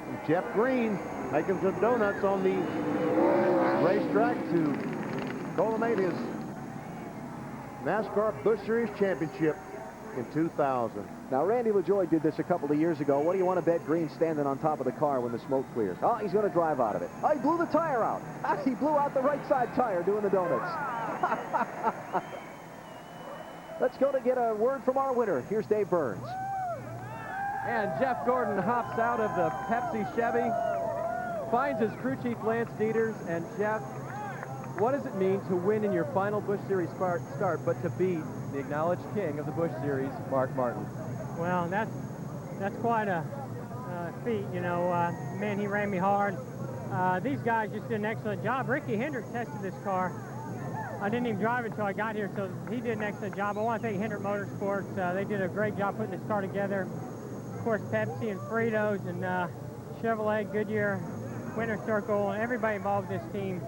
[SPEAKER 7] And Jeff Green making some donuts on the racetrack to culminate his NASCAR Busch Series championship in 2000.
[SPEAKER 15] Now, Randy LaJoie did this a couple of years ago. What do you want to bet Green standing on top of the car when the smoke clears? Oh, he's going to drive out of it. Oh, he blew the tire out. He blew out the right side tire doing the donuts. Let's go to get a word from our winner. Here's Dave Burns.
[SPEAKER 6] And Jeff Gordon hops out of the Pepsi Chevy, finds his crew chief Lance Dieters. And Jeff, what does it mean to win in your final Busch Series start, but to beat the acknowledged king of the Busch Series, Mark Martin?
[SPEAKER 19] Well, that's quite a feat, you know. Man, he ran me hard. These guys just did an excellent job. Ricky Hendrick tested this car. I didn't even drive it until I got here, so he did an excellent job. I want to thank Hendrick Motorsports. They did a great job putting this car together. Of course, Pepsi and Fritos and Chevrolet, Goodyear, Winter Circle, and everybody involved in this team.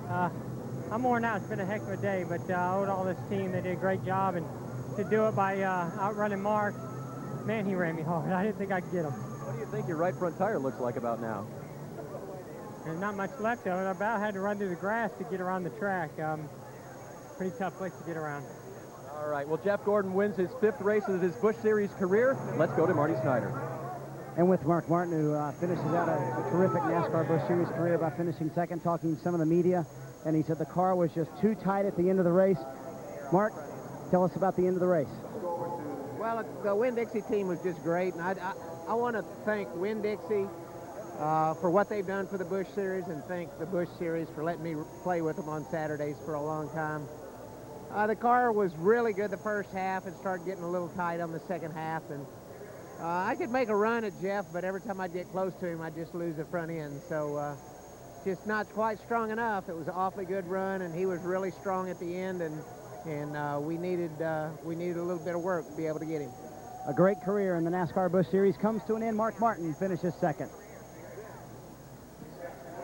[SPEAKER 19] I'm worn out. It's been a heck of a day, but I owe it all this team. They did a great job, and to do it by outrunning Mark, man, he ran me hard. I didn't think I could get him.
[SPEAKER 6] What do you think your right front tire looks like about now?
[SPEAKER 19] There's not much left of it. I about had to run through the grass to get around the track. Pretty tough place to get around.
[SPEAKER 6] All right, well, Jeff Gordon wins his 5th race of his Busch Series career. Let's go to Marty Snyder.
[SPEAKER 5] And with Mark Martin, who finishes out a terrific NASCAR Busch Series career by finishing 2nd, talking to some of the media, and he said the car was just too tight at the end of the race. Mark, tell us about the end of the race.
[SPEAKER 20] Well, the Winn-Dixie team was just great, and I want to thank Winn-Dixie for what they've done for the Busch Series, and thank the Busch Series for letting me play with them on Saturdays for a long time. The car was really good the first half. It started getting a little tight on the second half, and I could make a run at Jeff, but every time I'd get close to him, I'd just lose the front end. So just not quite strong enough. It was an awfully good run, and he was really strong at the end, and we needed a little bit of work to be able to get him.
[SPEAKER 5] A great career in the NASCAR Busch Series comes to an end. Mark Martin finishes 2nd.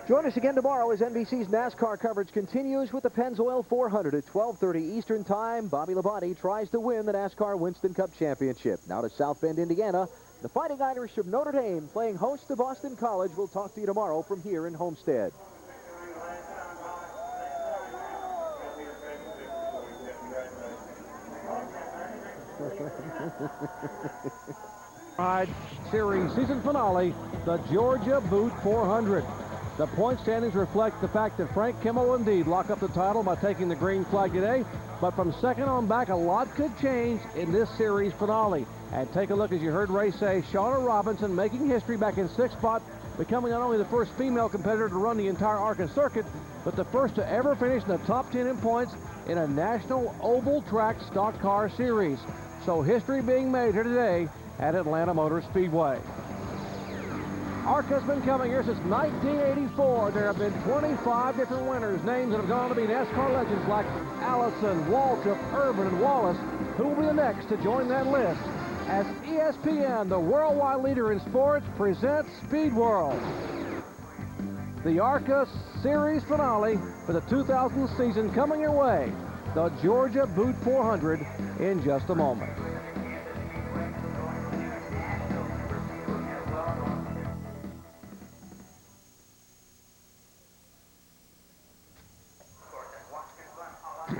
[SPEAKER 15] Join us again tomorrow as NBC's NASCAR coverage continues with the Pennzoil 400 at 12:30 Eastern Time. Bobby Labonte tries to win the NASCAR Winston Cup Championship. Now to South Bend, Indiana. The Fighting Irish of Notre Dame playing host to Boston College. We'll talk to you tomorrow from here in Homestead.
[SPEAKER 21] Series season finale, the Georgia Boot 400. The point standings reflect the fact that Frank Kimmel will indeed lock up the title by taking the green flag today. But from 2nd on back, a lot could change in this series finale. And take a look, as you heard Ray say, Shauna Robinson making history back in 6th spot, becoming not only the first female competitor to run the entire ARCA circuit, but the first to ever finish in the top 10 in points in a national oval track stock car series. So history being made here today at Atlanta Motor Speedway. ARCA's been coming here since 1984. There have been 25 different winners, names that have gone on to be NASCAR legends like Allison, Waltrip, Urban, and Wallace. Who will be the next to join that list? As ESPN, the worldwide leader in sports, presents Speed World. The ARCA Series finale for the 2000 season coming your way. The Georgia Boot 400 in just a moment.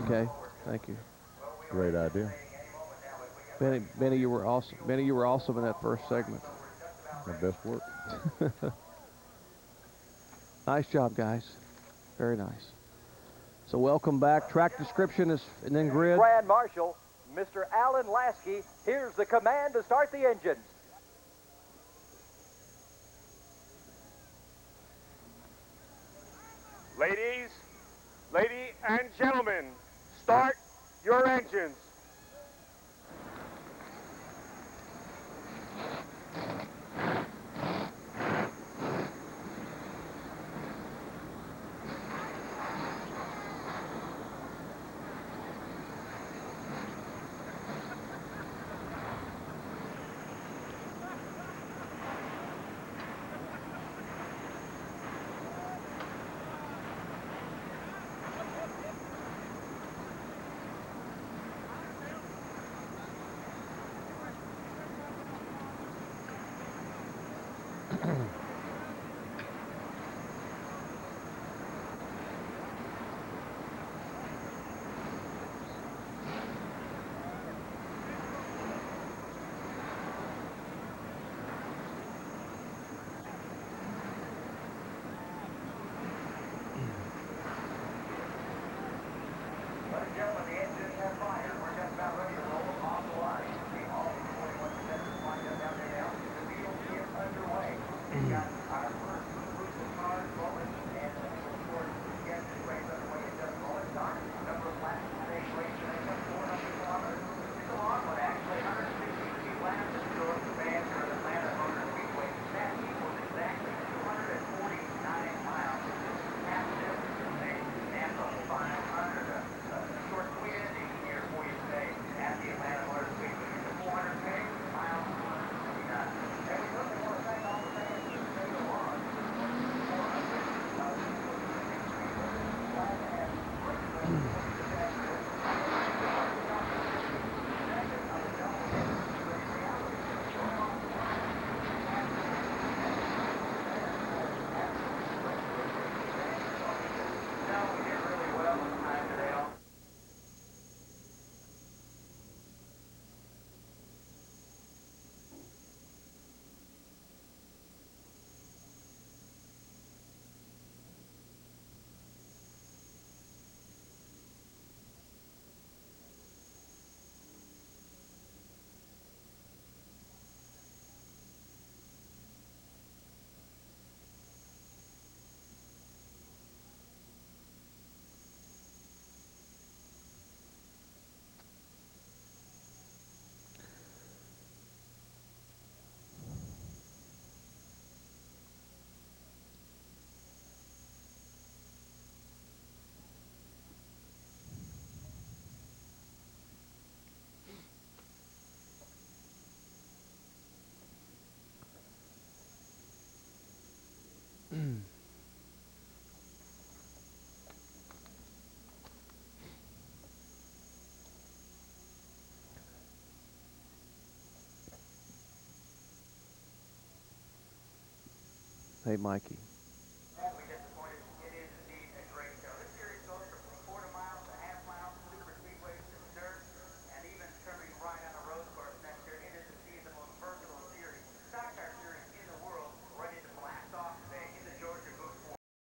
[SPEAKER 6] Okay, thank you.
[SPEAKER 7] Great idea.
[SPEAKER 21] Benny, you were awesome. Benny, you were awesome in that first segment.
[SPEAKER 7] My best work.
[SPEAKER 21] Nice job, guys. Very nice. So welcome back. Track description is, and then grid.
[SPEAKER 2] Grand Marshal, Mr. Alan Lasky, here's the command to start the engines.
[SPEAKER 4] Ladies and gentlemen, start your engines.
[SPEAKER 21] Hey, Mikey.